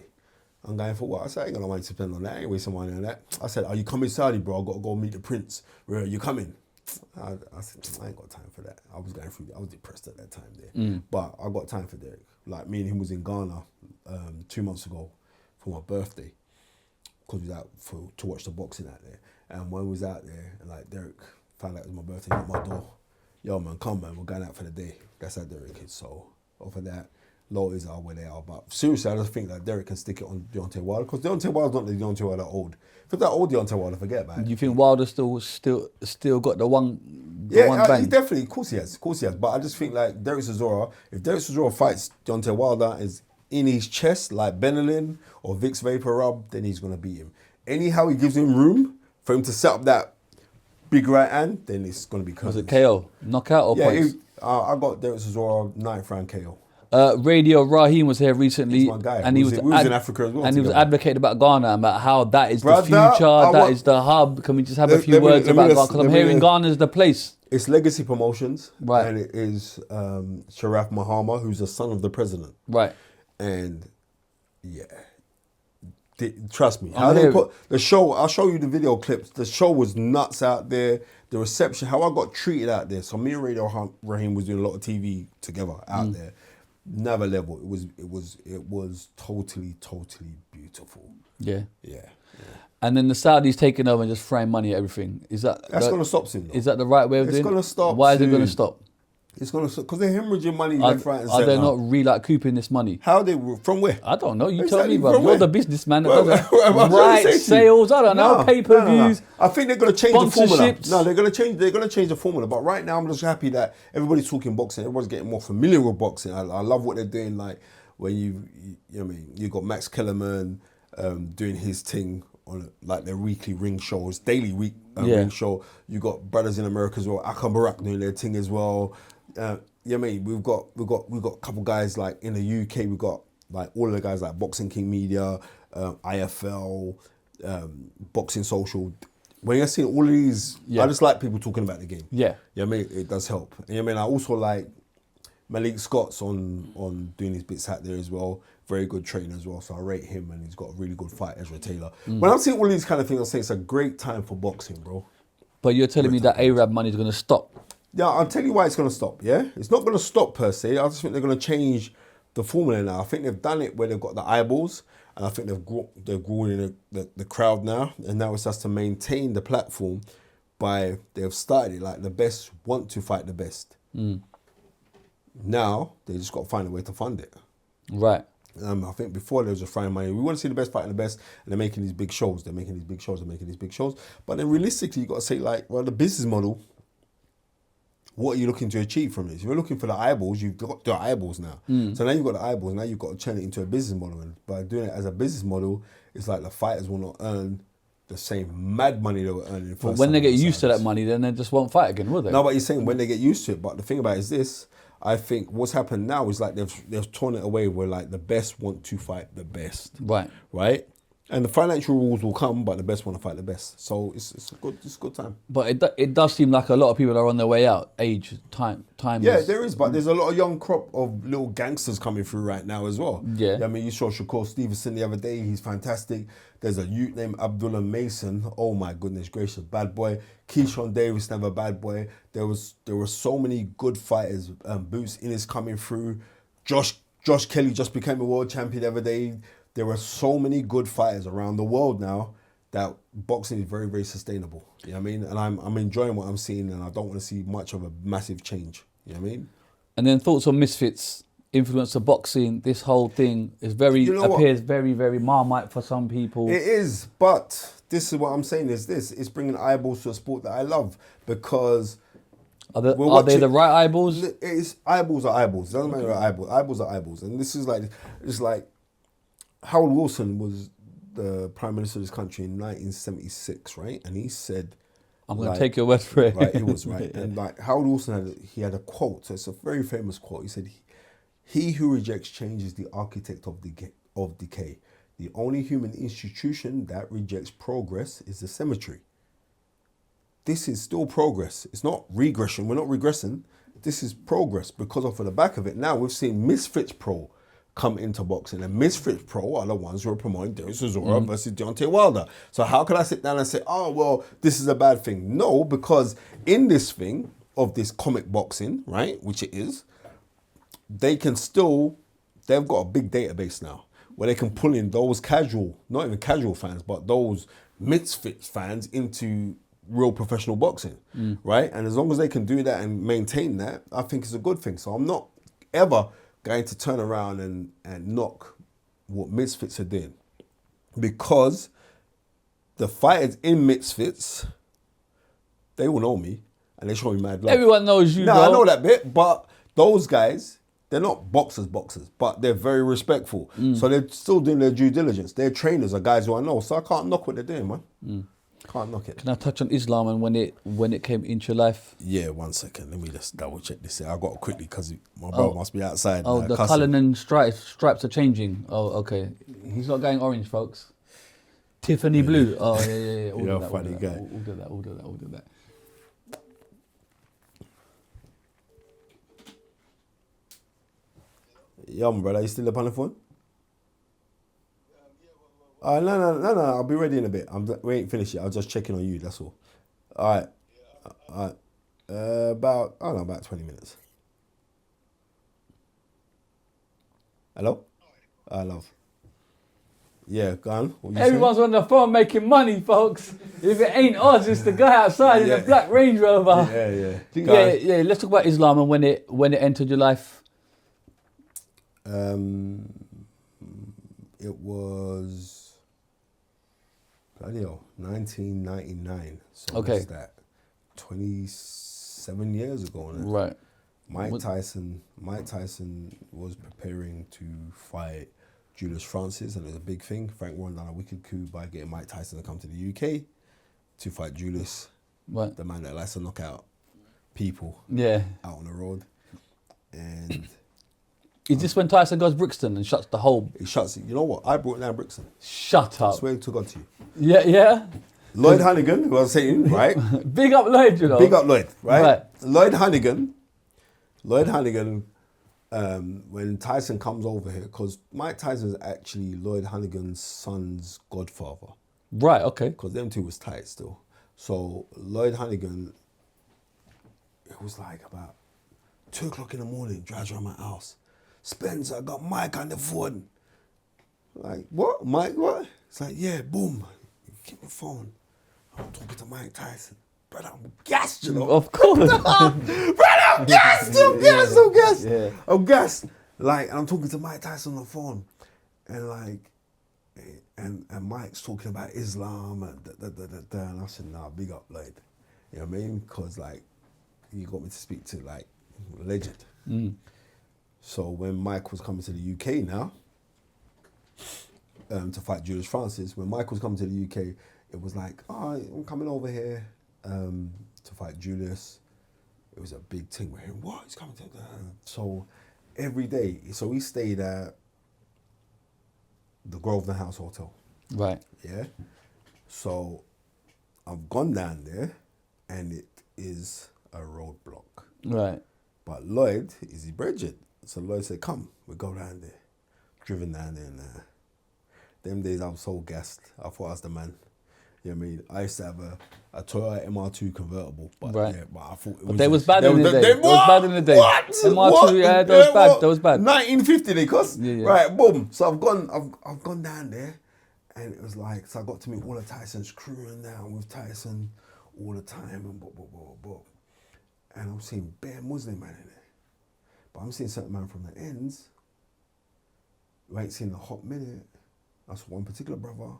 I'm going for what? I said, I ain't got no money to spend on that. I ain't wasting money on that. I said, are you coming Saudi, bro? I got to go meet the prince. Where are you coming? I said, I ain't got time for that. I was depressed at that time there. But I got time for Derek. Like, me and him was in Ghana 2 months ago for my birthday. Because we was out to watch the boxing out there. And when we was out there, and like Derek found out it was my birthday, knocked my door. Yo man, come man, we're going out for the day. That's how Derek is. So, over that, loyalties are where they are. But seriously, I just think that Derek can stick it on Deontay Wilder. Because Deontay Wilder's not the Deontay Wilder old. If it's that old Deontay Wilder, forget about it. You think Wilder still got the one Yeah, bang? he definitely, of course he has. But I just think like Derek Chisora, if Derek Chisora fights Deontay Wilder is in his chest like Benelin or Vicks Vapor Rub, then he's going to beat him. Anyhow he gives him room for him to set up that big right hand, then it's going to be curtains. Was it KO? Knockout or points? I got Derek Chisora 9th round KO. Radio Raheem was here recently, He's my guy. and we was in Africa as well. And he was together. advocating about Ghana, about how that is Brother, the future, I that want- is the hub. Can we just have a Let- few let me- words let me about just- Ghana? Because I'm let me hearing just- Ghana's the place. It's Legacy Promotions, Right. and it is Sharaf Mahama, who's the son of the president. Right. And yeah, trust me. I'm How they hearing- put the show, I'll show you the video clips. The show was nuts out there. The reception, how I got treated out there. So me and Radio Raheem was doing a lot of TV together out there. Another level. It was totally beautiful. Yeah. Yeah. And then the Saudis taking over and just throwing money at everything. Is that That's going to stop soon. Though. Is that the right way of It's doing it? gonna stop Why is it going to soon. stop? It's going to stop because they're hemorrhaging money Are, left, right, and are they centre. not really cooping this money? How they from where? I don't know. You tell Exactly, me, bro. from You're where? the businessman that Well, does well, well, I'm trying to say right to you. sales. I don't know. No, Pay-per-views. no. I think they're going to change the formula. Sponsorships. No, they're going to change the formula. But right now, I'm just happy that everybody's talking boxing. Everybody's getting more familiar with boxing. I love what they're doing. Like when you know what I mean, you got Max Kellerman doing his thing on like their weekly ring shows, daily ring show. You got Brothers in America as well. Akam Barak doing their thing as well. Yeah, mate, we've got a couple guys like in the UK. We've got like all of the guys like Boxing King Media, IFL, Boxing Social. When you're seeing all of these, I just like people talking about the game. Yeah. Yeah, I mean, it does help. And I mean, I also like Malik Scott's on doing his bits out there as well. Very good trainer as well, so I rate him, and he's got a really good fight, Ezra Taylor. When I'm seeing all these kind of things, I say it's a great time for boxing, bro. But you're telling me that Arab money is going to stop. Yeah, I'll tell you why it's going to stop, yeah? It's not going to stop per se. I just think they're going to change the formula now. I think they've done it where they've got the eyeballs, and I think they're growing in the crowd now, and now it's just to maintain the platform they've started it like the best want to fight the best. Now, they just got to find a way to fund it. Right. I think before they was just throwing money. We want to see the best fighting the best, and they're making these big shows. But then realistically, you got to say like, well, the business model. What are you looking to achieve from this? If you're looking for the eyeballs, you've got the eyeballs now. So now you've got the eyeballs. Now you've got to turn it into a business model. And by doing it as a business model, it's like the fighters will not earn the same mad money they were earning. But when they get used to that money, then they just won't fight again, will they? No, but you're saying when they get used to it. But the thing about it is this. I think what's happened now is like they've torn it away where like the best want to fight the best. Right? And the financial rules will come, but the best want to fight the best. So it's a good time. But it does seem like a lot of people are on their way out. Age, time. Yeah, there is, but there's a lot of young crop of little gangsters coming through right now as well. Yeah. I mean, you saw Shakur Stevenson the other day. He's fantastic. There's a youth named Abdullah Mason. Oh my goodness gracious, bad boy. Keyshawn Davis, never bad boy. There were so many good fighters. Boots Innes coming through. Josh Kelly just became a world champion the other day. There are so many good fighters around the world now that boxing is very, very sustainable. You know what I mean? And I'm enjoying what I'm seeing, and I don't want to see much of a massive change. You know what I mean? And then thoughts on Misfits. influence of boxing, this whole thing is very appears very, very Marmite for some people. It is, but this is what I'm saying is this. It's bringing eyeballs to a sport that I love because... Are they the right eyeballs? It's eyeballs are eyeballs. It doesn't matter what eyeballs. Eyeballs are eyeballs. And this is like... It's like... Harold Wilson was the Prime Minister of this country in 1976, right? And he said... I'm going to take your word for it. Right, he was right. And like Harold Wilson had a quote. So it's a very famous quote. He said, "He who rejects change is the architect of decay. The only human institution that rejects progress is the cemetery." This is still progress. It's not regression. We're not regressing. This is progress because off of the back of it. Now we've seen Misfits Pro come into boxing, and Misfits Pro are the ones who are promoting Chisora versus Deontay Wilder. So how can I sit down and say, oh, well, this is a bad thing? No, because in this thing of this comic boxing, right, which it is, they've got a big database now where they can pull in those casual, not even casual fans, but those Misfits fans into real professional boxing, right? And as long as they can do that and maintain that, I think it's a good thing. So I'm not ever going to turn around and knock what Misfits are doing, because the fighters in Misfits, they will know me and they show me mad love. Everyone knows you, No, bro. I know that bit, but those guys, they're not boxers, but they're very respectful. So they're still doing their due diligence. Their trainers are guys who I know, so I can't knock what they're doing, man. Can't knock it. Can I touch on Islam and when it came into your life? Yeah, 1 second. Let me just double check this here. I got it quickly because my brother must be outside. Oh, the colour and stripes are changing. Oh, okay. He's not going orange, folks. Tiffany blue. Oh, yeah. You're a funny guy. All do that. Yeah, my brother, you still up on the phone? No, I'll be ready in a bit. We ain't finished yet. I was just checking on you, that's all. All right. About 20 minutes. Hello? I love. Yeah, go on. Everyone's on the phone making money, folks. If it ain't us, it's the guy outside in the black Range Rover. Yeah. Let's talk about Islam and when it entered your life. It was 1999. So what's that? 27 years ago now. Right. Mike Tyson was preparing to fight Julius Francis, and it was a big thing. Frank Warren done a wicked coup by getting Mike Tyson to come to the UK to fight Julius, right, the man that likes to knock out people out on the road. And is this when Tyson goes Brixton and shuts the whole... He shuts it. You know what? I brought down Brixton. Shut up. I swear to God to you. Yeah? Lloyd Honeyghan, who I was saying, right? Big up Lloyd, you know. Big up Lloyd, right? Right. Lloyd Honeyghan, when Tyson comes over here, because Mike Tyson is actually Lloyd Honeyghan's son's godfather. Right, okay. Because them two was tight still. So Lloyd Honeyghan, it was like about 2 o'clock in the morning, drives around my house. Spencer, I got Mike on the phone. Like, what? Mike, what? It's like, yeah, boom. Keep the phone. I'm talking to Mike Tyson. Brother, I'm gassed, you know. Of course. Brother, I'm gassed. Yeah. I'm gassed. Like, I'm talking to Mike Tyson on the phone. And like, and Mike's talking about Islam and and I said, nah, big up, Lloyd. You know what I mean? Because like, you got me to speak to like a legend. So when Mike was coming to the UK now, to fight Julius Francis, when Mike was coming to the UK, it was like, oh, I'm coming over here to fight Julius. It was a big thing. We're hearing, what? He's coming to... So every day, so we stayed at the Grosvenor House Hotel. Right. Yeah? So I've gone down there and it is a roadblock. Right. But Lloyd is his brethren. So Lloyd said, come, we'll go down there. Driven down there and them days I was so gassed. I thought I was the man. You know what I mean? I used to have a Toyota MR2 convertible. But right. Yeah, but I thought it was... But they was bad in the day. They was bad in the day. What? MR2, what? yeah, that was bad. That was bad. 1950 they cost. Yeah. Right, boom. So I've gone down there and it was like, so I got to meet all of Tyson's crew and down with Tyson all the time and blah. And I'm seeing bare Muslim man in there. But I'm seeing certain man from the ends who ain't seen a hot minute. That's one particular brother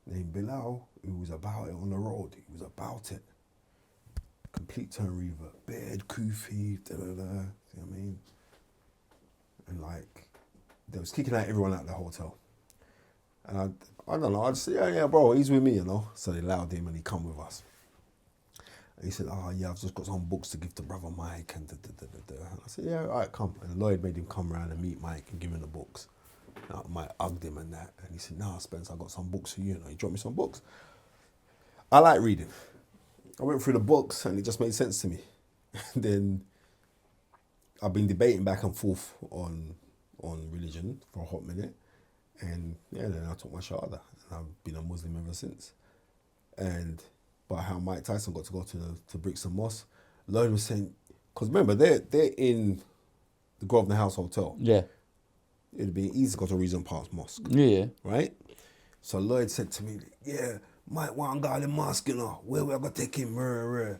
named Bilal who was about it on the road. He was about it. Complete turn revert, beard, kufi, da da da. See what I mean? And like, they was kicking out everyone out of the hotel. And I don't know, I just said, yeah, bro, he's with me, you know. So they allowed him and he come with us. And he said, oh yeah, I've just got some books to give to brother Mike and da da da da da. And I said, yeah, all right, come. And Lloyd made him come around and meet Mike and give him the books. And Mike hugged him and that. And he said, nah, Spence, I got some books for you. You know, he dropped me some books. I like reading. I went through the books and it just made sense to me. And then I've been debating back and forth on religion for a hot minute. And yeah, then I took my shahada. And I've been a Muslim ever since. And by how Mike Tyson got to go to Brixton Mosque, Lloyd was saying, because remember, they're in the Grosvenor House Hotel. Yeah. It'd be easy to go to Regent Park Mosque. Yeah. Right? So Lloyd said to me, yeah, Mike want to go to the mosque, you know, where we going to take him, we're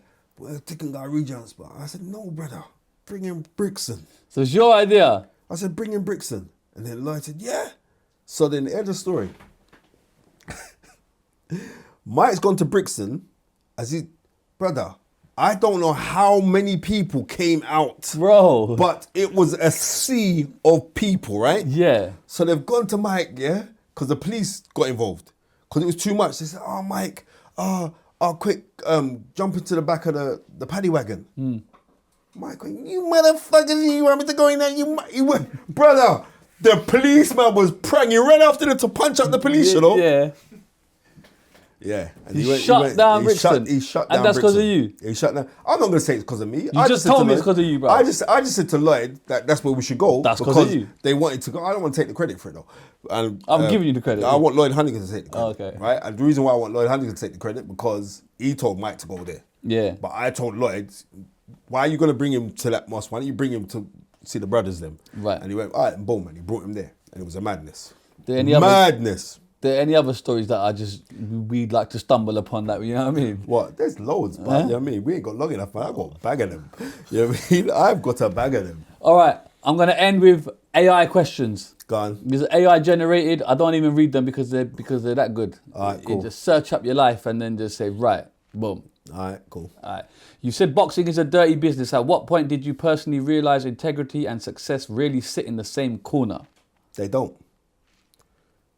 taking guy Regent's. But I said, no, brother, bring him Brixton. So it's your idea? I said, bring him Brixton. And then Lloyd said, yeah. So then the end of the story. Mike's gone to Brixton. Brother, I don't know how many people came out. Bro. But it was a sea of people, right? Yeah. So they've gone to Mike, yeah? Because the police got involved. Because it was too much. They said, oh, Mike, quick, jump into the back of the paddy wagon. Mike went, you motherfuckers, you want me to go in there? You went, brother, the policeman was pranging right after them to punch out the police, you know? Yeah. Yeah. And He shut down Brixton. He shut down And that's because of you? He shut down. I'm not going to say it's because of me. You just told me it's because of you, bro. I just said to Lloyd that that's where we should go. That's because of you. They wanted to go. I don't want to take the credit for it, though. And, I'm giving you the credit. I want Lloyd Honeyghan to take the credit. Oh, okay. Right? And the reason why I want Lloyd Honeyghan to take the credit, because he told Mike to go there. Yeah. But I told Lloyd, why are you going to bring him to that mosque? Why don't you bring him to see the brothers then? Right. And he went, all right, and boom, and he brought him there. And it was a madness. Madness. There any other stories that we'd like to stumble upon that, you know what I mean? What? There's loads, but you know what I mean? We ain't got long enough, man. I've got a bag of them. You know what I mean? I've got a bag of them. All right, I'm going to end with AI questions. Go on. Because AI generated, I don't even read them because they're that good. All right, cool. You just search up your life and then just say, right, boom. All right, cool. All right. You said boxing is a dirty business. At what point did you personally realize integrity and success really sit in the same corner? They don't.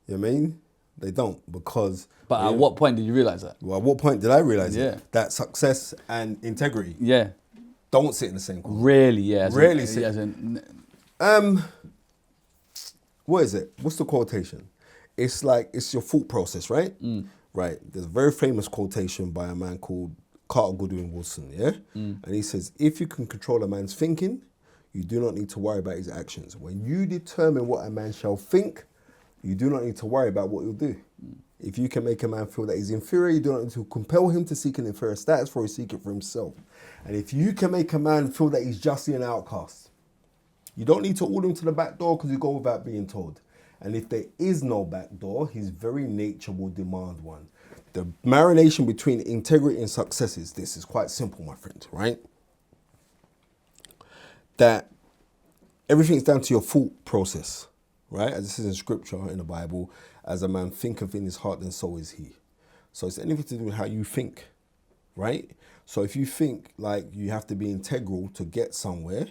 You know what I mean? They don't, because... But at what point did you realize that? Well, at what point did I realize Yeah. it? That success and integrity Yeah. don't sit in the same corner. Really, yeah. Really sit. As What is it? What's the quotation? It's like, it's your thought process, right? Right. There's a very famous quotation by a man called Carter Goodwin Wilson, yeah? And he says, if you can control a man's thinking, you do not need to worry about his actions. When you determine what a man shall think, you do not need to worry about what he'll do. If you can make a man feel that he's inferior, you do not need to compel him to seek an inferior status, for he seek it for himself. And if you can make a man feel that he's justly an outcast, you don't need to order him to the back door because you go without being told. And if there is no back door, his very nature will demand one. The marination between integrity and success is this. It's quite simple, my friend, right? That everything's down to your thought process. Right, as this is in scripture in the Bible, as a man thinketh in his heart, then so is he. So it's anything to do with how you think, right? So if you think like you have to be integral to get somewhere,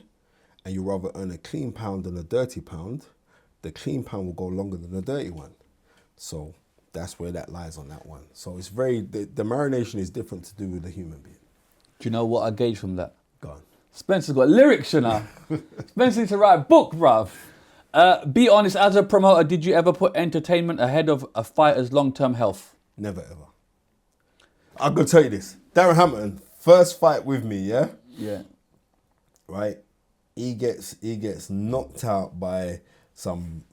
and you rather earn a clean pound than a dirty pound, the clean pound will go longer than the dirty one. So that's where that lies on that one. So it's the marination is different to do with the human being. Do you know what I gauge from that? Go on. Spencer's got lyrics, you know. Spencer needs to write a book, bruv. Be honest, as a promoter, did you ever put entertainment ahead of a fighter's long-term health? Never, ever. I'm going to tell you this. Darren Hampton, first fight with me, yeah? Yeah. Right? He gets knocked out by some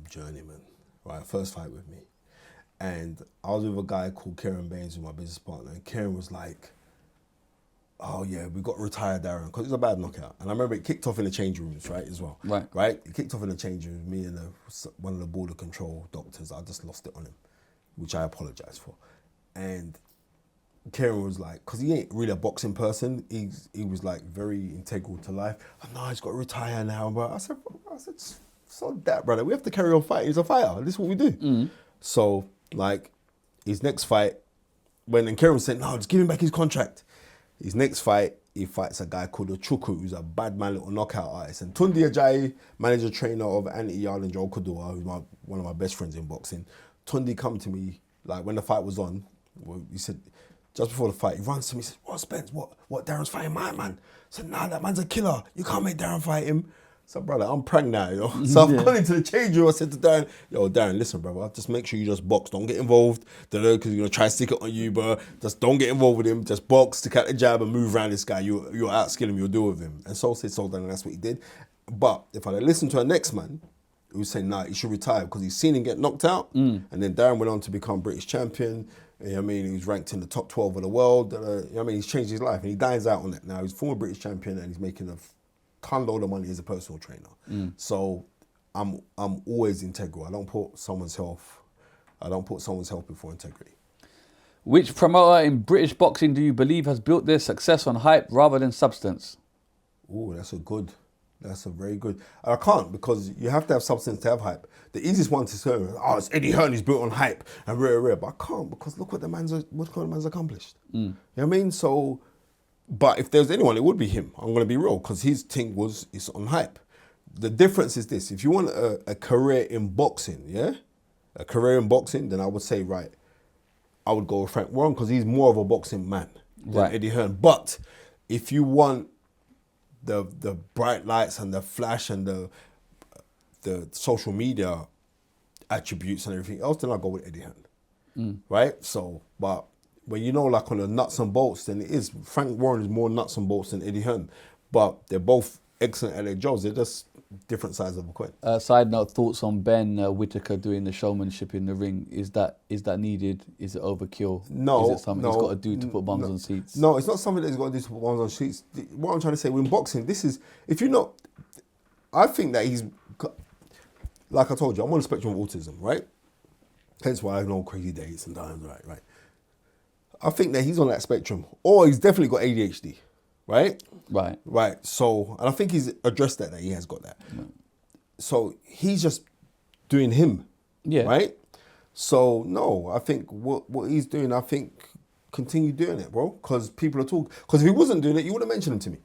journeyman, right? First fight with me. And I was with a guy called Kieran Baines, who's my business partner, and Kieran was like, oh yeah, we got to retire Darren, because it was a bad knockout. And I remember it kicked off in the change rooms, right, as well. Right? It kicked off in the change rooms, me and one of the border control doctors, I just lost it on him, which I apologize for. And Kieran was like, because he ain't really a boxing person, he was like very integral to life. Oh, no, he's got to retire now, bro. I said, so that, brother, we have to carry on fighting. He's a fighter. This is what we do. So, like, his next fight, and Kieran said, no, just give him back his contract. His next fight, he fights a guy called Chuku, who's a bad man little knockout artist. And Tundi Ajayi, manager trainer of Eni Aluko and Joe Kodua, who's one of my best friends in boxing. Tundi come to me, like when the fight was on, he said, just before the fight, he runs to me, he says, what, Spence, what, Darren's fighting my man? I said, nah, that man's a killer. You can't make Darren fight him. So, brother, I'm pranked now, yo. So I've gone into the change room. I said to Darren, yo, Darren, listen, brother, just make sure you just box. Don't get involved, because you're going to try to stick it on you, bro. Just don't get involved with him. Just box, stick out the jab and move around this guy. You'll outskill him, you'll deal with him. And so said, so done, and that's what he did. But if I listened to our next man, who was saying, nah, he should retire because he's seen him get knocked out. And then Darren went on to become British champion. You know what I mean? He was ranked in the top 12 of the world. You know what I mean? He's changed his life and he dines out on that now. He's former British champion and he's making a ton load of money as a personal trainer. So I'm always integral. I don't put someone's health before integrity. Which promoter in British boxing do you believe has built their success on hype rather than substance? Oh, that's a very good. I can't, because you have to have substance to have hype. The easiest one to say, oh, it's Eddie Hearn, he's built on hype and rare. But I can't, because look what the man's accomplished. You know what I mean? So, but if there's anyone, it would be him. I'm going to be real, because his thing is on hype. The difference is this: if you want a career in boxing, then I would say, right, I would go with Frank Warren, because he's more of a boxing man than Eddie Hearn. But if you want the bright lights and the flash and the social media attributes and everything else, then I'll go with Eddie Hearn. Right? So, but when you know, like on the nuts and bolts, then it is. Frank Warren is more nuts and bolts than Eddie Hearn. But they're both excellent at their jobs. They're just different sides of a coin. Side note, thoughts on Ben Whittaker doing the showmanship in the ring. Is that needed? Is it overkill? No. Is it something he's got to do to put bums on seats? No, it's not something that he's got to do to put bums on seats. What I'm trying to say, in boxing, I think that he's, like I told you, I'm on the spectrum of autism, right? Hence why I know crazy days sometimes, right? I think that he's on that spectrum. Or he's definitely got ADHD, right? Right. So, and I think he's addressed that he has got that. Right. So he's just doing him, right? So, no, I think what he's doing, I think continue doing it, bro. Because people are talking. Because if he wasn't doing it, you would have mentioned him to me.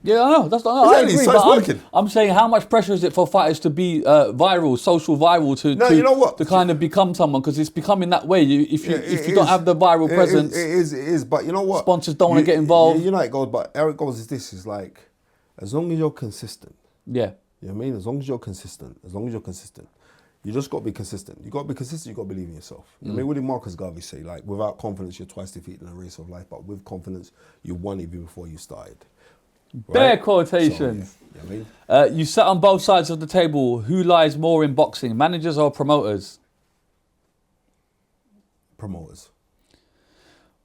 Yeah, I know. That's not. I agree. So But I'm saying, how much pressure is it for fighters to be social viral you know what? to kind of become someone? Because it's becoming that way. If you don't have the viral presence, it is. But you know what? Sponsors don't want to get involved. You know how it goes. But how it goes is this: is like, as long as you're consistent. Yeah. You know what I mean? As long as you're consistent. You just got to be consistent. You got to be consistent. You got to believe in yourself. I mean, what did Marcus Garvey say? Like, without confidence, you're twice defeated in a race of life. But with confidence, you won even before you started. Bare quotations. So, yeah. You know what I mean? You sat on both sides of the table. Who lies more in boxing, managers or promoters? Promoters.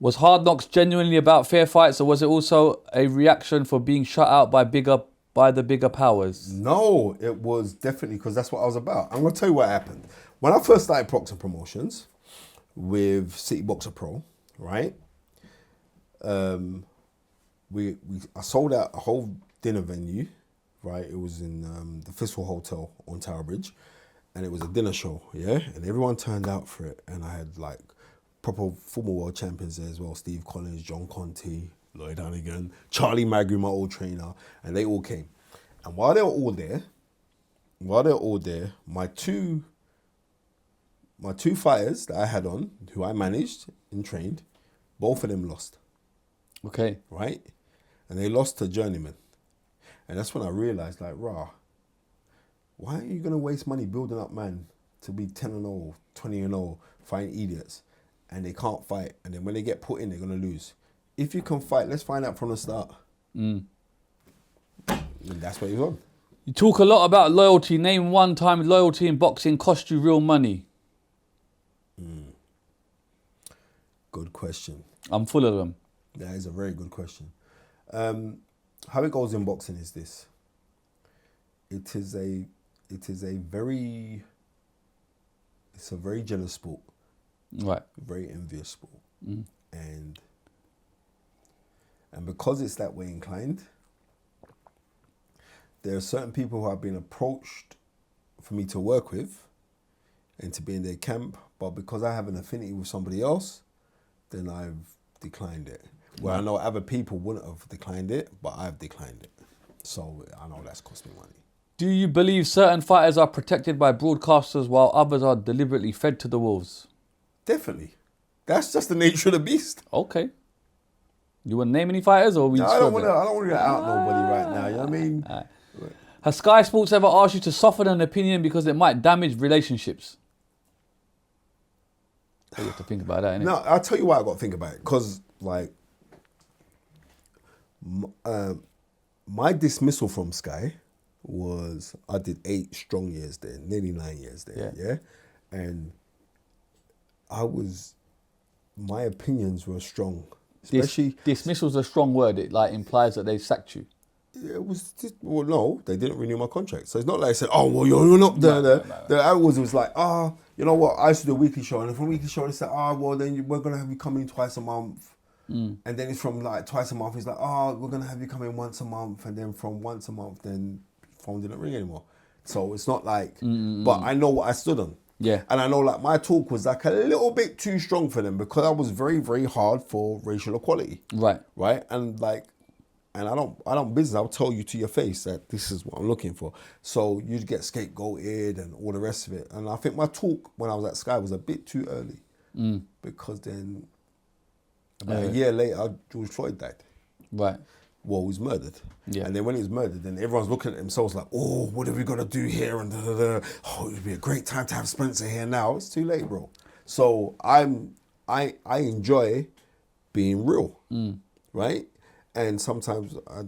Was Hard Knocks genuinely about fair fights, or was it also a reaction for being shut out by the bigger powers? No, it was definitely, because that's what I was about. I'm going to tell you what happened. When I first started Procter Promotions with City Boxer Pro, right? I sold out a whole dinner venue, right? It was in the Thistle Hotel on Tower Bridge, and it was a dinner show, yeah? And everyone turned out for it, and I had like proper former world champions there as well: Steve Collins, John Conti, Lloyd Honeyghan, Charlie Magru, my old trainer, and they all came. And while they were all there, my two fighters that I had on, who I managed and trained, both of them lost. Okay. Right? And they lost to journeyman. And that's when I realized, like, why are you going to waste money building up man to be 10-0, 20-0, fighting idiots, and they can't fight, and then when they get put in, they're going to lose. If you can fight, let's find out from the start. And that's what he was on. You talk a lot about loyalty. Name one time loyalty in boxing cost you real money. Good question. I'm full of them. That is a very good question. How it goes in boxing is this. It's a very jealous sport. Right. Very envious sport. And because it's that way inclined, there are certain people who have been approached for me to work with and to be in their camp, but because I have an affinity with somebody else, then I've declined it. Where I know other people wouldn't have declined it, but I've declined it. So I know that's cost me money. Do you believe certain fighters are protected by broadcasters while others are deliberately fed to the wolves? Definitely. That's just the nature of the beast. Okay. You want to name any fighters, or we? No, I don't want to out nobody right now. You know what I mean? Has Sky Sports ever asked you to soften an opinion because it might damage relationships? You have to think about that, innit? No, I'll tell you why I got to think about it. Because, like, my dismissal from Sky was, I did 8 strong years there, nearly 9 years there, yeah? And my opinions were strong. Especially... Dismissal's a strong word. It, like, implies that they sacked you. It was just, well, no, they didn't renew my contract. So it's not like I said, oh, well, you're not there. I was like, you know what, I used to do a weekly show. And from a weekly show, they said, well, then we're going to have you come in twice a month. And then it's from like twice a month, it's like, we're going to have you come in once a month. And then from once a month, then phone didn't ring anymore. So it's not like, but I know what I stood on. Yeah. And I know like my talk was like a little bit too strong for them because I was very, very hard for racial equality. Right. Right. And like, and I don't business. I'll tell you to your face that this is what I'm looking for. So you'd get scapegoated and all the rest of it. And I think my talk when I was at Sky was a bit too early because then about a year later, George Floyd died. Right. Well, he was murdered. Yeah. And then when he was murdered, then everyone's looking at themselves like, oh, what have we got to do here? And oh, it would be a great time to have Spencer here now. It's too late, bro. So I enjoy being real, right? And sometimes I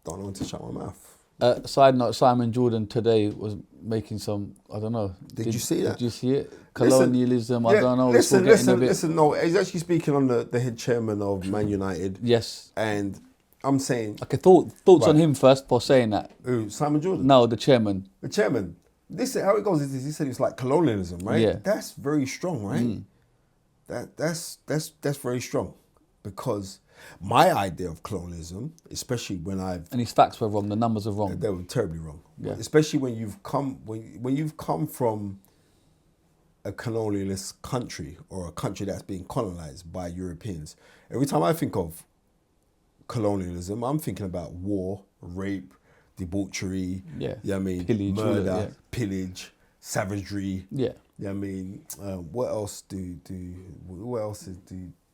don't know when to shut my mouth. Side note, Simon Jordan today was making some, I don't know. Did you see that? Did you see it? Colonialism, I don't know. Listen, no, he's actually speaking on the head chairman of Man United. Yes. And I'm saying... Okay, thoughts on him first for saying that. Who, Simon Jordan? No, the chairman. The chairman. This is how it goes. He said it's like colonialism, right? Yeah. That's very strong, right? That's very strong because... My idea of colonialism, especially when and his facts were wrong, the numbers are wrong. They were terribly wrong. Yeah. Especially when you've come from a colonialist country or a country that's being colonized by Europeans. Every time I think of colonialism, I'm thinking about war, rape, debauchery, you know what I mean? Pillage, murder, pillage, savagery. Yeah. You know what I mean? What else do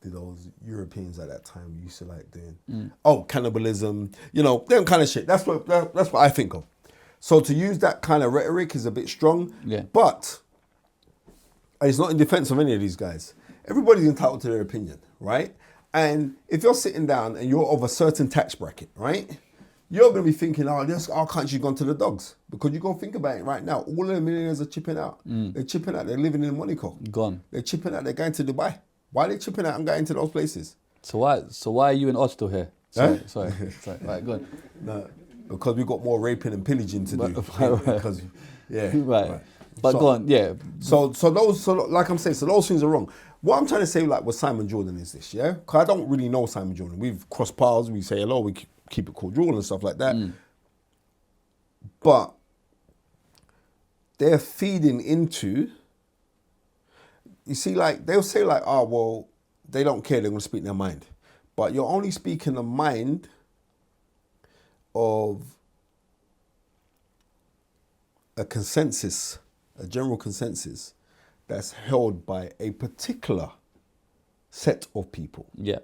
those Europeans at that time used to like doing? Oh, cannibalism, you know, them kind of shit. That's what I think of. So to use that kind of rhetoric is a bit strong, but it's not in defense of any of these guys. Everybody's entitled to their opinion, right? And if you're sitting down and you're of a certain tax bracket, right? You're going to be thinking, our country's gone to the dogs. Because you go think about it right now, all of the millionaires are chipping out. They're chipping out, they're living in Monaco. Gone. They're chipping out, they're going to Dubai. Why are they chipping out and going to those places? So why are you and Odd still here? Sorry. Right, go on. No, because we've got more raping and pillaging to do. Because, right. But go on, So like I'm saying, those things are wrong. What I'm trying to say, like, with Simon Jordan is this, yeah? Because I don't really know Simon Jordan. We've crossed paths, we say hello, we keep it cordial and stuff like that. But they're feeding into... You see, like, they'll say, like, well, they don't care, they're going to speak their mind. But you're only speaking the mind of a consensus, a general consensus that's held by a particular set of people. Yeah.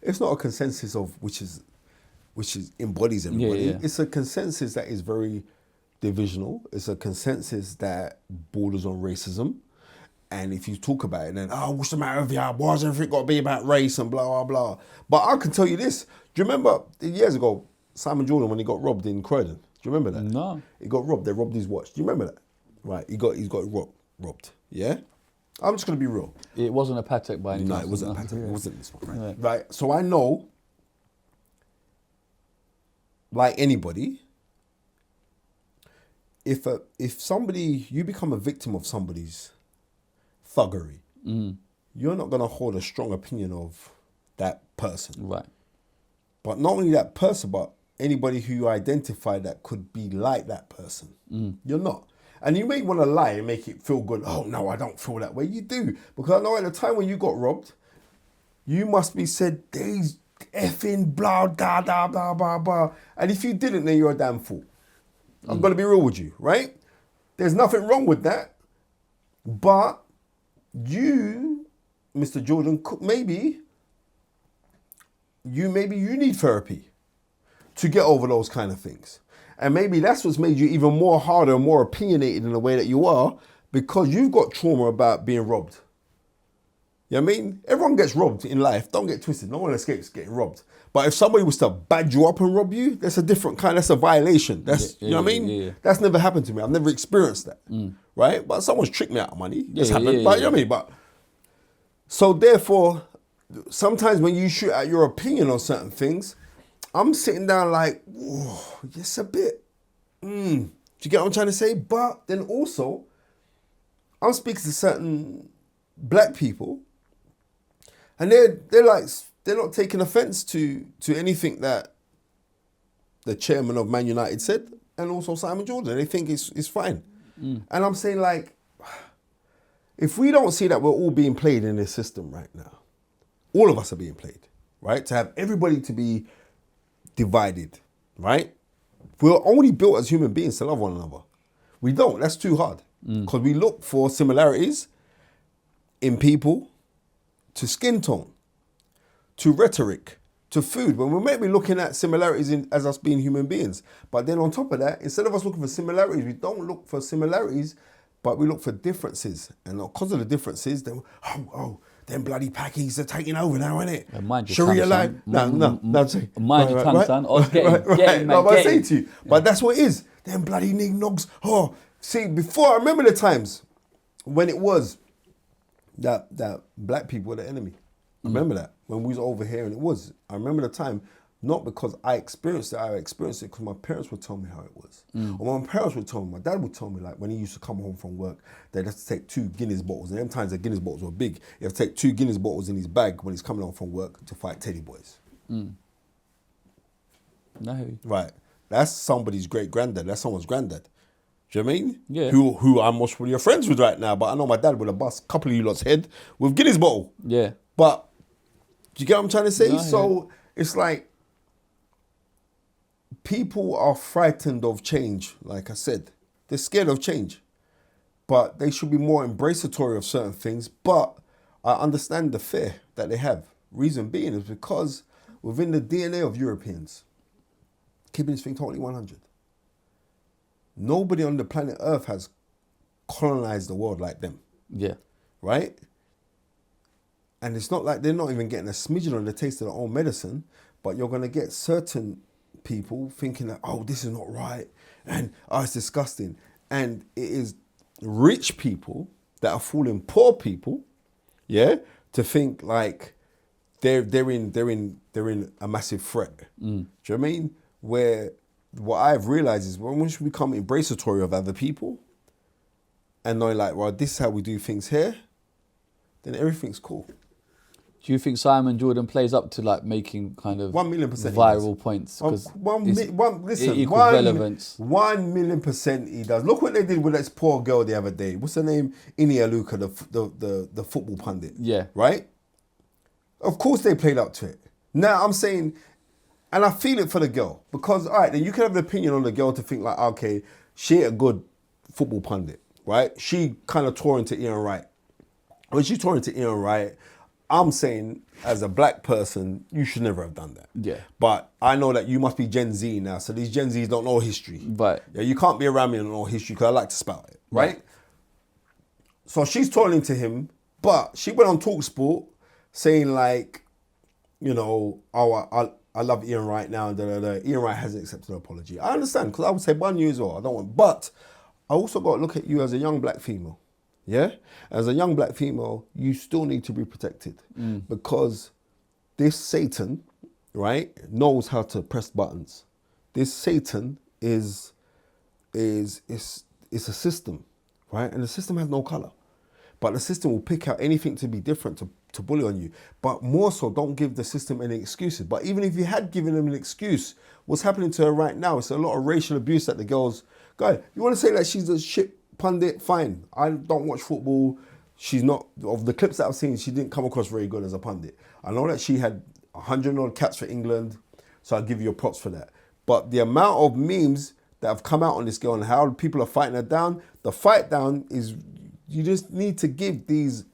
It's not a consensus of which embodies everybody. Yeah. It's a consensus that is very divisional. It's a consensus that borders on racism. And if you talk about it, then, what's the matter with you? Why's everything got to be about race and blah, blah, blah? But I can tell you this. Do you remember years ago, Simon Jordan, when he got robbed in Croydon? Do you remember that? No. He got robbed. They robbed his watch. Do you remember that? Right. He got robbed. Yeah? I'm just going to be real. It wasn't a Patek by any chance. No, it wasn't a Patek. It wasn't this one, right? So I know, like anybody, if somebody, you become a victim of somebody's thuggery, you're not going to hold a strong opinion of that person. Right. But not only that person, but anybody who you identify that could be like that person. You're not. And you may want to lie and make it feel good. Oh, no, I don't feel that way. You do. Because I know at the time when you got robbed, you must be said, these effing blah, da, da, blah, blah, blah. And if you didn't, then you're a damn fool. I'm going to be real with you, right? There's nothing wrong with that. But you, Mr. Jordan, maybe you need therapy to get over those kind of things. And maybe that's what's made you even more harder and more opinionated in the way that you are, because you've got trauma about being robbed. You know what I mean? Everyone gets robbed in life. Don't get twisted. No one escapes getting robbed. But if somebody was to bad you up and rob you, that's a different kind. That's a violation. That's you know what I mean? Yeah. That's never happened to me. I've never experienced that. Right? But someone's tricked me out of money. That's happened. But you know what I mean? But so therefore, sometimes when you shoot out your opinion on certain things, I'm sitting down like, whoa, just a bit. Do you get what I'm trying to say? But then also, I'm speaking to certain black people, and they're not taking offense to anything that the chairman of Man United said, and also Simon Jordan. They think it's fine. And I'm saying, like, if we don't see that we're all being played in this system right now, all of us are being played, right? To have everybody to be divided, right? We're only built as human beings to love one another. We don't. That's too hard. Because we look for similarities in people, to skin tone, to rhetoric, to food. When we may be looking at similarities as us being human beings. But then on top of that, instead of us looking for similarities, we don't look for similarities, but we look for differences. And because of the differences, then, them bloody Pakis are taking over now, innit? Mind your Sharia tongue, life. son. No. Mind your tongue, son. Oh, get him, man, No, but I get say him. to you, but that's what it is. Them bloody nignogs. Oh, see, before, I remember the times when it was that black people were the enemy. I remember that when we was over here, and I remember the time, not because I experienced it because my parents would tell me how it was. Or my parents would tell me, my dad would tell me, like, when he used to come home from work, they'd have to take 2 Guinness bottles. And them times the Guinness bottles were big. He had to take 2 Guinness bottles in his bag when he's coming home from work to fight Teddy boys. No. Right. That's somebody's great granddad. That's someone's granddad. Do you know what I mean? Yeah. Who I'm most probably your friends with right now, but I know my dad would have bust a couple of you lot's head with Guinness bottle. Yeah. But do you get what I'm trying to say? No, So it's like people are frightened of change, like I said. They're scared of change. But they should be more embracatory of certain things. But I understand the fear that they have. Reason being is because within the DNA of Europeans, keeping this thing totally 100, nobody on the planet Earth has colonized the world like them. Yeah. Right? And it's not like they're not even getting a smidgen on the taste of their own medicine, but you're going to get certain people thinking that, oh, this is not right, and it's disgusting. And it is rich people that are fooling poor people, yeah, to think like they're in a massive threat. Do you know what I mean? Where what I've realized is when we become embracatory of other people and know, like, well, this is how we do things here, then everything's cool. Do you think Simon Jordan plays up to, like, making kind of 1,000,000% viral points? Because it equals relevance. 1,000,000% he does. Look what they did with this poor girl the other day. What's her name? Eni Aluko, the football pundit. Yeah. Right? Of course they played up to it. Now I'm saying, and I feel it for the girl, because, all right, then you can have an opinion on the girl to think like, okay, she ain't a good football pundit, right? She kind of tore into Ian Wright. When she tore into Ian Wright, I'm saying, as a black person, you should never have done that. Yeah. But I know that you must be Gen Z now, so these Gen Zs don't know history. Right. Yeah, you can't be around me and know history because I like to spout it, right? So she's talking to him, but she went on TalkSport saying, like, you know, oh, I love Ian Wright now, and Ian Wright hasn't accepted an apology. I understand, because I would say 1 year as well. I don't want, but I also got to look at you as a young black female. Yeah? As a young black female, you still need to be protected because this Satan, right, knows how to press buttons. This Satan is a system, right? And the system has no color. But the system will pick out anything to be different to bully on you. But more so, don't give the system any excuses. But even if you had given them an excuse, what's happening to her right now is a lot of racial abuse that the girls... Guy, you want to say that she's a shit pundit? Fine. I don't watch football. She's not... Of the clips that I've seen, she didn't come across very good as a pundit. I know that she had 100 odd caps for England, so I'll give you your props for that. But the amount of memes that have come out on this girl and how people are fighting her down, the fight down is... You just need to give these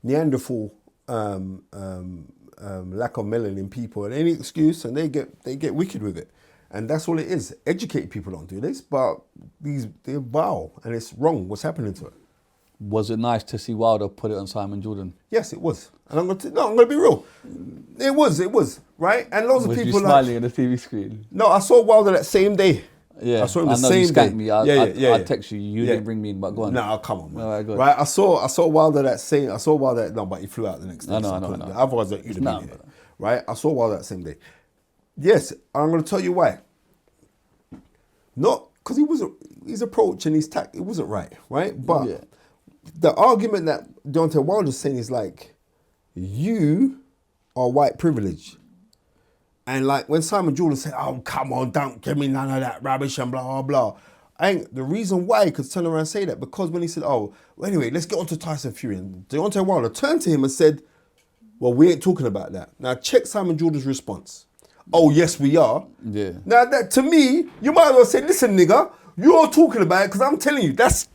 Neanderthal lack of melanin people any excuse, and they get wicked with it, and that's all it is. Educate people don't do this, but they're vile, and it's wrong. What's happening to it? Was it nice to see Wilder put it on Simon Jordan? Yes, it was, and I'm gonna be real. It was right, and loads of Was people you smiling at the TV screen? No, I saw Wilder that same day. Yeah, I saw him the I know same you skanked day. me. I text you. You didn't bring me in, but go on. No, come on, man. All right, go on. Right, I saw Wilder that same. I saw Wilder. No, but he flew out the next day. I know. Otherwise, you'd have been there. Right, I saw Wilder that same day. Yes, I'm going to tell you why. Not because his approach and his tact, it wasn't right, But the argument that Deontay Wilder's saying is like, you are white privilege. And like when Simon Jordan said, oh, come on, don't give me none of that rubbish and blah, blah, blah. The reason why he could turn around and say that, because when he said, oh, well, anyway, let's get on to Tyson Fury. And Deontay Wilder turned to him and said, well, we ain't talking about that. Now check Simon Jordan's response. Oh, yes, we are. Yeah. Now, that to me, you might as well say, listen, nigga, you're talking about it because I'm telling you, that's...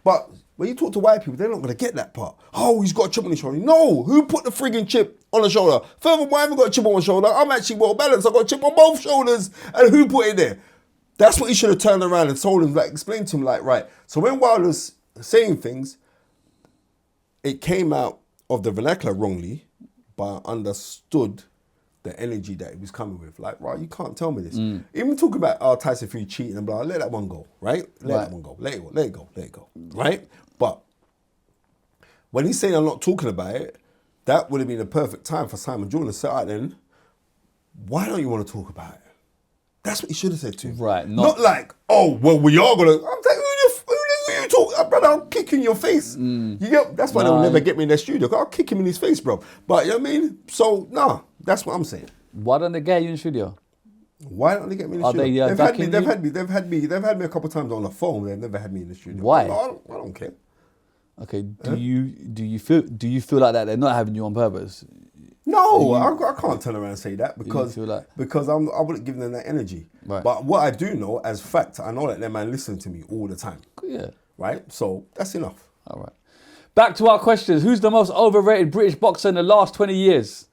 But when you talk to white people, they're not going to get that part. Oh, he's got a chip on his shoulder. No, who put the frigging chip on the shoulder? Furthermore, I haven't got a chip on my shoulder. I'm actually well balanced. I've got a chip on both shoulders. And who put it there? That's what he should have turned around and told him, like, explained to him, like, right. So when Wilder's saying things, it came out of the vernacular wrongly, but I understood the energy that he was coming with. Like, right, you can't tell me this. Even talk about Tyson Fury cheating and blah, let that one go, right? Let that one go. Let it go, right? But when he's saying I'm not talking about it, that would have been the perfect time for Simon Jordan to say, all right then, why don't you want to talk about it? That's what he should have said to him. Right. Not like, oh, well, we are going to... I'm like, who you talk? Brother, I'll kick in your face. You get, that's why they'll never get me in their studio. I'll kick him in his face, bro. But, you know what I mean? So, nah, that's what I'm saying. Why don't they get you in the studio? Why don't they get me in the studio? They've had me a couple of times on the phone. They've never had me in the studio. Why? I don't care. Okay. Do you feel like that they're not having you on purpose? No, I can't turn around and say that because feel like... I wouldn't give them that energy. Right. But what I do know as fact, I know that that man listens to me all the time. Yeah. Right? So that's enough. All right. Back to our questions. Who's the most overrated British boxer in the last 20 years?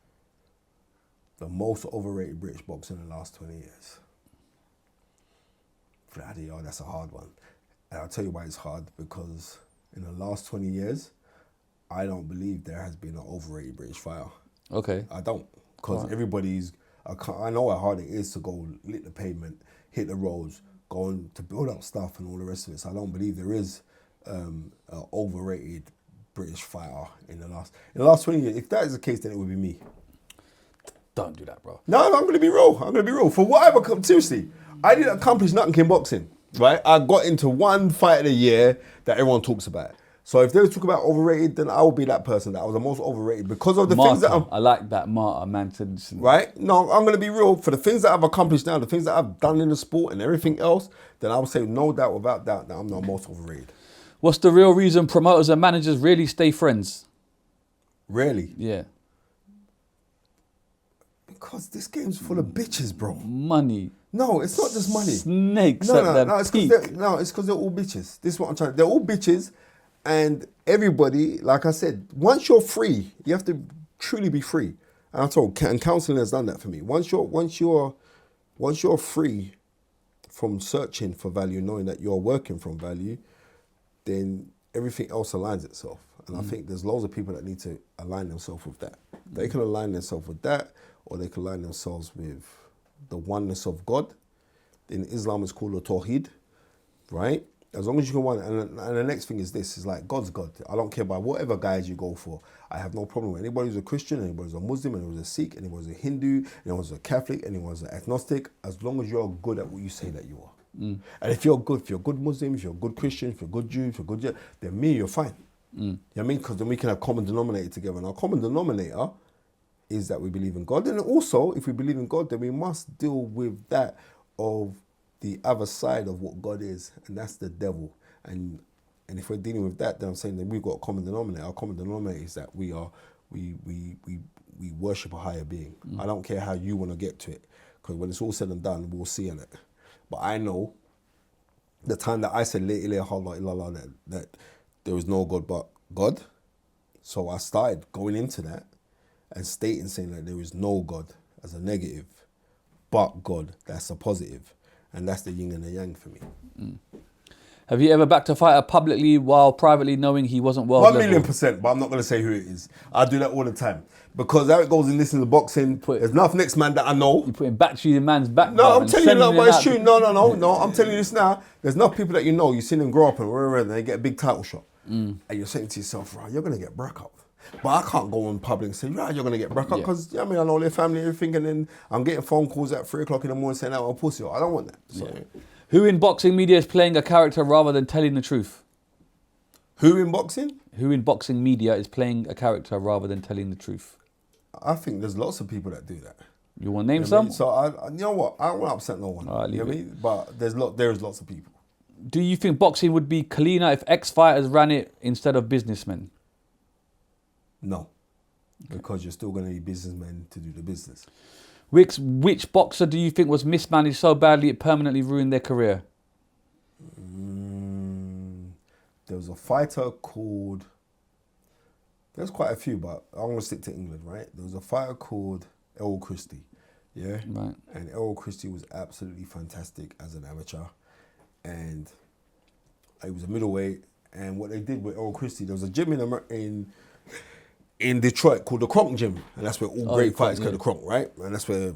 The most overrated British boxer in the last 20 years. Bloody hell, that's a hard one. And I'll tell you why it's hard, because in the last 20 years, I don't believe there has been an overrated British fighter. Okay. I don't, because everybody's... I know how hard it is to go lick the pavement, hit the roads, go on to build up stuff and all the rest of it. So I don't believe there is an overrated British fighter in the last 20 years. If that is the case, then it would be me. Don't do that, bro. No, I'm going to be real. For whatever comes, seriously, I didn't accomplish nothing in boxing, right? I got into one fight of the year that everyone talks about. So if they were talking about overrated, then I would be that person that I was the most overrated because of the things that I like that martyr, man. Right? No, I'm going to be real. For the things that I've accomplished now, the things that I've done in the sport and everything else, then I would say no doubt, without doubt, that I'm the most overrated. What's the real reason promoters and managers really stay friends? Really? Yeah. Because this game's full of bitches, bro. Money. No, it's not just money. Snakes No, at the it's because they're all bitches. This is what I'm trying. They're all bitches, and everybody, like I said, once you're free, you have to truly be free. And I told, and counselling has done that for me. Once you're free from searching for value, knowing that you're working from value, then everything else aligns itself. And I think there's loads of people that need to align themselves with that. They can align themselves with that, or they can align themselves with the oneness of God. In Islam, it's called a tawheed, right? As long as you can one, and the next thing is this, is like, God's God. I don't care about whatever guys you go for. I have no problem with anybody who's a Christian, anybody who's a Muslim, anyone who's a Sikh, anyone who's a Hindu, anyone who's a Catholic, anyone who's an agnostic, as long as you're good at what you say that you are. And if you're a good Muslim, if you're a good Christian, if you're a good Jew, then me, you're fine. You know what I mean? Because then we can have common denominator together. And our common denominator is that we believe in God. And also, if we believe in God, then we must deal with that of the other side of what God is, and that's the devil. And if we're dealing with that, then I'm saying that we've got a common denominator. Our common denominator is that we worship a higher being. I don't care how you want to get to it, because when it's all said and done, we'll see on it. But I know the time that I said La ilaha illallah, that there is no God but God. So I started going into that and saying that there is no God as a negative, but God, that's a positive. And that's the yin and the yang for me. Have you ever backed a fighter publicly while privately knowing he wasn't world level? 1,000,000%, but I'm not going to say who it is. I do that all the time. Because how it goes in this in the boxing, there's enough next man that I know. You're putting battery in man's back. No, I'm telling you, no, but it's true. No, I'm telling you this now. There's enough people that you know, you've seen them grow up and wherever, and they get a big title shot. And you're saying to yourself, right, you're going to get brack up. But I can't go on public and say, right, you're going to get brack up, because I know their family and everything, and then I'm getting phone calls at 3 o'clock in the morning saying, I'm a pussy. I don't want that. So, Who in boxing media is playing a character rather than telling the truth? Who in boxing? Who in boxing media is playing a character rather than telling the truth? I think there's lots of people that do that. You want to name some? So, you know what? I don't want to upset no one. All right, you know what I mean? But there's lots of people. Do you think boxing would be cleaner if ex-fighters ran it instead of businessmen? No. Because you're still going to need businessmen to do the business. Which boxer do you think was mismanaged so badly it permanently ruined their career? There was a fighter called... There's quite a few, but I'm going to stick to England, right? There was a fighter called Errol Christie, yeah? Right. And Errol Christie was absolutely fantastic as an amateur. And he was a middleweight. And what they did with Errol Christie, there was a gym in Detroit called the Kronk Gym, and that's where all great fighters go to Kronk, right? And that's where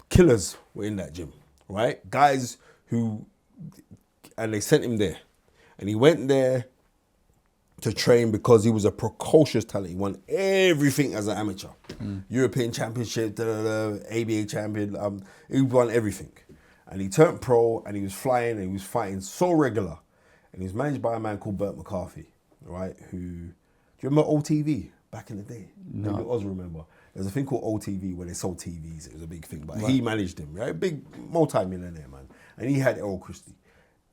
killers were in that gym, right? Guys and they sent him there, and he went there to train because he was a precocious talent. He won everything as an amateur, European Championship, ABA champion. He won everything, and he turned pro, and he was flying, and he was fighting so regular, and he was managed by a man called Burt McCarthy, right? Do you remember OTV? Back in the day, no. Maybe Oz remember. There's a thing called OTV where they sold TVs. It was a big thing, but he managed him, right? Big multi-millionaire man, and he had Errol Christie,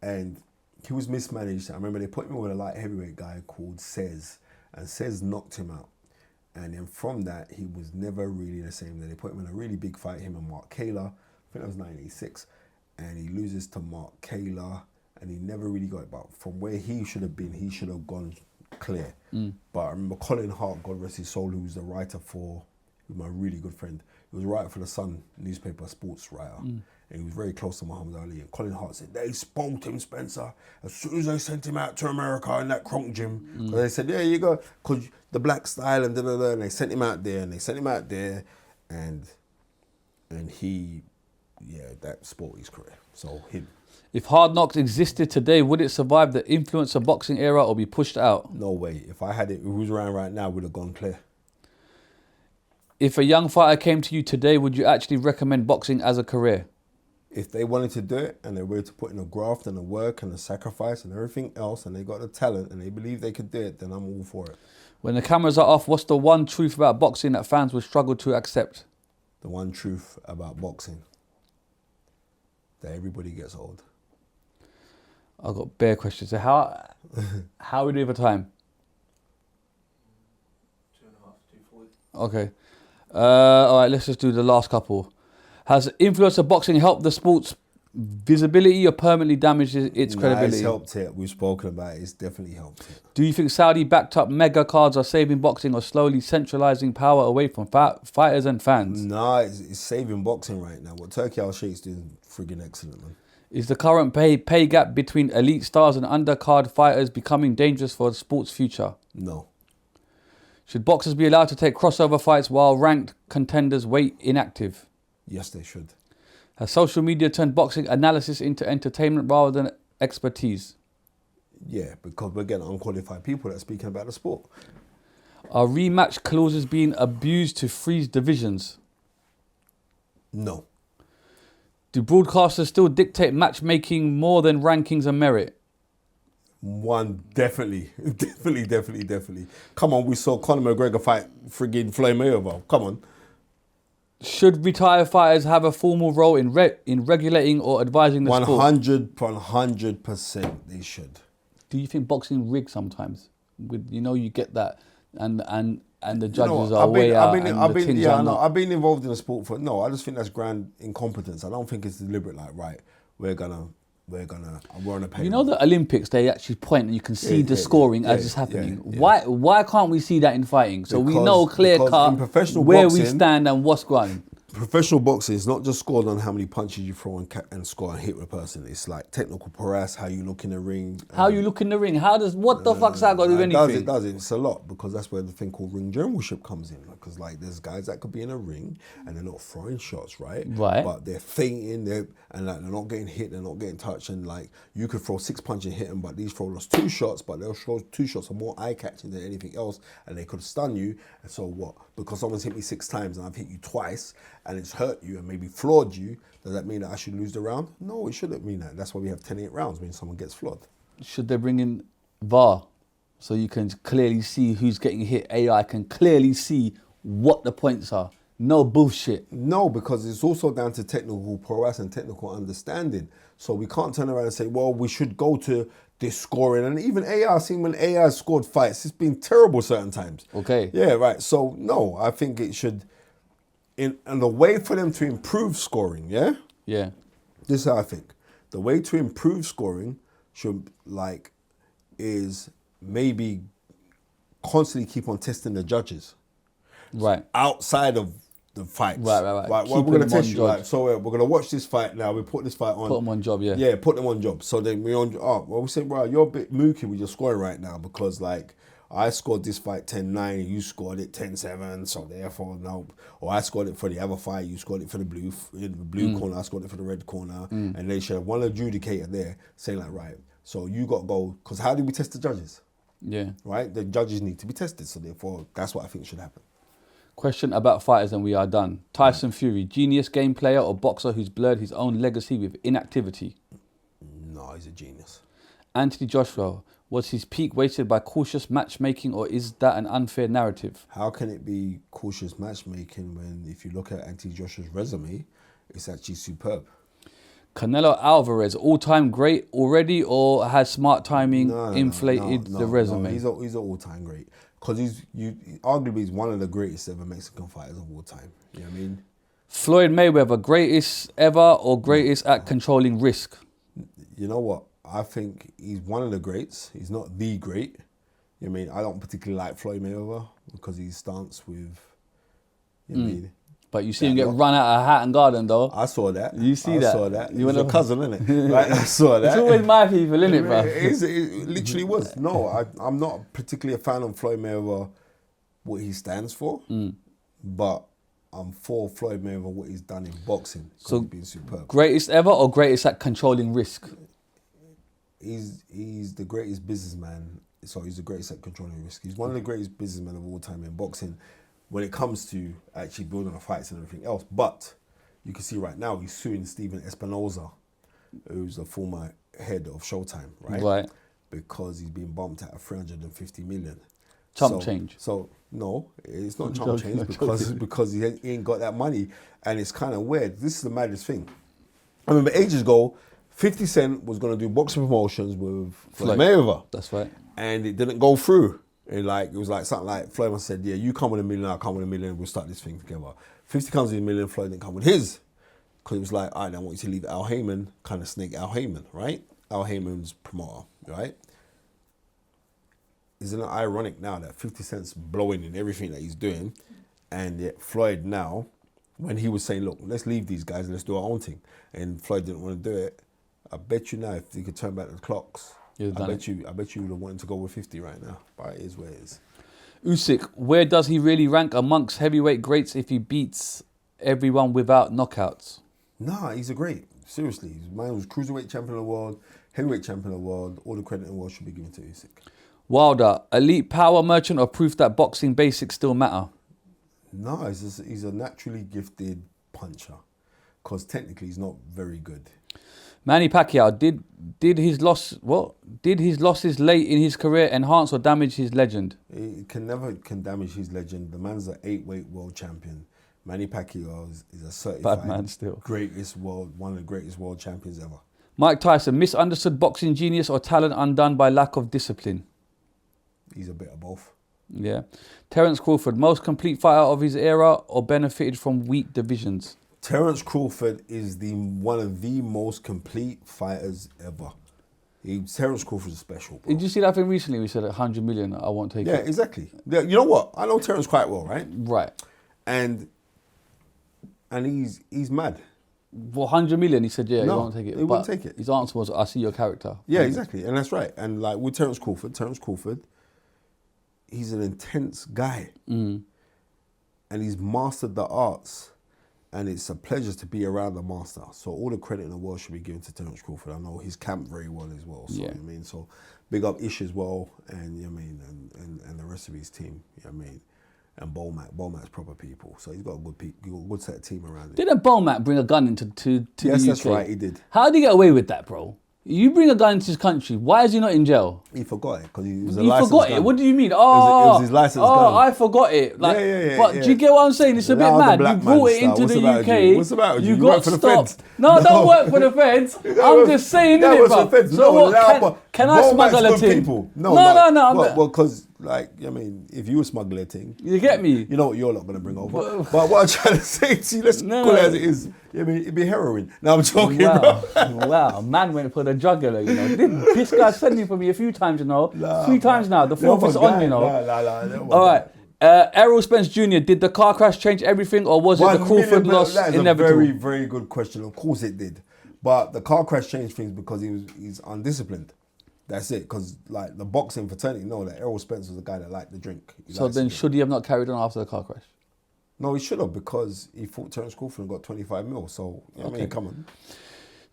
and he was mismanaged. I remember they put him with a light heavyweight guy called Cez, and Cez knocked him out, and then from that he was never really the same. Then they put him in a really big fight, him and Mark Kaler. I think that was 1986, and he loses to Mark Kaler, and he never really got it. But from where he should have been, he should have gone clear. But I remember Colin Hart, God rest his soul, who was the writer for, he was my really good friend. He was a writer for the Sun newspaper, sports writer. And he was very close to Muhammad Ali. And Colin Hart said, they spoiled him, Spencer, as soon as they sent him out to America in that Kronk gym. Because they said, yeah, you go, because the black style and da-da-da. And they sent him out there, and he, that spoiled his career. So him. If Hard Knocks existed today, would it survive the influencer boxing era or be pushed out? No way. If I had it, who's around right now would have gone clear. If a young fighter came to you today, would you actually recommend boxing as a career? If they wanted to do it and they were to put in the graft and the work and the sacrifice and everything else, and they got the talent and they believe they could do it, then I'm all for it. When the cameras are off, what's the one truth about boxing that fans would struggle to accept? The one truth about boxing, that everybody gets old. I've got bare questions. So how are we doing for time? 2.5, 2:40. Okay. All right, let's just do the last couple. Has influencer boxing helped the sport's visibility or permanently damaged its credibility? It's helped it. We've spoken about it. It's definitely helped it. Do you think Saudi-backed up mega cards are saving boxing or slowly centralising power away from fighters and fans? No, it's saving boxing right now. What Turki Al-Sheikh's doing friggin' excellent, man. Is the current pay gap between elite stars and undercard fighters becoming dangerous for the sport's future? No. Should boxers be allowed to take crossover fights while ranked contenders wait inactive? Yes, they should. Has social media turned boxing analysis into entertainment rather than expertise? Yeah, because we're getting unqualified people that are speaking about the sport. Are rematch clauses being abused to freeze divisions? No. Do broadcasters still dictate matchmaking more than rankings and merit? One, definitely. Definitely. Come on, we saw Conor McGregor fight friggin' Floyd Mayweather. Come on. Should retired fighters have a formal role in regulating or advising the sport? 100% they should. Do you think boxing rigged sometimes? With you get that, and the judges You know, are way out, and I've the been, things yeah, are I know. not. I've been involved in the sport for, no, I just think that's grand incompetence. I don't think it's deliberate, like, right, we're on a payroll. You know the Olympics, they actually point and you can see the scoring as it's happening. Yeah. Why can't we see that in fighting? So we know clear because cut in professional where we boxing- stand and what's going. Professional boxing is not just scored on how many punches you throw and score and hit with a person. It's like technical prowess, how you look in the ring. How you look in the ring? What the fuck's that got to do with anything? It does. It's a lot, because that's where the thing called ring generalship comes in. Because like there's guys that could be in a ring and they're not throwing shots, right? Right. But they're feinting, they're not getting hit, they're not getting touched, and like you could throw 6 punches and hit them, but these throw us 2 shots, but those 2 shots are more eye catching than anything else, and they could stun you. And so what? Because someone's hit me 6 times and I've hit you twice, and it's hurt you and maybe floored you, does that mean that I should lose the round? No, it shouldn't mean that. That's why we have 10-8 rounds when someone gets floored. Should they bring in VAR so you can clearly see who's getting hit? AI can clearly see what the points are. No bullshit. No, because it's also down to technical prowess and technical understanding. So we can't turn around and say, well, we should go to this scoring. And even AI, I've seen when AI scored fights, it's been terrible certain times. Okay. Yeah, right. So no, I think it should, and the way for them to improve scoring, yeah? Yeah. This is how I think. The way to improve scoring should, is maybe constantly keep on testing the judges. Right. Outside of the fights. Right. Well, Keeping we're going to them test on you. job. Like, so we're going to watch this fight now. We put this fight on. Put them on job, yeah. Yeah, put them on job. So then we say, bro, you're a bit mooky with your scoring right now, because I scored this fight 10-9 and you scored it 10-7, so therefore no. Or I scored it for the other fight, you scored it for the blue corner, I scored it for the red corner, and they should have one adjudicator there saying like, right, so you got to go, because how do we test the judges? Yeah. Right? The judges need to be tested, so therefore that's what I think should happen. Question about fighters and we are done. Tyson Fury, genius game player or boxer who's blurred his own legacy with inactivity? No, he's a genius. Anthony Joshua, was his peak weighted by cautious matchmaking or is that an unfair narrative? How can it be cautious matchmaking when, if you look at Anthony Joshua's resume, it's actually superb? Canelo Alvarez, all-time great already or has smart timing inflated the resume? No, he's an all-time great. Because arguably he's one of the greatest ever Mexican fighters of all time. You know what I mean? Floyd Mayweather, greatest ever or greatest at controlling risk? You know what? I think he's one of the greats. He's not the great. You know what I mean? I don't particularly like Floyd Mayweather because his stance with, you know what I mean? But you see him get run out of Hatton Garden though. I saw that. You see that? I saw that. You He was wanna- your cousin, innit? Right? I saw that. It's always my people, innit, bro? It literally was. No, I'm not particularly a fan of Floyd Mayweather, what he stands for, but I'm for Floyd Mayweather, what he's done in boxing. So, he's been superb. Greatest ever or greatest at controlling risk? He's the greatest businessman. So he's the greatest at controlling risk. He's one of the greatest businessmen of all time in boxing when it comes to actually building the fights and everything else. But you can see right now he's suing Steven Espinoza, who's the former head of Showtime, right? Right. Because he's been bumped at 350 million. Chump change. So no, it's not chump joking, change I'm because he ain't got that money, and it's kind of weird. This is the maddest thing. I remember ages ago, 50 Cent was going to do boxing promotions with Floyd Mayweather. That's right. And it didn't go through. And it was like something like Floyd must said, yeah, you come with $1 million, I'll come with $1 million, we'll start this thing together. 50 comes with $1 million, Floyd didn't come with his. Because it was like, all right, I want you to leave Al Heyman, kind of snake Al Heyman, right? Al Heyman's promoter, right? Isn't it ironic now that 50 Cent's blowing in everything that he's doing, and yet Floyd now, when he was saying, look, let's leave these guys, let's do our own thing, and Floyd didn't want to do it, I bet you now if he could turn back the clocks, I bet you would have wanted to go with 50 right now. But it is where it is. Usyk, where does he really rank amongst heavyweight greats if he beats everyone without knockouts? Nah, he's a great. Seriously. Man was cruiserweight champion of the world, heavyweight champion of the world. All the credit in the world should be given to Usyk. Wilder, elite power merchant or proof that boxing basics still matter? No, he's a naturally gifted puncher. Because technically he's not very good. Manny Pacquiao, did his losses late in his career enhance or damage his legend? It never damage his legend. The man's an 8-weight world champion. Manny Pacquiao is a certified Bad man still. one of the greatest world champions ever. Mike Tyson, misunderstood boxing genius or talent undone by lack of discipline? He's a bit of both. Yeah. Terence Crawford, most complete fighter of his era or benefited from weak divisions? Terence Crawford is one of the most complete fighters ever. Terence Crawford is special, bro. Did you see that thing recently? We said 100 million, I won't take it. Yeah, exactly. You know what? I know Terence quite well, right? Right. And he's mad. For 100 million, he said, yeah, he No, won't take it. he won't take it. His answer was, I see your character. Yeah, exactly. And that's right. And like with Terence Crawford, he's an intense guy. And he's mastered the arts. And it's a pleasure to be around the master. So all the credit in the world should be given to Terence Crawford. I know his camp very well as well. So, yeah. You know what I mean? So big up Ish as well, and you know what I mean, and the rest of his team, you know what I mean? And Bolmat's proper people. So he's got a good set of team around him. Didn't Bolmat bring a gun into the UK? Yes, that's right, he did. How did he get away with that, bro? You bring a gun into his country, why is he not in jail? He forgot it because he was a He licensed forgot gun. it? What do you mean? It was his licensed gun. I forgot it. Like, Yeah. But do you get what I'm saying? It's a bit Now the mad. black You brought man it into style. the What's UK. about you? What's about you? You got work for the stopped. feds. No, don't work for the feds. I'm just saying, That innit, was bro? the feds. So No, what? Can I Bolmat's smuggle a good thing? people. No. Well, because like I mean, if you were smuggling a thing, You get me? you know what you're not gonna bring over. But what I'm trying to say to you, let's call it as it is. I mean, it'd be heroin. Now I'm joking, bro. Wow, man went for the jugular, you know. This guy sent me for me a few times, you know. 3 times now. The 4th is on, you know. All right. Errol Spence Jr., did the car crash change everything, or was it the Crawford loss That is inevitable? a very, very good question. Of course it did. But the car crash changed things because he's undisciplined. That's it. Because like the boxing fraternity know that Errol Spence was a guy that liked to drink. So then should he have not carried on after the car crash? No, he should have, because he fought Terence Crawford and got 25 mil. So, you know what I mean, come on.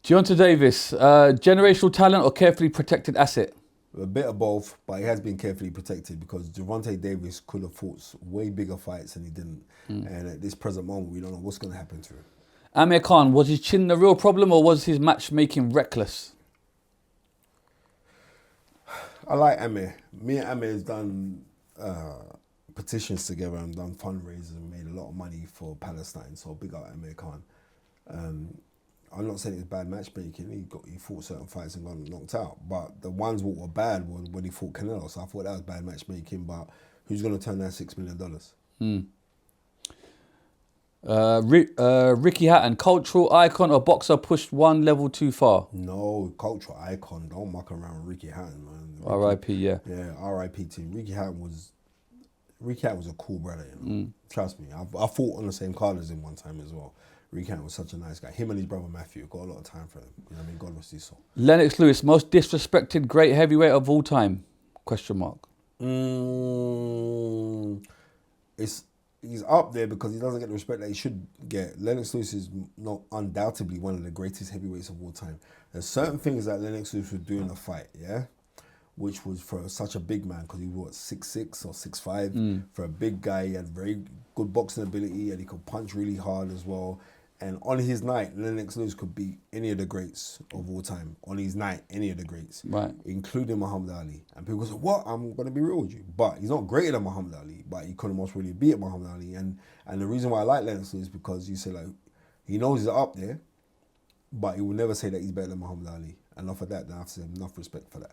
Deontay Davis, generational talent or carefully protected asset? A bit of both, but he has been carefully protected because Gervonta Davis could have fought way bigger fights and he didn't. And at this present moment, we don't know what's going to happen to him. Amir Khan, was his chin the real problem or was his matchmaking reckless? I like Amir. Me and Amir has done petitions together and done fundraisers and made a lot of money for Palestine. So big up Amir Khan. I'm not saying it's bad matchmaking. He fought certain fights and got knocked out. But the ones that were bad were when he fought Canelo. So I thought that was bad matchmaking. But who's going to turn down $6 million? Ricky Hatton, cultural icon or boxer pushed one level too far? No, cultural icon. Don't muck around with Ricky Hatton, man. R.I.P. Yeah. Yeah, R.I.P. team. Ricky Hatton was a cool brother, you know. Trust me. I fought on the same card as him one time as well. Ricky Hatton was such a nice guy. Him and his brother Matthew got a lot of time for him. You know what I mean? God rest his soul. Lennox Lewis, most disrespected great heavyweight of all time? Question mark. He's up there because he doesn't get the respect that he should get. Lennox Lewis is not undoubtedly one of the greatest heavyweights of all time. There's certain things that Lennox Lewis would do in a fight, yeah? Which was for such a big man, because he was 6'6" or 6'5". For a big guy, he had very good boxing ability and he could punch really hard as well. And on his night, Lennox Lewis could beat any of the greats of all time. On his night, any of the greats. Right. Including Muhammad Ali. And people say, what? I'm going to be real with you. But he's not greater than Muhammad Ali, but he couldn't most really beat Muhammad Ali. And the reason why I like Lennox Lewis is because you say, like, he knows he's up there, but he will never say that he's better than Muhammad Ali. And enough of that, then I have to have enough respect for that.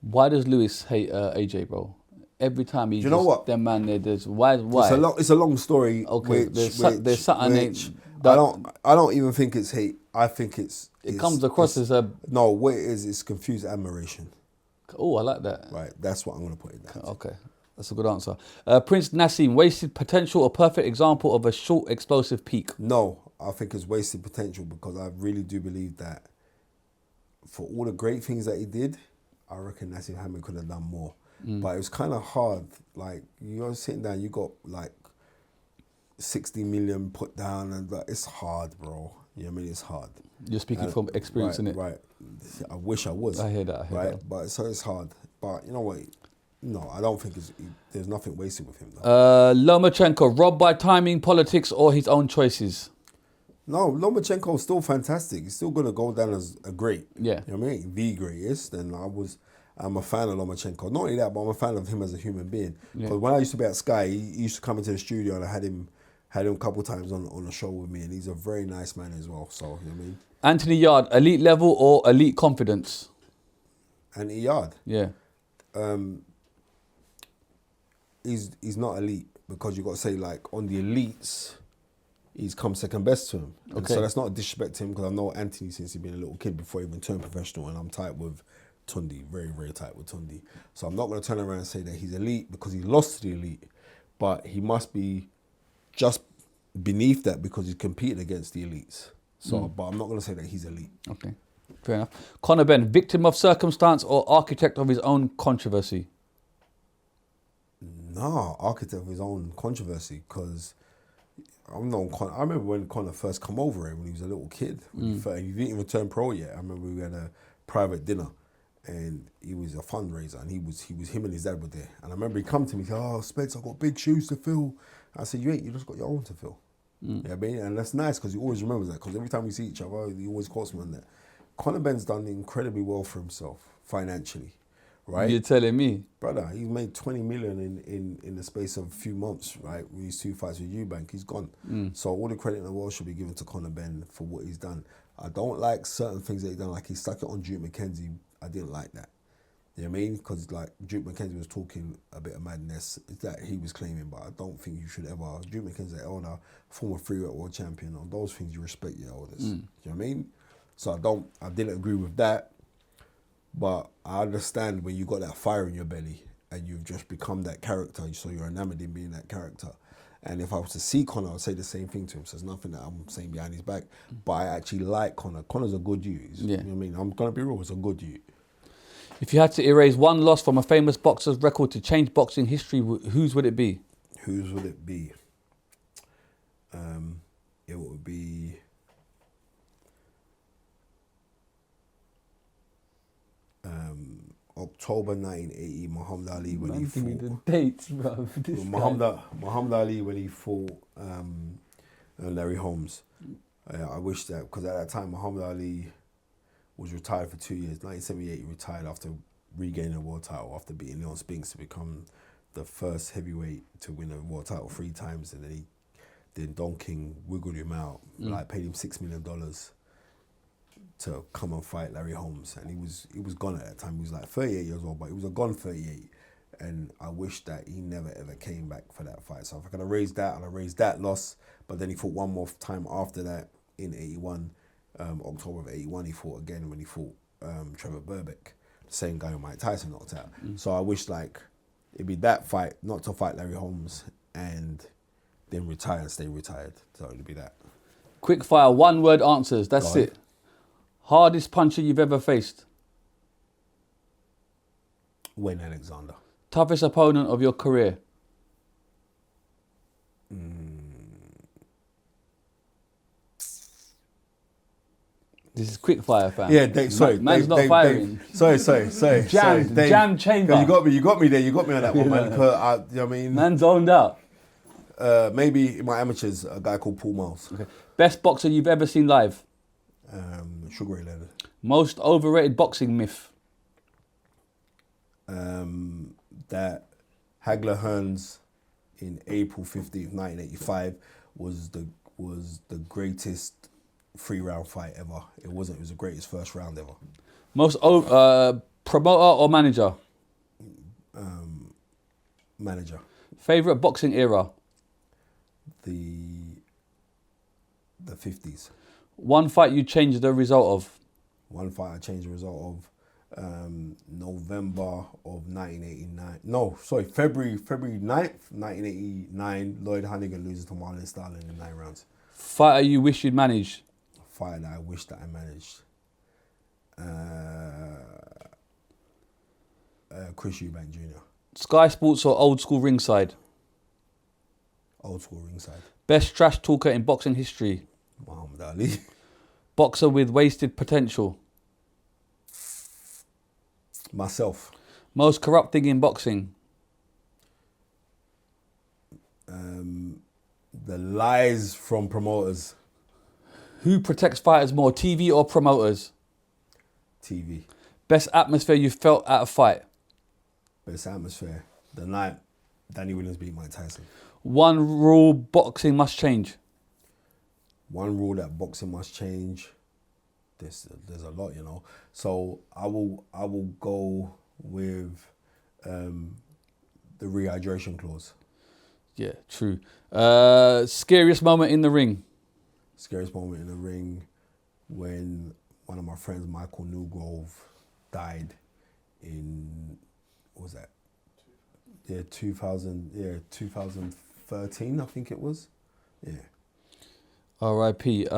Why does Lewis hate AJ, bro? Every time he's you know what? Them man there, there's why? It's a long story. Okay, there's something I don't even think it's hate. I think it's comes across as a no. What it is, it's confused admiration. Oh, I like that. Right, that's what I'm gonna put it down. Okay, that's a good answer. Prince Naseem, wasted potential, a perfect example of a short explosive peak. No, I think it's wasted potential because I really do believe that for all the great things that he did, I reckon Naseem Hammond could have done more. But it was kind of hard. Like, you're sitting down, you got like 60 million put down, and like, it's hard, bro. You know what I mean? It's hard. You're speaking from experience, innit? Right. I wish I was. I hear that. Right, but so it's hard. But you know what? No, I don't think there's nothing wasted with him, though. Lomachenko, robbed by timing, politics, or his own choices? No, Lomachenko's still fantastic. He's still going to go down as a great. Yeah. You know what I mean? The greatest. And I'm a fan of Lomachenko. Not only that, but I'm a fan of him as a human being. Because when I used to be at Sky, he used to come into the studio and I had him a couple times on the show with me. And he's a very nice man as well. So, you know what I mean? Anthony Yard, elite level or elite confidence? Anthony Yard. Yeah. He's not elite because you got to say, like, on the elites, he's come second best to him. And Okay. so that's not a disrespect to him because I know Anthony since he's been a little kid before he even turned professional, and I'm tight with Tundi, very, very tight with Tundi. So I'm not going to turn around and say that he's elite because he lost to the elite, but he must be just beneath that because he's competing against the elites. So, but I'm not going to say that he's elite. Okay, fair enough. Conor Benn, victim of circumstance or architect of his own controversy? No, architect of his own controversy because I remember when Conor first come over here when he was a little kid. He didn't even turn pro yet. I remember we had a private dinner and he was a fundraiser and him and his dad were there. And I remember he come to me and said, "Oh, Spence, I've got big shoes to fill." I said, "You ain't, you just got your own to fill." Yeah, and that's nice because he always remembers that because every time we see each other, he always quotes me on that. Conor Benn's done incredibly well for himself financially, right? You're telling me? Brother, he's made 20 million in the space of a few months, right? With these 2 fights with Eubank, he's gone. So all the credit in the world should be given to Conor Benn for what he's done. I don't like certain things that he's done, like he stuck it on Duke McKenzie. I didn't like that. You know what I mean? Because like Duke McKenzie was talking a bit of madness that he was claiming, but I don't think you should ever. Duke McKenzie, elder, former freeweight world champion, on those things you respect your elders. You know what I mean? So I didn't agree with that. But I understand when you got that fire in your belly and you've just become that character, so you're enamored in being that character. And if I was to see Conor, I'd say the same thing to him. So there's nothing that I'm saying behind his back. But I actually like Conor. Conor's a good dude. You know what I mean? I'm going to be real, he's a good dude. If you had to erase one loss from a famous boxer's record to change boxing history, whose would it be? Whose would it be? It would be... October 1980, Muhammad Ali when he Give me fought. the dates, bro. Muhammad Ali when he fought Larry Holmes. I wish that, because at that time Muhammad Ali was retired for 2 years. 1978 he retired after regaining a world title after beating Leon Spinks to become the first heavyweight to win a world title 3 times, and then Don King wiggled him out, like paid him $6 million to come and fight Larry Holmes, and he was gone at that time. He was like 38 years old, but he was a gone 38, and I wish that he never ever came back for that fight. So if I could erase that, I'll erase that loss. But then he fought one more time after that in 81, October of 81. He fought again when he fought Trevor Burbick, the same guy who Mike Tyson knocked out. So I wish like it'd be that fight, not to fight Larry Holmes and then retire and stay retired. So it'd be that. Quick fire, 1-word answers. That's Go on. it. Hardest puncher you've ever faced? Wayne Alexander. Toughest opponent of your career? This is quick fire, fam. Yeah, Dave, sorry. Man's not Dave, firing. Sorry. Jammed, Dave. jammed chamber. You got me there. You got me on that one, man. 'Cause you know what I mean? Man zoned out. Maybe in my amateurs, a guy called Paul Miles. Okay. Best boxer you've ever seen live? Sugar Ray Leonard. Most overrated boxing myth? That Hagler Hearns in April 15th, 1985 was the greatest 3-round fight ever. It wasn't. It was the greatest first round ever. Most promoter or manager? Manager. Favorite boxing era? The 50s. One fight you changed the result of? One fight I changed the result of November of 1989. No, sorry, February 9th, 1989. Lloyd Honeyghan loses to Marlon Starling in 9 rounds. Fighter you wish you'd managed? Fight that I wish that I managed. Chris Eubank Jr. Sky Sports or old school ringside? Old school ringside. Best trash talker in boxing history? Muhammad Ali. Boxer with wasted potential? Myself. Most corrupt thing in boxing? The lies from promoters. Who protects fighters more, TV or promoters? TV. Best atmosphere you felt at a fight? Best atmosphere. The night Danny Willams beat Mike Tyson. One rule boxing must change? One rule that boxing must change. There's a lot, you know. So I will go with the rehydration clause. Yeah, true. Scariest moment in the ring? Scariest moment in the ring when one of my friends, Michael Newgrove, died in, what was that? 2013, I think it was. Yeah. R.I.P.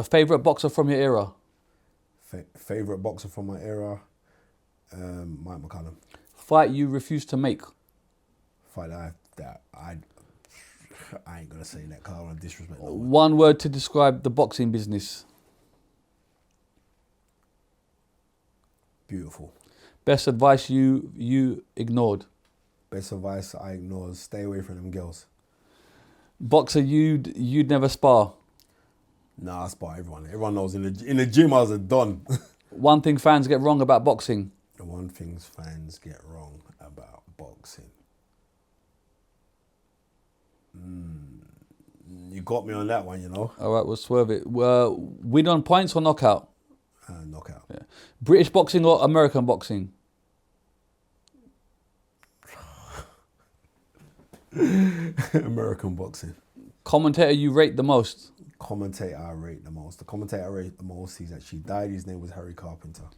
Favorite boxer from your era? Favorite boxer from my era, Mike McCallum. Fight you refuse to make? Fight that I ain't gonna say that because I don't want to disrespect no one. One word to describe the boxing business? Beautiful. Best advice you ignored? Best advice I ignore is stay away from them girls. Boxer you'd never spar? Nah, I spar everyone. Everyone knows in the gym I was a don. One thing fans get wrong about boxing? The one thing fans get wrong about boxing. You got me on that one, you know. All right, we'll swerve it. Win on points or knockout? Knockout. Yeah. British boxing or American boxing? American boxing. Commentator you rate the most? Commentator I rate the most. The commentator I rate the most, he's actually died. His name was Harry Carpenter.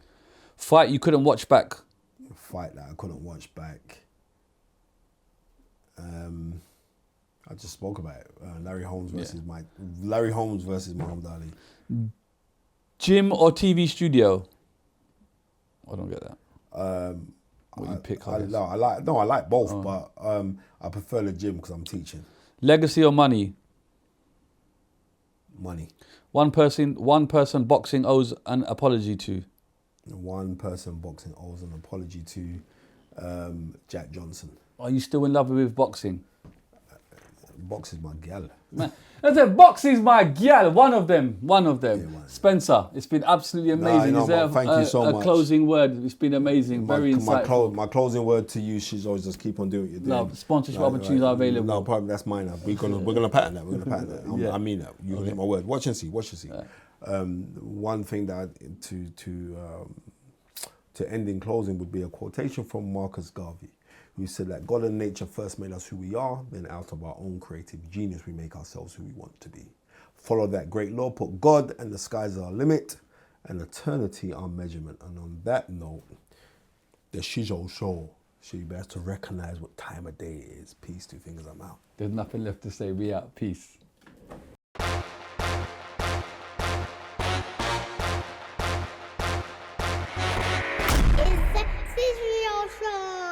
Fight you couldn't watch back? A fight that I couldn't watch back. I just spoke about it. Larry Holmes versus Muhammad Ali. Gym or TV studio? I don't get that. What you pick? I like both, but I prefer the gym because I'm teaching. Legacy or money? Money. One person boxing owes an apology to? One person boxing owes an apology to Jack Johnson. Are you still in love with boxing? Boxing's my gal. Man, I said boxing's my gal. One of them. Yeah, one of them. Spencer, it's been absolutely amazing. Is there thank you so much. Closing word? It's been amazing. Very insightful. My closing word to you, she's always just keep on doing what you're doing. No, sponsorship opportunities are available. No problem, that's mine. We're gonna patent that. We're gonna patent that. Yeah. I mean that. You get my word. Watch and see. One thing that to end in closing would be a quotation from Marcus Garvey, who said that God and nature first made us who we are, then out of our own creative genius we make ourselves who we want to be. Follow that great law, put God and the skies are our limit, and eternity our measurement. And on that note, the Shizzio show, so you better to recognize what time of day it is. Peace, two fingers, I'm out. There's nothing left to say. We out. Peace. It's the Shizzio show.